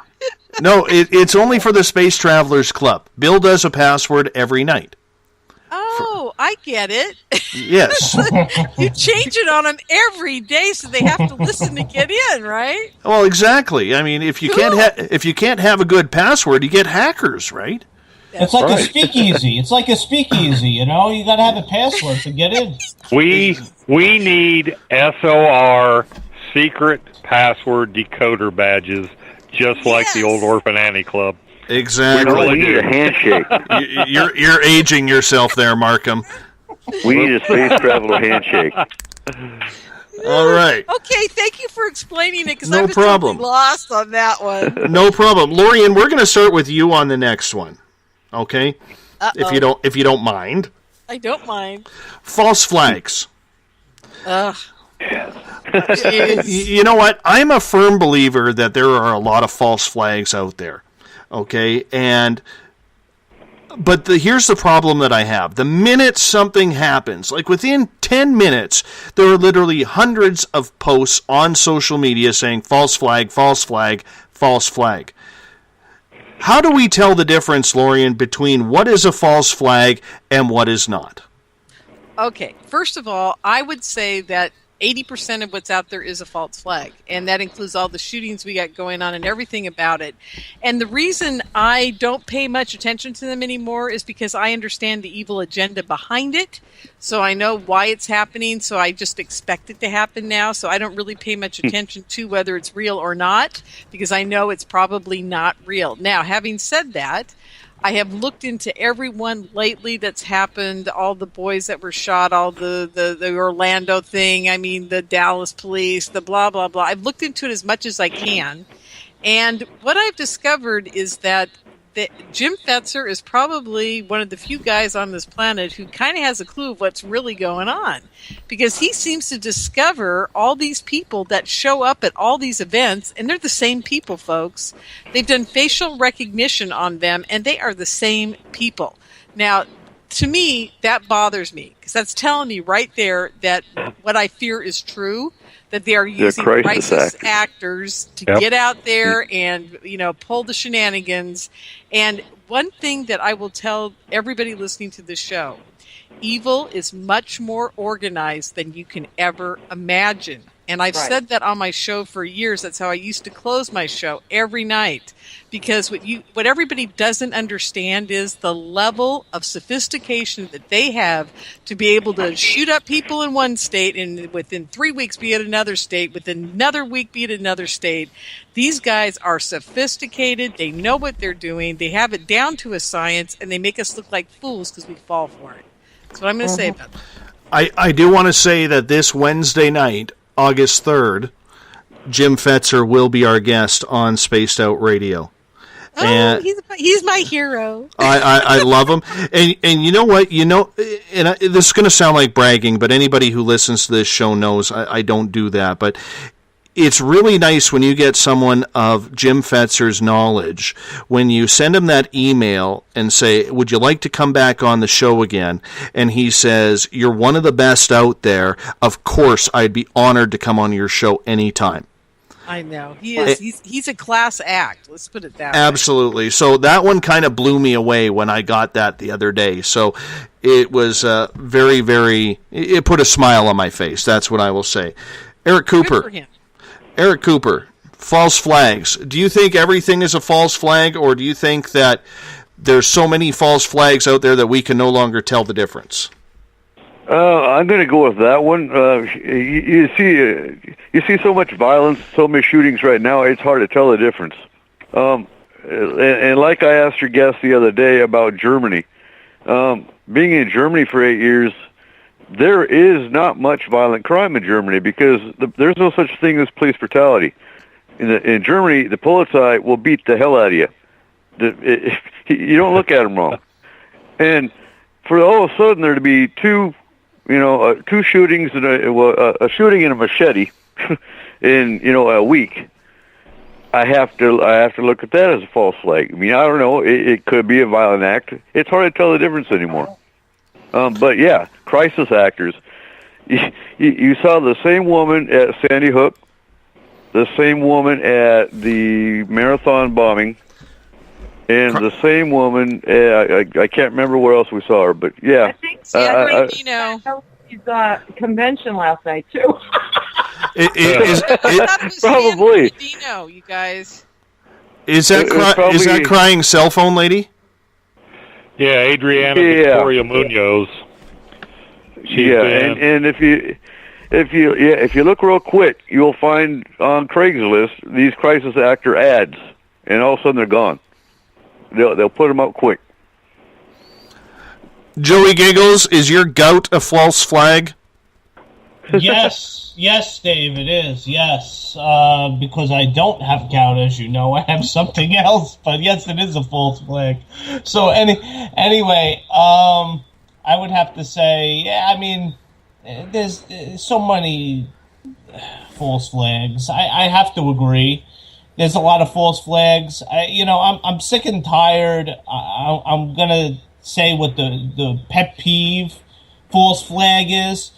B: No, it's only for the Space Travelers Club. Bill does a password every night.
A: Oh, I get it.
B: Yes.
A: You change it on them every day, so they have to listen to get in, right?
B: Well, exactly. I mean, if you can't have a good password, you get hackers, right?
G: It's like a speakeasy. It's like a speakeasy, You got to have a password to get in.
H: We need SOR secret password decoder badges, just like the old Orphan Annie Club.
B: Exactly.
E: We really need a handshake.
B: You're aging yourself there, Markham.
E: We need a space traveler handshake.
B: All right.
A: Okay, thank you for explaining it, because
B: No
A: I was
B: problem.
A: totally lost on that one.
B: No problem. Lorian, we're going to start with you on the next one. Okay?
A: Uh-oh.
B: If you don't mind.
A: I don't mind.
B: False flags.
A: Ugh.
B: You know what? I'm a firm believer that there are a lot of false flags out there. Okay? But here's the problem that I have. The minute something happens, like within 10 minutes, there are literally hundreds of posts on social media saying false flag, false flag, false flag. How do we tell the difference, Lorian, between what is a false flag and what is not?
A: Okay, first of all, I would say that 80% of what's out there is a false flag, and that includes all the shootings we got going on and everything about it. And the reason I don't pay much attention to them anymore is because I understand the evil agenda behind it, so I know why it's happening, so I just expect it to happen now, so I don't really pay much attention to whether it's real or not, because I know it's probably not real. Now, having said that, I have looked into everyone lately that's happened, all the boys that were shot, all the Orlando thing, I mean, the Dallas police, the blah, blah, blah. I've looked into it as much as I can. And what I've discovered is that Jim Fetzer is probably one of the few guys on this planet who kind of has a clue of what's really going on, because he seems to discover all these people that show up at all these events, and they're the same people, folks. They've done facial recognition on them, and they are the same people. Now, to me, that bothers me because that's telling me right there that what I fear is true, that they are using crisis actors to get out there and, pull the shenanigans. And one thing that I will tell everybody listening to this show, evil is much more organized than you can ever imagine. And I've said that on my show for years. That's how I used to close my show every night. Because what everybody doesn't understand is the level of sophistication that they have to be able to shoot up people in one state and within 3 weeks be at another state, within another week be at another state. These guys are sophisticated. They know what they're doing. They have it down to a science, and they make us look like fools because we fall for it. That's what I'm going to say about that.
B: I do want to say that this Wednesday night, August 3rd, Jim Fetzer will be our guest on Spaced Out Radio.
A: Oh, and he's my hero.
B: I love him. And you know what? And this is going to sound like bragging, but anybody who listens to this show knows I don't do that. But it's really nice when you get someone of Jim Fetzer's knowledge, when you send him that email and say, would you like to come back on the show again? And he says, you're one of the best out there. Of course, I'd be honored to come on your show anytime.
A: I know. He is. He's a class act. Let's put it that way.
B: Absolutely. So that one kind of blew me away when I got that the other day. So it was very, very, it put a smile on my face. That's what I will say. Eric Cooper. Eric Cooper, false flags. Do you think everything is a false flag, or do you think that there's so many false flags out there that we can no longer tell the difference?
E: I'm going to go with that one. You see so much violence, so many shootings right now. It's hard to tell the difference. And like I asked your guest the other day about Germany, being in Germany for 8 years, there is not much violent crime in Germany because there's no such thing as police brutality. In Germany, the Polizei will beat the hell out of you. You don't look at them wrong. And for all of a sudden there to be two shootings and a shooting and a machete in a week, I have to look at that as a false flag. I mean, I don't know. It could be a violent act. It's hard to tell the difference anymore. But yeah, crisis actors. You saw the same woman at Sandy Hook, the same woman at the marathon bombing, and the same woman. I can't remember where else we saw her, but yeah.
F: I think she's convention last night too.
E: Probably.
A: You guys.
B: Is that crying cell phone lady?
H: Yeah, Adriana Victoria Munoz.
E: And if you look real quick, you'll find on Craigslist these crisis actor ads, and all of a sudden they're gone. They'll put them up quick.
B: Joey Giggles, is your gout a false flag?
G: Yes, Dave, it is. Yes, because I don't have gout, as you know. I have something else, but yes, it is a false flag. So anyway, I would have to say, yeah, I mean, there's so many false flags. I have to agree. There's a lot of false flags. I'm sick and tired. I'm gonna say what the pet peeve false flag is.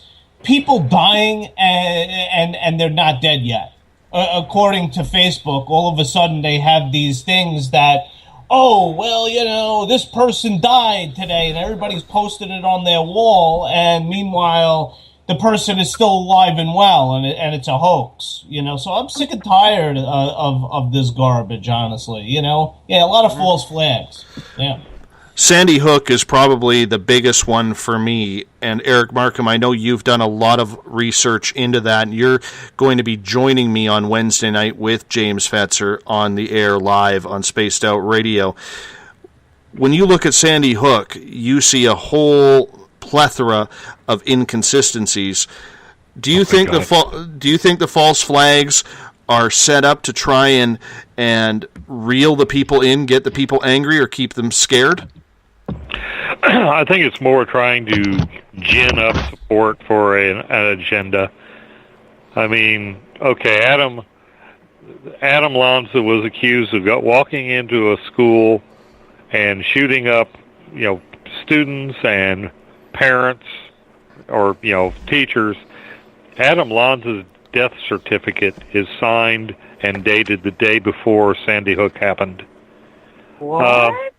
G: People dying and they're not dead yet. According to Facebook, all of a sudden they have these things that, oh, well, this person died today, and everybody's posting it on their wall, and meanwhile the person is still alive and well, and it's a hoax, So I'm sick and tired of this garbage, honestly, Yeah, a lot of false flags, yeah.
B: Sandy Hook is probably the biggest one for me. And Eric Markham, I know you've done a lot of research into that, and you're going to be joining me on Wednesday night with James Fetzer on the air live on Spaced Out Radio. When you look at Sandy Hook, you see a whole plethora of inconsistencies. Do you think the false flags are set up to try and reel the people in, get the people angry, or keep them scared?
H: I think it's more trying to gin up support for an agenda. I mean, okay, Adam Lanza was accused of walking into a school and shooting up, students and parents or, teachers, Adam Lanza's death certificate is signed and dated the day before Sandy Hook happened.
F: What?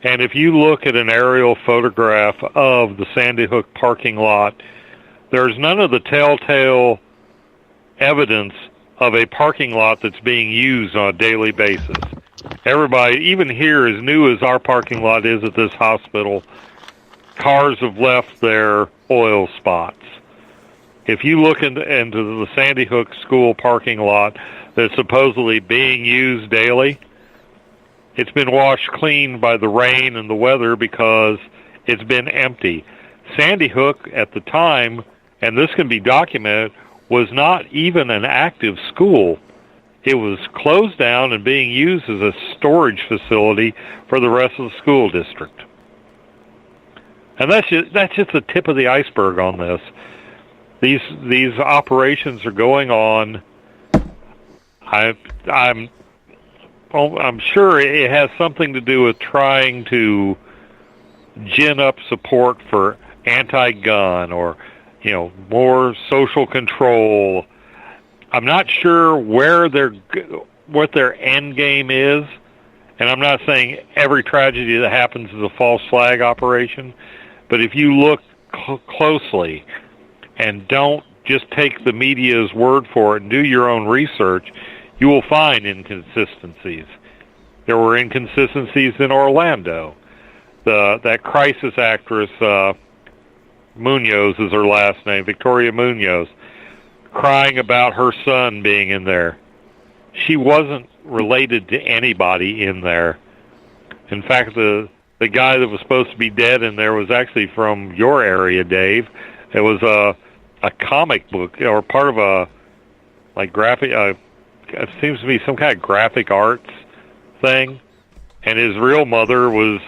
H: And if you look at an aerial photograph of the Sandy Hook parking lot, there's none of the telltale evidence of a parking lot that's being used on a daily basis. Everybody, even here, as new as our parking lot is at this hospital, cars have left their oil spots. If you look into the Sandy Hook school parking lot that's supposedly being used daily, it's been washed clean by the rain and the weather because it's been empty. Sandy Hook at the time, and this can be documented, was not even an active school. It was closed down and being used as a storage facility for the rest of the school district. And that's just the tip of the iceberg on this. These operations are going on. I'm sure it has something to do with trying to gin up support for anti-gun or, more social control. I'm not sure what their end game is, and I'm not saying every tragedy that happens is a false flag operation, but if you look closely and don't just take the media's word for it and do your own research, you will find inconsistencies. There were inconsistencies in Orlando. That crisis actress, Munoz is her last name, Victoria Munoz, crying about her son being in there. She wasn't related to anybody in there. In fact, the guy that was supposed to be dead in there was actually from your area, Dave. It was a comic book or part of a graphic. It seems to be some kind of graphic arts thing, and his real mother was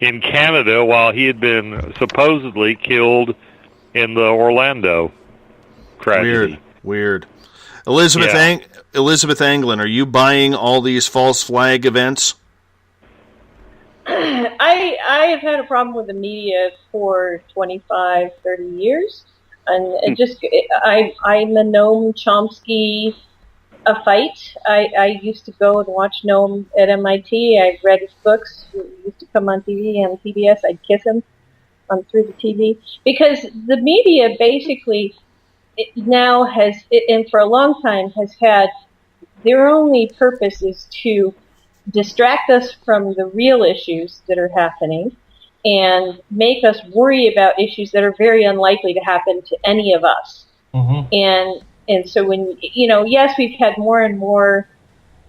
H: in Canada while he had been supposedly killed in the Orlando tragedy.
B: Weird. Elizabeth Anglin, are you buying all these false flag events?
M: I have had a problem with the media for 25, 30 years. And I'm a Noam Chomsky fight. I used to go and watch Noam at MIT. I've read his books. He used to come on TV and PBS. I'd kiss him through the TV. Because the media basically now has, and for a long time, has had their only purpose is to distract us from the real issues that are happening and make us worry about issues that are very unlikely to happen to any of us. Mm-hmm. And so when, yes, we've had more and more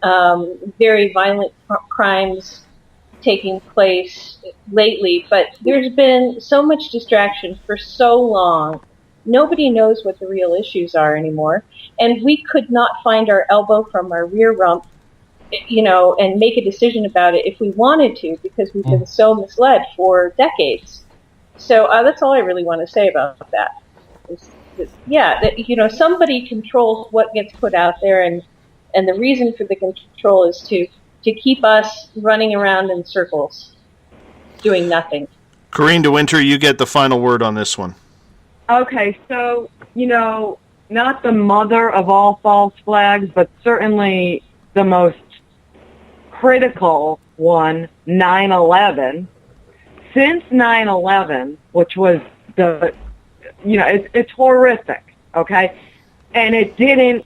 M: very violent crimes taking place lately, but there's been so much distraction for so long. Nobody knows what the real issues are anymore. And we could not find our elbow from our rear rump, and make a decision about it if we wanted to, because we've been so misled for decades. So that's all I really want to say about that. Somebody controls what gets put out there, and the reason for the control is to keep us running around in circles, doing nothing.
B: Corrine DeWinter, you get the final word on this one.
F: Okay, so, not the mother of all false flags, but certainly the most critical one, 9/11. Since 9/11, which was it's horrific, okay? And it didn't,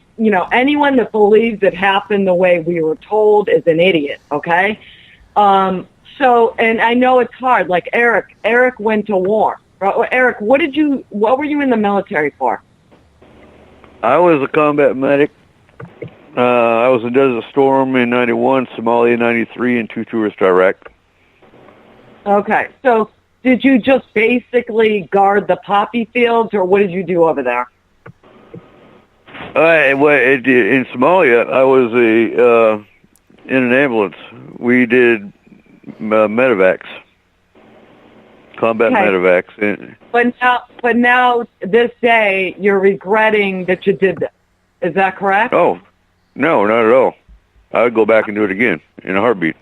F: anyone that believes it happened the way we were told is an idiot, okay? So, and I know it's hard, like Eric went to war. Eric, what were you in the military for?
E: I was a combat medic. I was in Desert Storm in 91, Somalia in 93, and 2 tours to Iraq. Okay, so did you just basically guard the poppy fields, or what did you do over there? In Somalia, I was in an ambulance. We did medevacs. Combat medevacs. But now, this day, you're regretting that you did this. Is that correct? Oh, no, not at all. I would go back and do it again in a heartbeat.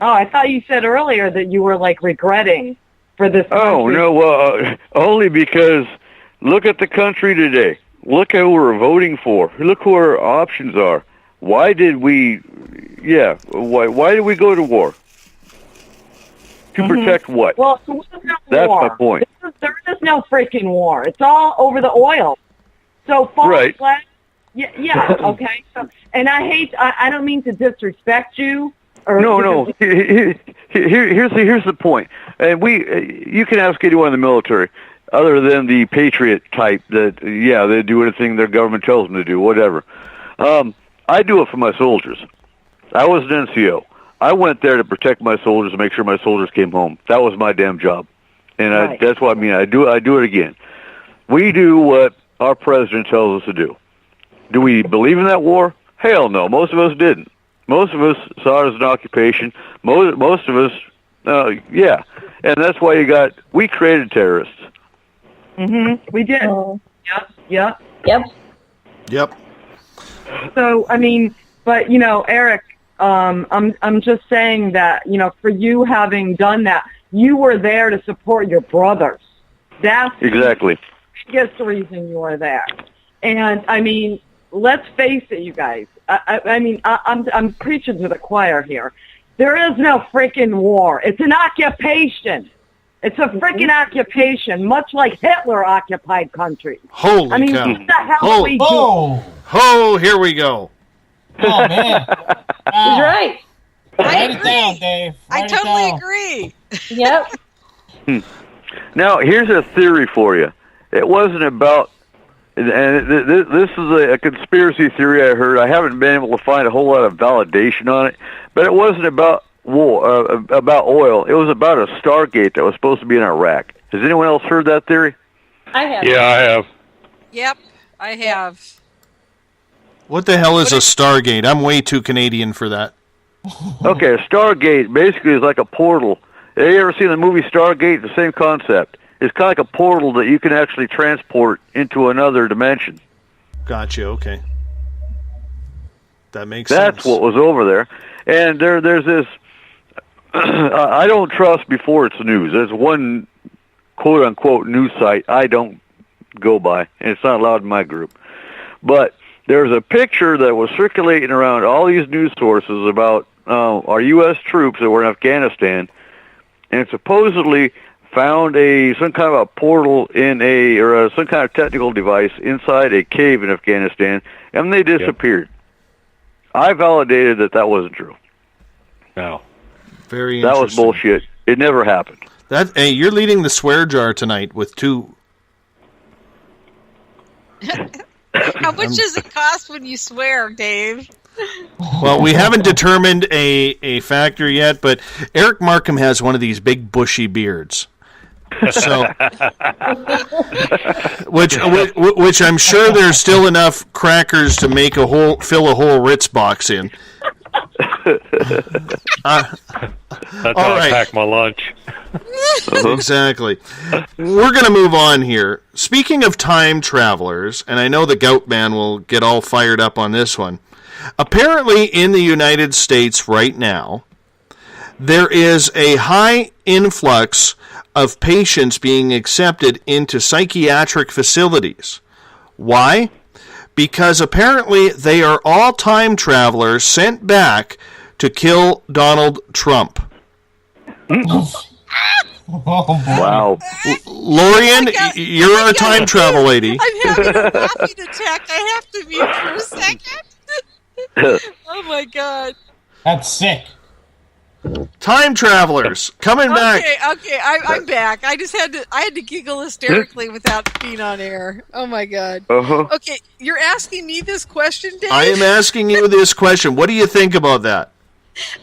E: Oh, I thought you said earlier that you were, regretting
F: for this country.
E: Oh, no, only because look at the country today. Look who we're voting for. Look who our options are. Why did we why did we go to war? To protect what?
F: Well, there was no
E: That's
F: war.
E: my point.
F: There is no freaking war. It's all over the oil. So false
E: Right.
F: flag. Yeah. Okay. So, and I don't mean to disrespect you.
E: No. Here's the point. And you can ask anyone in the military, other than the patriot type that they do anything their government tells them to do, whatever. I do it for my soldiers. I was an NCO. I went there to protect my soldiers and make sure my soldiers came home. That was my damn job, and that's what I mean. I do it again. We do what our president tells us to do. Do we believe in that war? Hell no. Most of us didn't. Most of us saw it as an occupation. Most of us, and that's why we created terrorists.
F: We did. Yep. So I mean, but Eric, I'm just saying that for you having done that, you were there to support your brothers. That's
E: exactly
F: the biggest reason you were there. And I mean, let's face it, you guys. I'm preaching to the choir here. There is no freaking war. It's an occupation. It's a freaking occupation, much like Hitler occupied countries.
B: Holy cow.
F: What the hell are we doing?
B: Oh, here we go.
G: Oh, man.
M: He's right.
G: Write it down, Dave.
A: I totally agree.
M: Yep.
E: Now, here's a theory for you. It wasn't about, and this is a conspiracy theory I heard. I haven't been able to find a whole lot of validation on it, but it wasn't about war, about oil. It was about a Stargate that was supposed to be in Iraq. Has anyone else heard that theory?
M: I have.
H: Yeah, I have.
A: Yep, I have.
B: What the hell is a Stargate? I'm way too Canadian for that.
E: Okay, a Stargate basically is like a portal. Have you ever seen the movie Stargate? The same concept. It's kind of like a portal that you can actually transport into another dimension.
B: Gotcha, okay. That makes sense.
E: That's what was over there. And there's this, I don't trust before it's news. There's one quote-unquote news site I don't go by, and it's not allowed in my group. But there's a picture that was circulating around all these news sources about our U.S. troops that were in Afghanistan, and supposedly found some kind of a portal or some kind of technical device inside a cave in Afghanistan, and they disappeared. I validated that wasn't true.
H: No.
B: Very
E: That
B: interesting.
E: was bullshit. It never happened.
B: Hey, you're leading the swear jar tonight with two.
A: How much does it cost when you swear, Dave?
B: Well, we haven't determined a factor yet, but Eric Markham has one of these big bushy beards. So, which I'm sure there's still enough crackers to make fill a whole Ritz box in.
H: That's how I pack my lunch.
B: Exactly. We're going to move on here. Speaking of time travelers, and I know the Gout Man will get all fired up on this one. Apparently, in the United States right now, there is a high influx of patients being accepted into psychiatric facilities. Why? Because apparently they are all time travelers sent back to kill Donald Trump.
E: Wow.
B: Lorian, you're our time travel lady.
A: I'm having a laughing attack. I have to mute for a second. Oh my god.
G: That's sick.
B: Time travelers coming back.
A: Okay, I'm back. I had to giggle hysterically without being on air. Oh my god. Okay, you're asking me this question, Dave?
B: I am asking you this question. What do you think about that?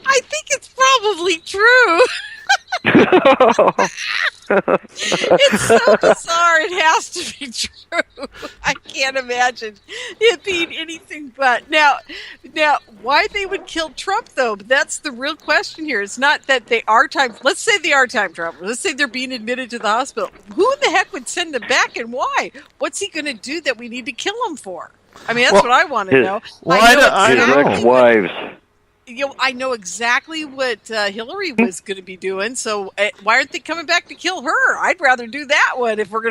A: I think it's probably true. It's so bizarre. It has to be true. I can't imagine it being anything but. Now, why they would kill Trump though? That's the real question here. It's not that they are time. Let's say they are time travelers. Let's say they're being admitted to the hospital. Who in the heck would send them back, and why? What's he going to do that we need to kill him for? I mean, that's what I want to know.
E: His ex-wives.
A: I know exactly what Hillary was going to be doing. So why aren't they coming back to kill her? I'd rather do that one if we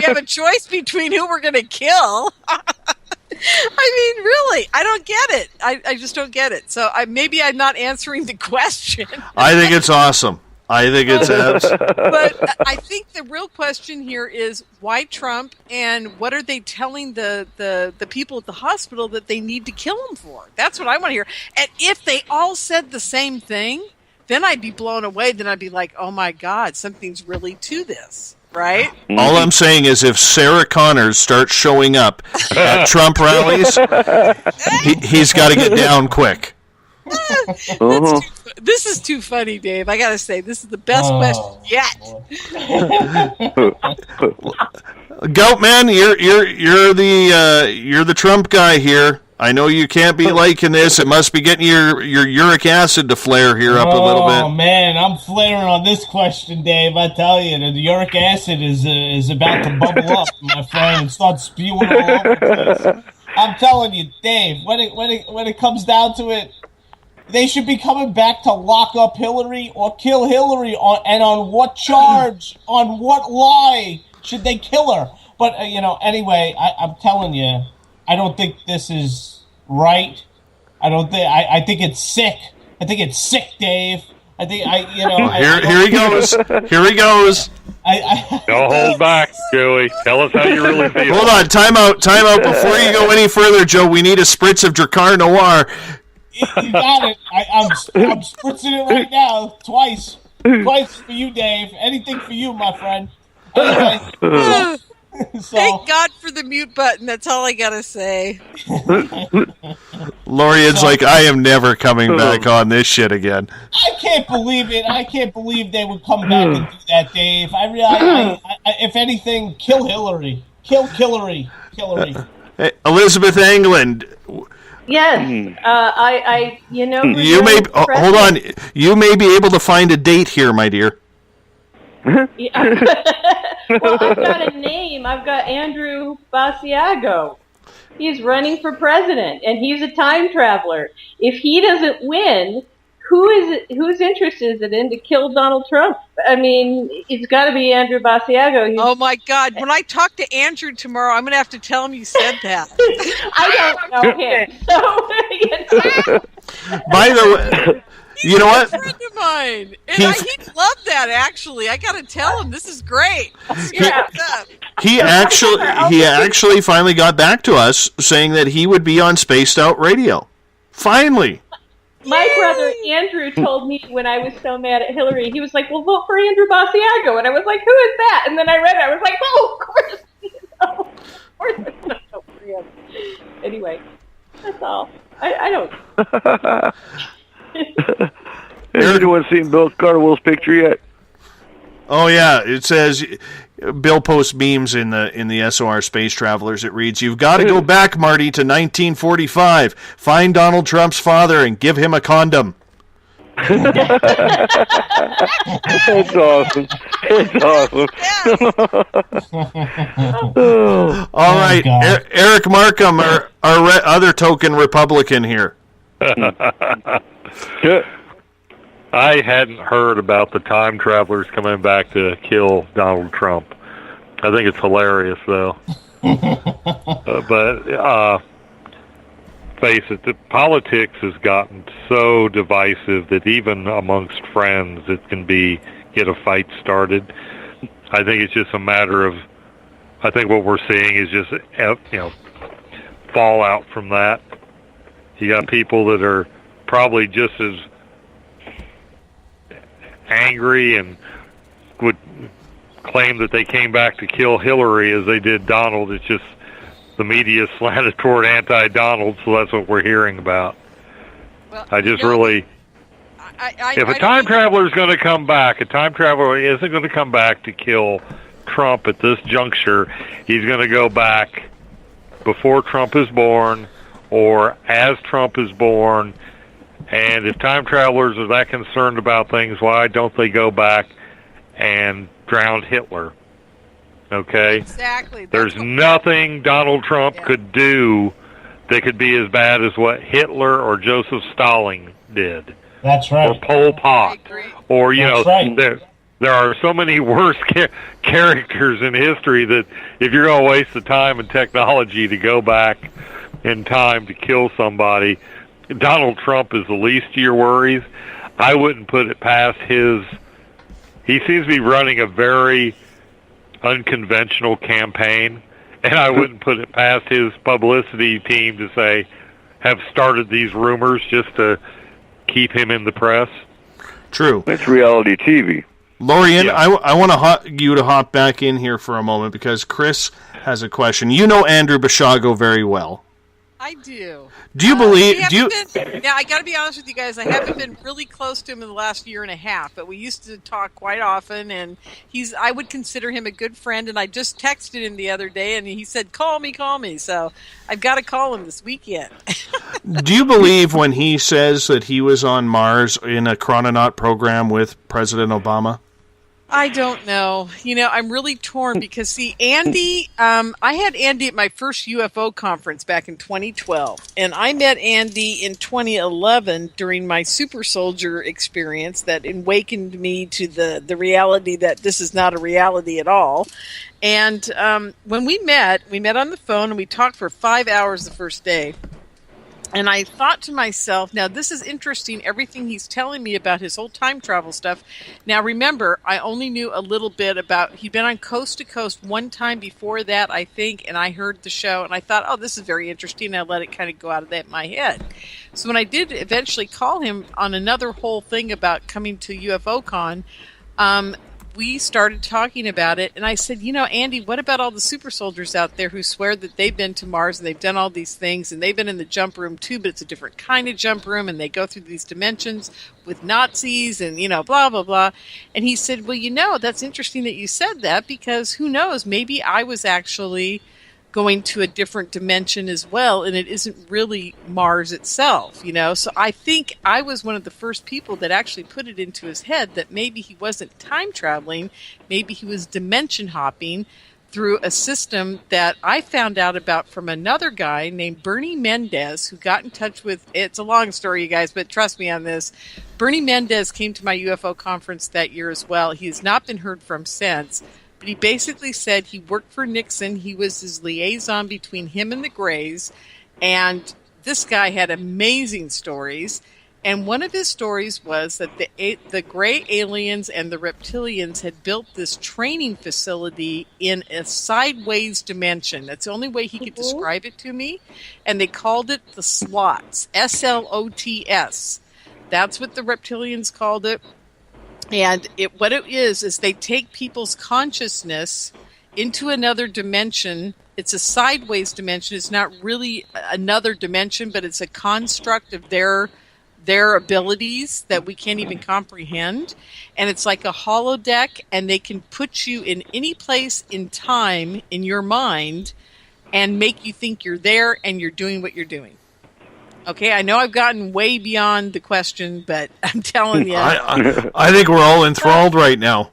A: have a choice between who we're going to kill. I mean, really, I don't get it. I just don't get it. So maybe I'm not answering the question.
B: I think it's awesome. I think it's
A: But I think the real question here is why Trump, and what are they telling the people at the hospital that they need to kill him for? That's what I want to hear. And if they all said the same thing, then I'd be blown away. Then I'd be like, oh my God, something's really to this. Right?
B: All I'm saying is if Sarah Connors starts showing up at Trump rallies, he's got to get down quick.
A: This is too funny, Dave. I gotta say, this is the best question yet.
B: Goat man, you're the Trump guy here. I know you can't be liking this. It must be getting your uric acid to flare here up a little bit.
G: Oh man, I'm flaring on this question, Dave. I tell you, the uric acid is about to bubble up, my friend, and start spewing all over the place. I'm telling you, Dave. When it comes down to it, they should be coming back to lock up Hillary or kill Hillary on what charge, on what lie should they kill her? But, anyway, I'm telling you, I don't think this is right. I think it's sick. I think it's sick, Dave. I think,
B: Here he goes. Here he goes.
H: Don't hold back, Joey. Tell us how you really feel.
B: Hold on. Time out. Before you go any further, Joe, we need a spritz of Dracar Noir.
G: You got it. I'm spritzing it right now. Twice for you, Dave. Anything for you, my friend. Anyway,
A: Thank God for the mute button. That's all I gotta say.
B: Lorian's like, I am never coming back on this shit again.
G: I can't believe it. I can't believe they would come back and do that, Dave. I if anything, kill Hillary. Kill Hillary.
B: Hey, Elizabeth England.
M: Yes,
B: You may hold on. You may be able to find a date here, my dear.
M: Well, I've got a name. I've got Andrew Basiago. He's running for president, and he's a time traveler. If he doesn't win, whose interest is it in to kill Donald Trump? I mean, it's got to be Andrew Basiago.
A: Oh my God! When I talk to Andrew tomorrow, I'm going to have to tell him you said that.
M: I don't know him. So,
B: By the way, you know what?
A: He's a friend of mine, and he'd love that. Actually, I got to tell him this is great.
B: He actually finally got back to us saying that he would be on Spaced Out Radio. Finally.
M: My brother Andrew told me when I was so mad at Hillary, he was like, well, vote for Andrew Basiago. And I was like, who is that? And then I read it. I was like, oh, of course. Of course it's not vote for him. Anyway, that's all. I don't.
E: Anyone seen Bill Carterwell's picture yet?
B: Oh yeah, it says Bill posts memes in the SOR Space Travelers. It reads, "You've got to go back, Marty, to 1945. Find Donald Trump's father and give him a condom."
E: That's awesome. It's awesome.
B: All right, Eric Markham, our other token Republican here.
H: I hadn't heard about the time travelers coming back to kill Donald Trump. I think it's hilarious, though. But face it, the politics has gotten so divisive that even amongst friends, it can get a fight started. I think it's just a matter of, I think what we're seeing is just fallout from that. You got people that are probably just as angry and would claim that they came back to kill Hillary as they did Donald. It's just the media slanted toward anti-Donald, so that's what we're hearing about.
A: Well,
H: I just really... if a time traveler is going to come back, a time traveler isn't going to come back to kill Trump at this juncture. He's going to go back before Trump is born or as Trump is born. And if time travelers are that concerned about things, why don't they go back and drown Hitler? Okay?
A: Exactly.
H: There's nothing Donald Trump could do that could be as bad as what Hitler or Joseph Stalin did.
G: That's right.
H: Or Pol Pot. Or, there are so many worse characters in history that if you're going to waste the time and technology to go back in time to kill somebody, Donald Trump is the least of your worries. I wouldn't put it past he seems to be running a very unconventional campaign, and I wouldn't put it past his publicity team to have started these rumors just to keep him in the press.
B: True.
E: It's reality TV.
B: Lorian, I want you to hop back in here for a moment because Chris has a question. You know Andrew Bashago very well.
A: I do.
B: Do you believe?
A: Yeah, I got to be honest with you guys. I haven't been really close to him in the last year and a half, but we used to talk quite often, and I would consider him a good friend. And I just texted him the other day, and he said, "Call me." So I've got to call him this weekend.
B: Do you believe when he says that he was on Mars in a chrononaut program with President Obama?
A: I don't know. I'm really torn because, see, Andy, I had Andy at my first UFO conference back in 2012, and I met Andy in 2011 during my super soldier experience that awakened me to the reality that this is not a reality at all. And when we met on the phone, and we talked for 5 hours the first day. And I thought to myself, now this is interesting, everything he's telling me about his whole time travel stuff. Now remember, I only knew a little bit about, he'd been on Coast to Coast one time before that, I think, and I heard the show, and I thought, oh, this is very interesting, and I let it kind of go out of my head. So when I did eventually call him on another whole thing about coming to UFOCon, we started talking about it, and I said, Andy, what about all the super soldiers out there who swear that they've been to Mars and they've done all these things, and they've been in the jump room too, but it's a different kind of jump room, and they go through these dimensions with Nazis and, blah, blah, blah. And he said, well, that's interesting that you said that, because who knows, maybe I was actually going to a different dimension as well, and it isn't really Mars itself, So I think I was one of the first people that actually put it into his head that maybe he wasn't time traveling, maybe he was dimension hopping through a system that I found out about from another guy named Bernie Mendez, who got in touch with, it's a long story, you guys, but trust me on this. Bernie Mendez came to my UFO conference that year as well. He has not been heard from since. But he basically said he worked for Nixon. He was his liaison between him and the Greys. And this guy had amazing stories. And one of his stories was that the Grey aliens and the reptilians had built this training facility in a sideways dimension. That's the only way he could describe it to me. And they called it the Slots, SLOTS. That's what the reptilians called it. And what it is they take people's consciousness into another dimension. It's a sideways dimension. It's not really another dimension, but it's a construct of their abilities that we can't even comprehend. And it's like a holodeck, and they can put you in any place in time in your mind and make you think you're there and you're doing what you're doing. Okay, I know I've gotten way beyond the question, but I'm telling you.
B: I think we're all enthralled right now.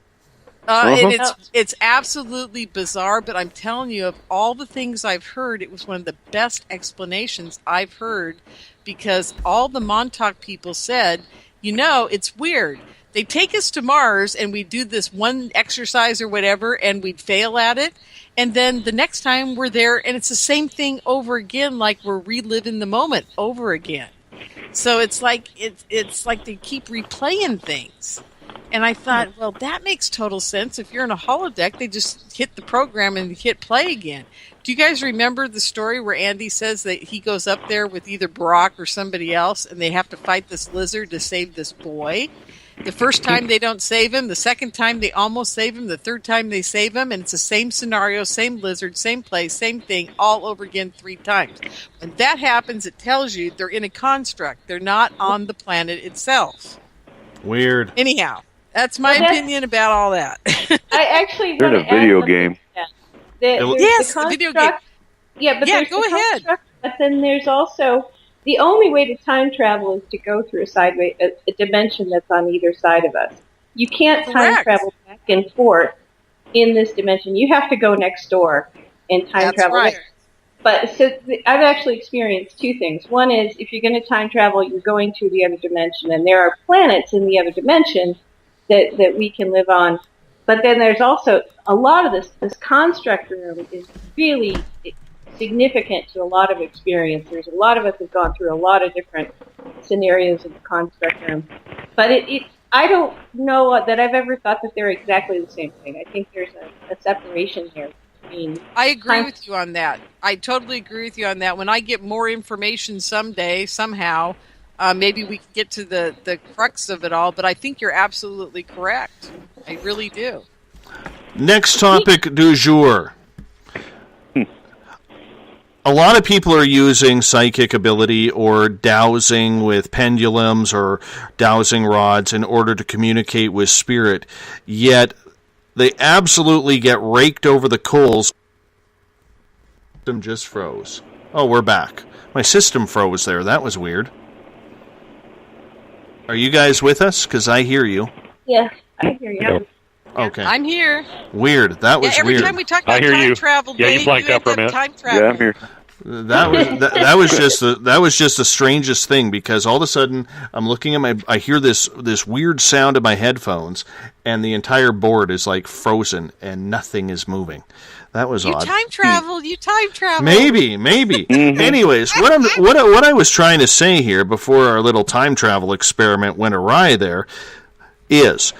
A: And it's absolutely bizarre, but I'm telling you, of all the things I've heard, it was one of the best explanations I've heard, because all the Montauk people said, it's weird. They take us to Mars, and we do this one exercise or whatever, and we'd fail at it. And then the next time we're there, and it's the same thing over again, like we're reliving the moment over again. So it's like they keep replaying things. And I thought, well, that makes total sense. If you're in a holodeck, they just hit the program and hit play again. Do you guys remember the story where Andy says that he goes up there with either Barack or somebody else, and they have to fight this lizard to save this boy? The first time they don't save him, the second time they almost save him, the third time they save him, and it's the same scenario, same lizard, same place, same thing, all over again 3 times. When that happens, it tells you they're in a construct. They're not on the planet itself.
B: Weird.
A: Anyhow, that's my opinion about all that.
D: I actually
E: There's a video game.
A: Yes, the video game.
D: Yeah, but
A: go ahead.
D: But then there's also, the only way to time travel is to go through a dimension that's on either side of us. You can't time travel back and forth in this dimension. You have to go next door and time travel.
A: Right.
M: But so I've actually experienced two things. One is if you're going to time travel, you're going to the other dimension, and there are planets in the other dimension that we can live on. But then there's also a lot of this construct room is really significant to a lot of experiencers. A lot of us have gone through a lot of different scenarios of the construct room. But I don't know that I've ever thought that they're exactly the same thing. I think there's a separation here.
A: I agree with you on that. I totally agree with you on that. When I get more information someday, somehow, maybe we can get to the crux of it all, but I think you're absolutely correct. I really do.
B: Next topic du jour. A lot of people are using psychic ability or dowsing with pendulums or dowsing rods in order to communicate with spirit, yet they absolutely get raked over the coals. System just froze. Oh, we're back. My system froze there. That was weird. Are you guys with us? Because I hear you.
M: Yeah, I hear you.
B: No. Okay.
A: I'm here.
B: Weird. That was
A: every
B: weird.
A: time we talk about time travel, Dave, you end up time travel.
E: Yeah, I'm here.
B: That was just the strangest thing, because all of a sudden I'm looking at I hear this weird sound in my headphones, and the entire board is like frozen and nothing is moving. That was odd.
A: You time travel.
B: Maybe. Anyways, what I was trying to say here before our little time travel experiment went awry there is,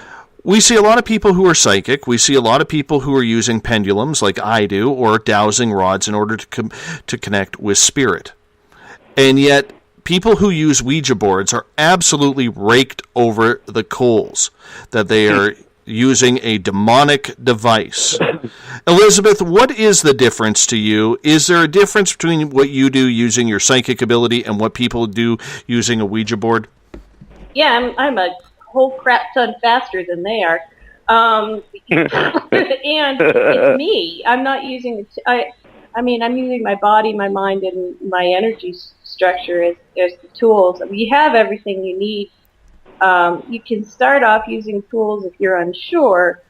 B: we see a lot of people who are psychic. We see a lot of people who are using pendulums, like I do, or dowsing rods in order to connect with spirit. And yet, people who use Ouija boards are absolutely raked over the coals, that they are using a demonic device. Elizabeth, what is the difference to you? Is there a difference between what you do using your psychic ability and what people do using a Ouija board?
M: Yeah, I'm a whole crap ton faster than they are. And it's me. I'm not using I'm using my body, my mind, and my energy structure as the tools. You have everything you need. You can start off using tools if you're unsure,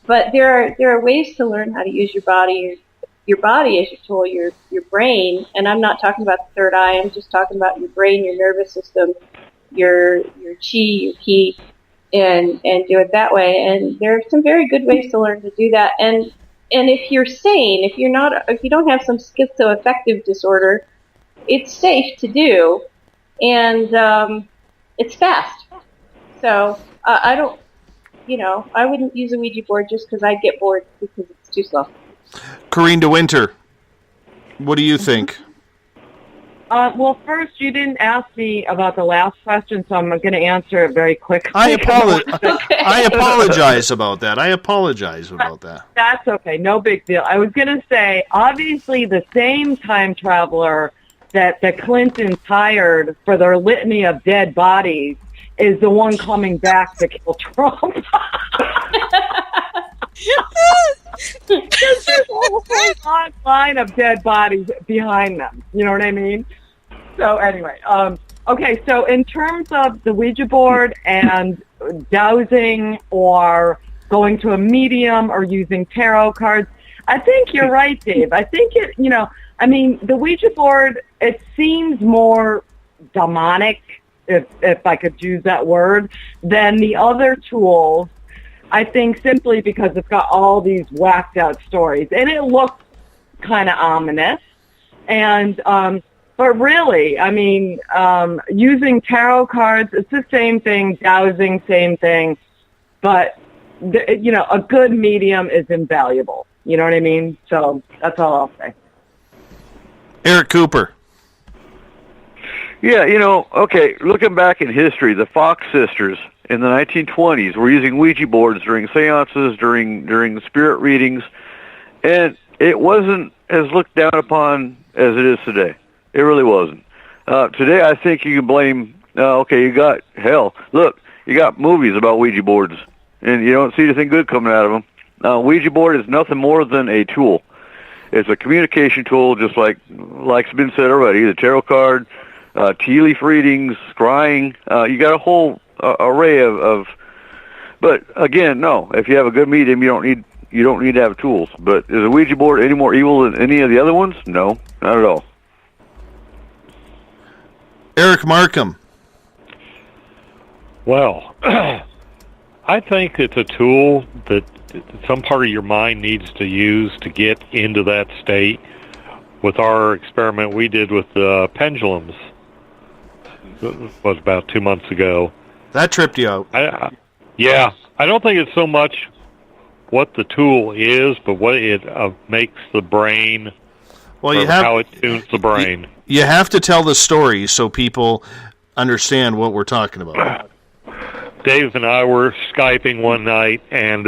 M: but there are ways to learn how to use your body as your tool, your brain. And I'm not talking about the third eye. I'm just talking about your brain, your nervous system, your chi, your ki, and do it that way. And there are some very good ways to learn to do that. And if you're sane, if you don't have some schizoaffective disorder, it's safe to do, and it's fast. So I wouldn't use a Ouija board just because I get bored because it's too slow.
B: Corrine de Winter, what do you think?
F: Well, first, you didn't ask me about the last question, so I'm going to answer it very quickly.
B: I apologize about that.
F: That's okay. No big deal. I was going to say, obviously, the same time traveler that the Clintons hired for their litany of dead bodies is the one coming back to kill Trump. There's a whole long line of dead bodies behind them. You know what I mean? So anyway, okay, so in terms of the Ouija board and dowsing or going to a medium or using tarot cards, I think you're right, Dave. I think the Ouija board, it seems more demonic, if I could use that word, than the other tools. I think simply because it's got all these whacked out stories, and it looks kind of ominous. And but really, using tarot cards, it's the same thing. Dowsing, same thing. But a good medium is invaluable. You know what I mean? So that's all I'll say.
B: Eric Cooper.
E: Yeah, okay, looking back in history, the Fox sisters in the 1920s were using Ouija boards during seances, during spirit readings, and it wasn't as looked down upon as it is today. It really wasn't. Today, I think you can blame, you got movies about Ouija boards, and you don't see anything good coming out of them. Ouija board is nothing more than a tool. It's a communication tool, just like's been said already, the tarot card, tea leaf readings, scrying. You got a whole array of. But again, no. If you have a good medium, you you don't need to have tools. But is a Ouija board any more evil than any of the other ones? No, not at all.
B: Eric Markham.
H: Well, I think it's a tool that some part of your mind needs to use to get into that state. With our experiment we did with the pendulums, it was about 2 months ago.
B: That tripped you out.
H: Yeah, I don't think it's so much what the tool is, but what it makes the brain, how it tunes the brain.
B: You have to tell the story so people understand what we're talking about.
H: Dave and I were Skyping one night, and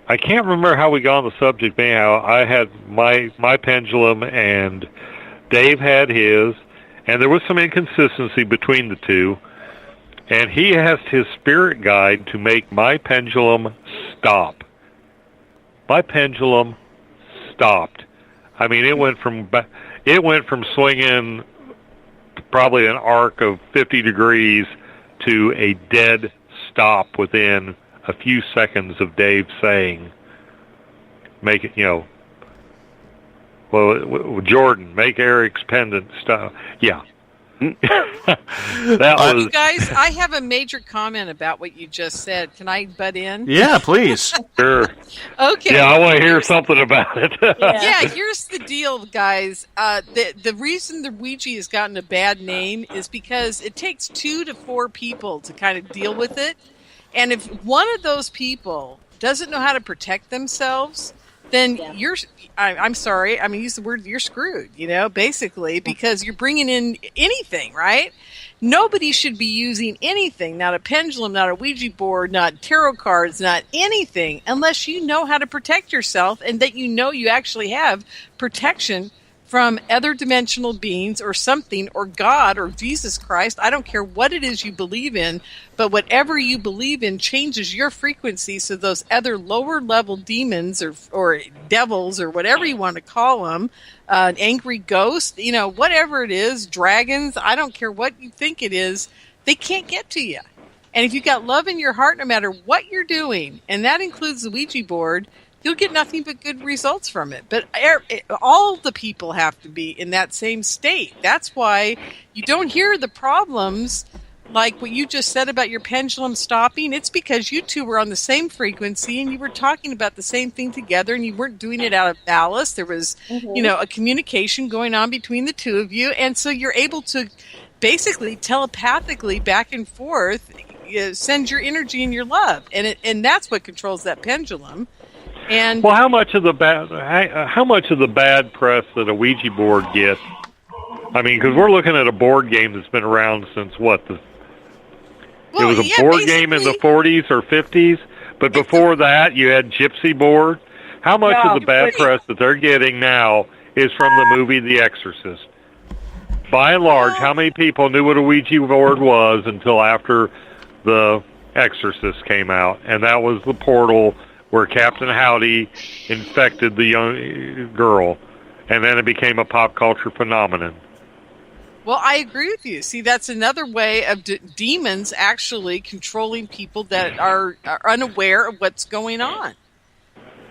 H: I can't remember how we got on the subject. Anyhow, I had my pendulum, and Dave had his, and there was some inconsistency between the two. And he asked his spirit guide to make my pendulum stop. My pendulum stopped. I mean, it went from swinging probably an arc of 50 degrees to a dead stop within a few seconds of Dave saying, "Make it, Jordan, make Eric's pendant stop." Yeah. That was...
A: You guys, I have a major comment about what you just said. Can I butt in?
B: Yeah, please.
H: Sure.
A: Okay.
H: Yeah, I want to hear something about it.
A: Yeah, here's the deal, guys. The reason the Ouija has gotten a bad name is because it takes 2 to 4 people to kind of deal with it. And if one of those people doesn't know how to protect themselves, then I'm sorry, I mean, use the word, you're screwed, basically, because you're bringing in anything, right? Nobody should be using anything, not a pendulum, not a Ouija board, not tarot cards, not anything, unless you know how to protect yourself and that you actually have protection from other dimensional beings or something, or God or Jesus Christ. I don't care what it is you believe in, but whatever you believe in changes your frequency, so those other lower level demons or devils or whatever you want to call them, an angry ghost, whatever it is, dragons, I don't care what you think it is, they can't get to you. And if you've got love in your heart, no matter what you're doing, and that includes the Ouija board, you'll get nothing but good results from it. But all the people have to be in that same state. That's why you don't hear the problems like what you just said about your pendulum stopping. It's because you two were on the same frequency and you were talking about the same thing together, and you weren't doing it out of malice. There was, a communication going on between the two of you. And so you're able to basically telepathically back and forth send your energy and your love. And that's what controls that pendulum. And
H: well, how much of the bad press that a Ouija board gets? I mean, because we're looking at a board game that's been around since what? It was a board game in the 40s or 50s, but before that, you had Gypsy board. How much of the bad press that they're getting now is from the movie The Exorcist? By and large, how many people knew what a Ouija board was until after The Exorcist came out? And that was the portal where Captain Howdy infected the young girl, and then it became a pop culture phenomenon.
A: Well, I agree with you. See, that's another way of demons actually controlling people that are unaware of what's going on.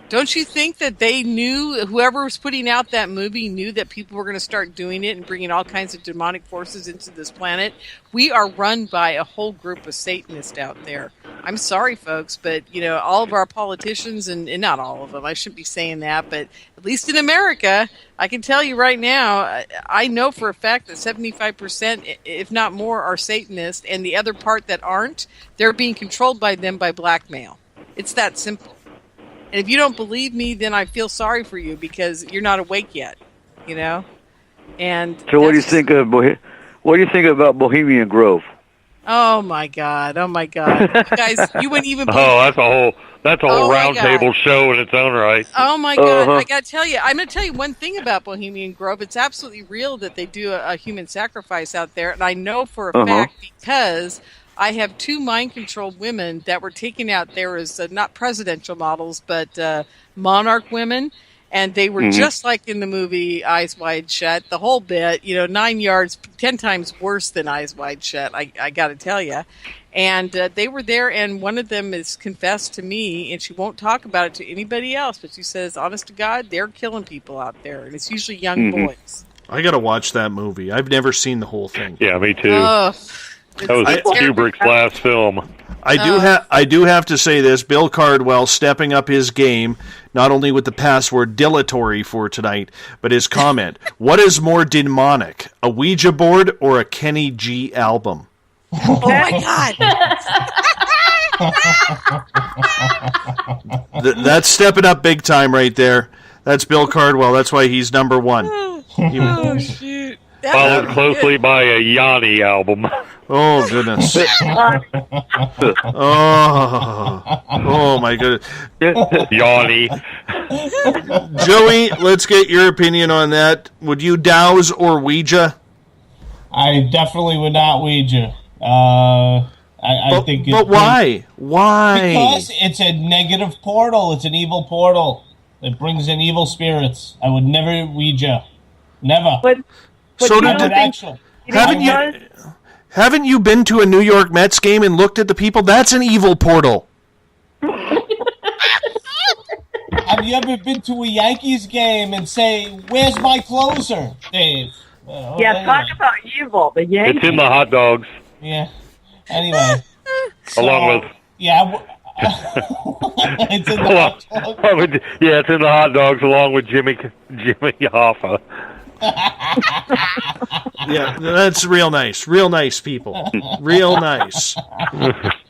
A: Don't you think that they knew, whoever was putting out that movie knew that people were going to start doing it and bringing all kinds of demonic forces into this planet? We are run by a whole group of Satanists out there. I'm sorry, folks, but, all of our politicians, and not all of them, I shouldn't be saying that, but at least in America, I can tell you right now, I know for a fact that 75%, if not more, are Satanists, and the other part that aren't, they're being controlled by them by blackmail. It's that simple. And if you don't believe me, then I feel sorry for you because you're not awake yet, And
E: so, what do you think about Bohemian Grove?
A: Oh my God! You guys, you wouldn't even.
H: That's a whole roundtable show in its own right.
A: Oh my God! I gotta tell you, I'm gonna tell you one thing about Bohemian Grove. It's absolutely real that they do a human sacrifice out there, and I know for a fact because I have 2 mind-controlled women that were taken out there as not presidential models, but monarch women. And they were just like in the movie Eyes Wide Shut, the whole bit, 9 yards, 10 times worse than Eyes Wide Shut, I got to tell you. And they were there, and one of them has confessed to me, and she won't talk about it to anybody else, but she says, honest to God, they're killing people out there, and it's usually young boys.
B: I got to watch that movie. I've never seen the whole thing.
H: Yeah, me too.
A: Oh,
H: that was Kubrick's last film.
B: I do have to say this. Bill Cardwell stepping up his game, not only with the password dilatory for tonight, but his comment. What is more demonic, a Ouija board or a Kenny G album?
A: Oh, my God.
B: That's stepping up big time right there. That's Bill Cardwell. That's why he's number one.
A: Oh, shoot.
H: Followed closely by a Yanni album.
B: Oh, goodness. Oh, my goodness.
H: Yanni.
B: Joey, let's get your opinion on that. Would you douse or Ouija?
G: I definitely would not Ouija. I think.
B: But why? Why?
G: Because it's a negative portal. It's an evil portal. It brings in evil spirits. I would never Ouija. Never.
F: But
B: So haven't you been to a New York Mets game and looked at the people? That's an evil portal.
G: Have you ever been to a Yankees game and say, "Where's my closer, Dave"?
F: Talk about evil. The Yankees.
H: It's in the hot dogs.
G: Yeah. Anyway.
H: Along with.
G: Yeah. It's in the hot dogs.
H: Yeah, it's in the hot dogs along with Jimmy Hoffa.
B: Yeah, that's real nice. Real nice people. Real nice.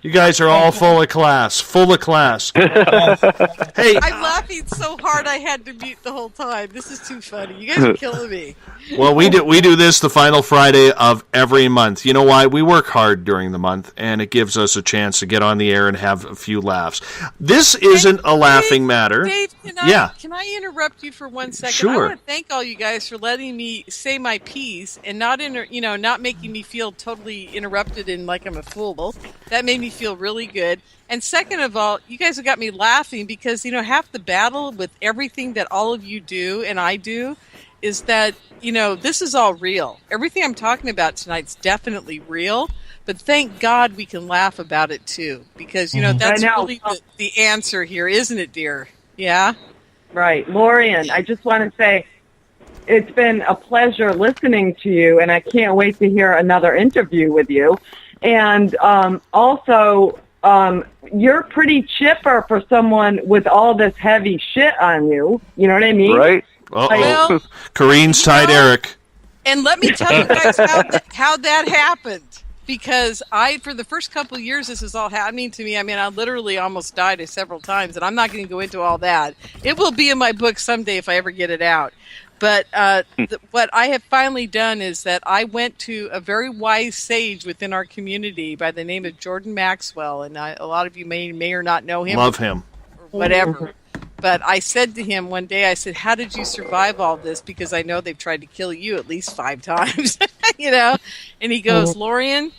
B: You guys are all full of class. Full of class. Hey,
A: I'm laughing so hard I had to mute the whole time. This is too funny. You guys are killing me.
B: Well, we do this the final Friday of every month. You know why? We work hard during the month, and it gives us a chance to get on the air and have a few laughs. This isn't a laughing matter.
A: Dave, can I interrupt you for 1 second?
B: Sure.
A: I want to thank all you guys for letting me say my piece and not making me feel totally interrupted and like I'm a fool. That made me feel really good. And second of all, you guys have got me laughing because, half the battle with everything that all of you do and I do is that, this is all real. Everything I'm talking about tonight's definitely real, but thank God we can laugh about it too because, that's really the answer here, isn't it, dear? Yeah?
F: Right. Lorian, I just want to say it's been a pleasure listening to you, and I can't wait to hear another interview with you. And also, you're pretty chipper for someone with all this heavy shit on you. You know what I mean?
E: Right.
B: Uh-oh. Kareen's tied Eric.
A: And let me tell you guys how that happened. Because for the first couple of years, this is all happening to me. I mean, I literally almost died several times, and I'm not going to go into all that. It will be in my book someday if I ever get it out. But what I have finally done is that I went to a very wise sage within our community by the name of Jordan Maxwell, and a lot of you may or not know him.
B: Love him.
A: Or whatever. But I said to him one day, I said, how did you survive all this? Because I know they've tried to kill you at least 5 times, And he goes, Lorian,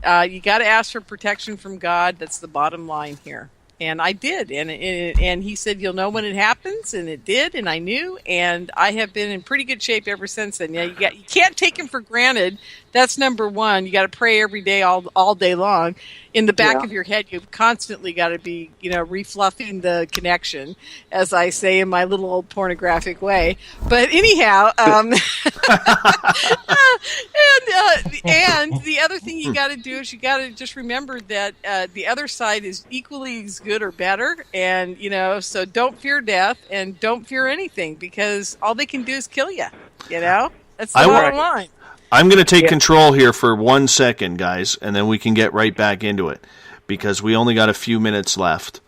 A: you got to ask for protection from God. That's the bottom line here. And I did. And he said, you'll know when it happens. And it did. And I knew. And I have been in pretty good shape ever since then. Yeah, you can't take him for granted. That's number one. You got to pray every day, all day long. In the back of your head, you've constantly got to be, refluffing the connection, as I say in my little old pornographic way. But anyhow, and the other thing you got to do is you got to just remember that the other side is equally as good or better, and so don't fear death and don't fear anything because all they can do is kill you. That's the bottom line.
B: I'm going to take control here for 1 second, guys, and then we can get right back into it because we only got a few minutes left.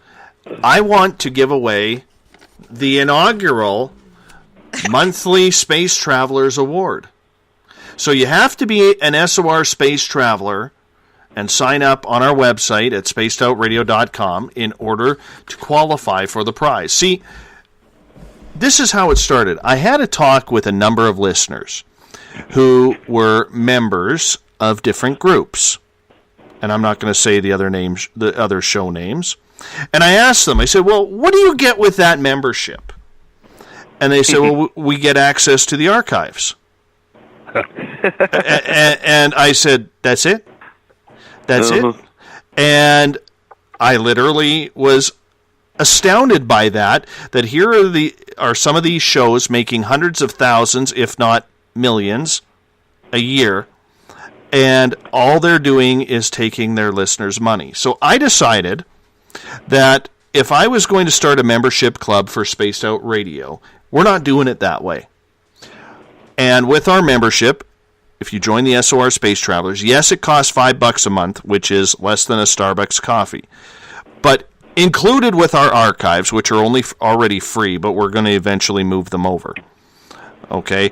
B: I want to give away the inaugural monthly Space Travelers Award. So you have to be an SOR Space Traveler and sign up on our website at spacedoutradio.com in order to qualify for the prize. See, this is how it started. I had a talk with a number of listeners who were members of different groups. And I'm not going to say the other show names. And I asked them, I said, well, what do you get with that membership? And they said, well, we get access to the archives. And I said, that's it? That's it? And I literally was astounded by that here are some of these shows making hundreds of thousands, if not millions, a year, and all they're doing is taking their listeners' money. So I decided that if I was going to start a membership club for Spaced Out Radio, we're not doing it that way. And with our membership, if you join the SOR Space Travelers, yes, it costs $5 a month, which is less than a Starbucks coffee. But included with our archives, which are already free, but we're going to eventually move them over. Okay?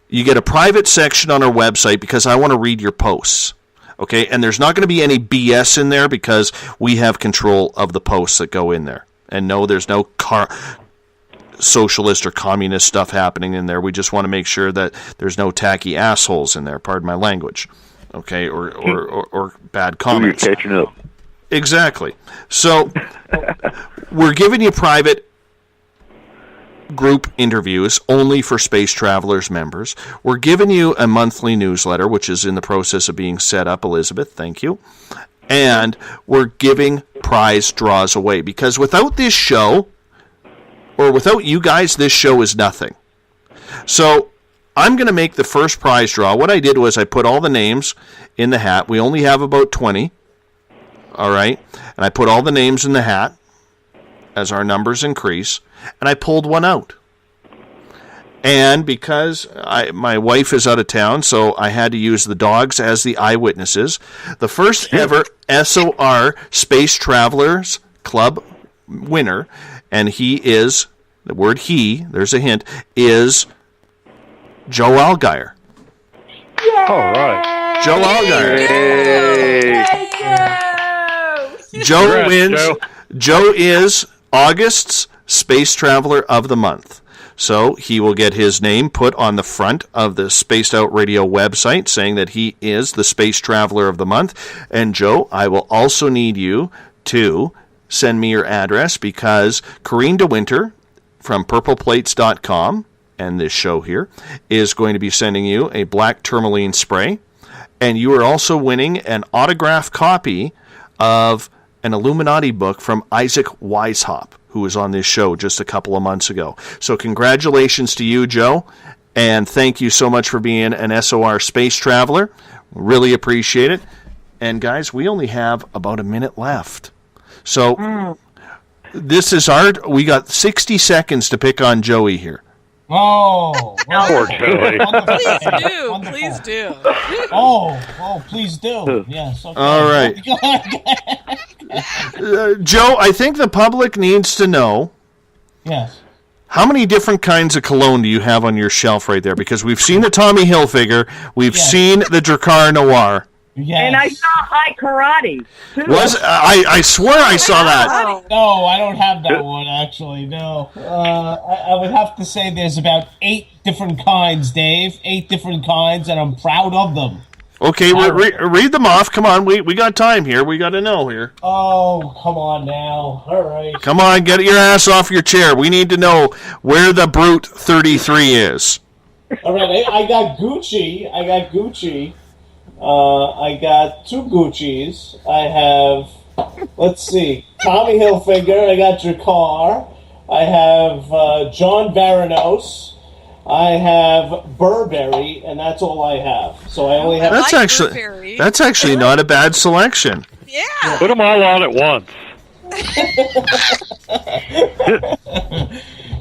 B: You get a private section on our website because I want to read your posts. Okay? And there's not going to be any BS in there because we have control of the posts that go in there. And no, there's no socialist or communist stuff happening in there. We just want to make sure that there's no tacky assholes in there, pardon my language. Okay? Or bad comments.
E: You're catching up.
B: Exactly. So we're giving you private group interviews only for Space Travelers members. We're giving you a monthly newsletter, which is in the process of being set up, Elizabeth. Thank you. And we're giving prize draws away because without this show, or without you guys, this show is nothing. So I'm going to make the first prize draw. What I did was I put all the names in the hat. We only have about 20. All right? And I put all the names in the hat as our numbers increase, and I pulled one out. And because my wife is out of town, so I had to use the dogs as the eyewitnesses, the first ever SOR Space Travelers Club winner, and he is, the word he, there's a hint, is Joe Allgaier.
H: All right.
B: Joe Allgaier.
E: Yay!
B: Joe wins. Joe is August's Space Traveler of the Month. So he will get his name put on the front of the Spaced Out Radio website saying that he is the Space Traveler of the Month. And Joe, I will also need you to send me your address because Corrine DeWinter from purpleplates.com and this show here is going to be sending you a black tourmaline spray. And you are also winning an autographed copy of an Illuminati book from Isaac Weishaupt, who was on this show just a couple of months ago. So congratulations to you, Joe, and thank you so much for being an SOR Space Traveler. Really appreciate it. And guys, we only have about a minute left. So this is we got 60 seconds to pick on Joey here.
G: Oh,
H: poor Joey.
A: Please do.
G: Oh, please do. Yes. Okay.
B: All right. Joe, I think the public needs to know.
G: Yes.
B: How many different kinds of cologne do you have on your shelf right there? Because we've seen the Tommy Hilfiger, we've seen the Drakkar Noir.
G: Yes.
F: And I saw High Karate, too.
B: I swear I saw that.
G: No, I don't have that one, actually, no. I would have to say there's about 8 different kinds, Dave. 8 different kinds, and I'm proud of them.
B: Okay, read them off. Come on, we got time here. We got to know here.
G: Oh, come on now. All right.
B: Come on, get your ass off your chair. We need to know where the Brute 33 is.
G: All right, I got Gucci. I got 2 Guccis. I have, let's see, Tommy Hilfiger. I got Drakkar. I have John Baranos. I have Burberry, and that's all I have. So I only have.
B: That's actually not a bad selection.
A: Yeah.
H: Put them all on at once.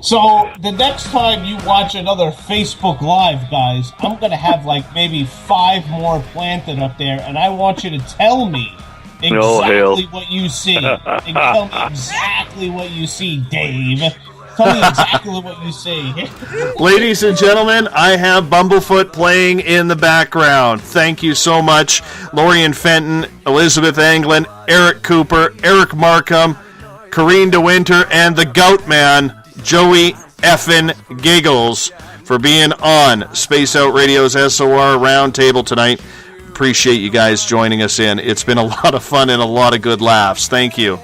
G: So the next time you watch another Facebook Live, guys, I'm going to have like maybe 5 more planted up there, and I want you to tell me exactly what you see. And tell me exactly what you see, Dave. Tell me exactly what you see.
B: Ladies and gentlemen, I have Bumblefoot playing in the background. Thank you so much. Lorian Fenton, Elizabeth Anglin, Eric Cooper, Eric Markham, Corrine DeWinter, and the Goat Man, Joey effin' Giggles, for being on Space Out Radio's SOR Roundtable tonight. Appreciate you guys joining us in. It's been a lot of fun and a lot of good laughs. Thank you.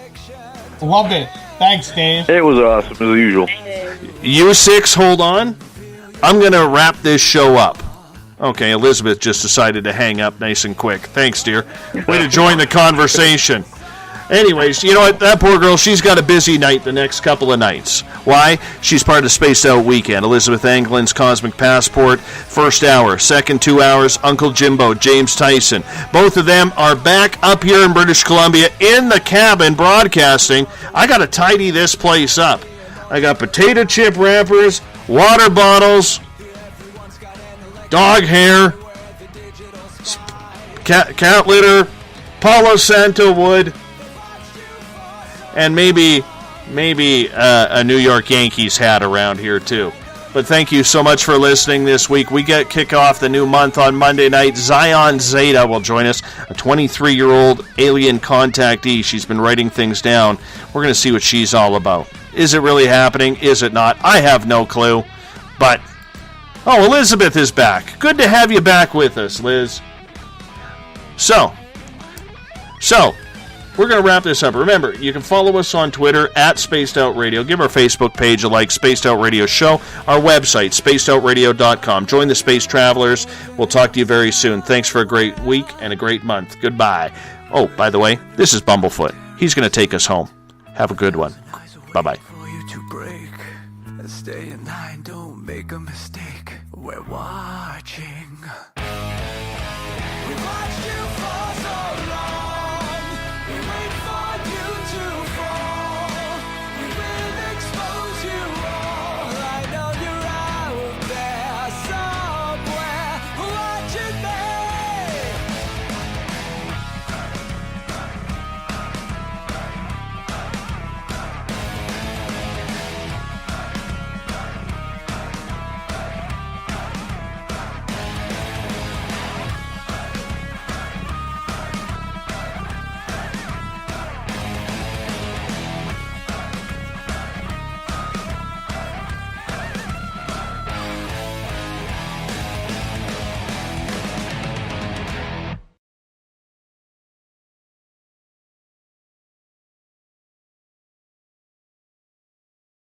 G: Loved it. Thanks, Dave.
E: It was awesome, as usual.
B: You 6, hold on. I'm going to wrap this show up. Okay, Elizabeth just decided to hang up nice and quick. Thanks, dear. Way to join the conversation. Anyways, you know what? That poor girl, she's got a busy night the next couple of nights. Why? She's part of Spaced Out Weekend. Elizabeth Anglin's Cosmic Passport, first hour. Second 2 hours, Uncle Jimbo, James Tyson. Both of them are back up here in British Columbia in the cabin broadcasting. I got to tidy this place up. I got potato chip wrappers, water bottles, dog hair, cat litter, Palo Santo wood, and maybe a New York Yankees hat around here too. But thank you so much for listening this week. We kick off the new month on Monday night. Zion Zeta will join us, a 23-year-old alien contactee. She's been writing things down. We're going to see what she's all about. Is it really happening? Is it not? I have no clue. But, Elizabeth is back. Good to have you back with us, Liz. So, we're going to wrap this up. Remember, you can follow us on Twitter at Spaced Out Radio. Give our Facebook page a like, Spaced Out Radio Show. Our website, spacedoutradio.com. Join the Space Travelers. We'll talk to you very soon. Thanks for a great week and a great month. Goodbye. Oh, by the way, this is Bumblefoot. He's going to take us home. Have a good one. Bye-bye.
O: Stay in line, don't make a mistake. We're watching.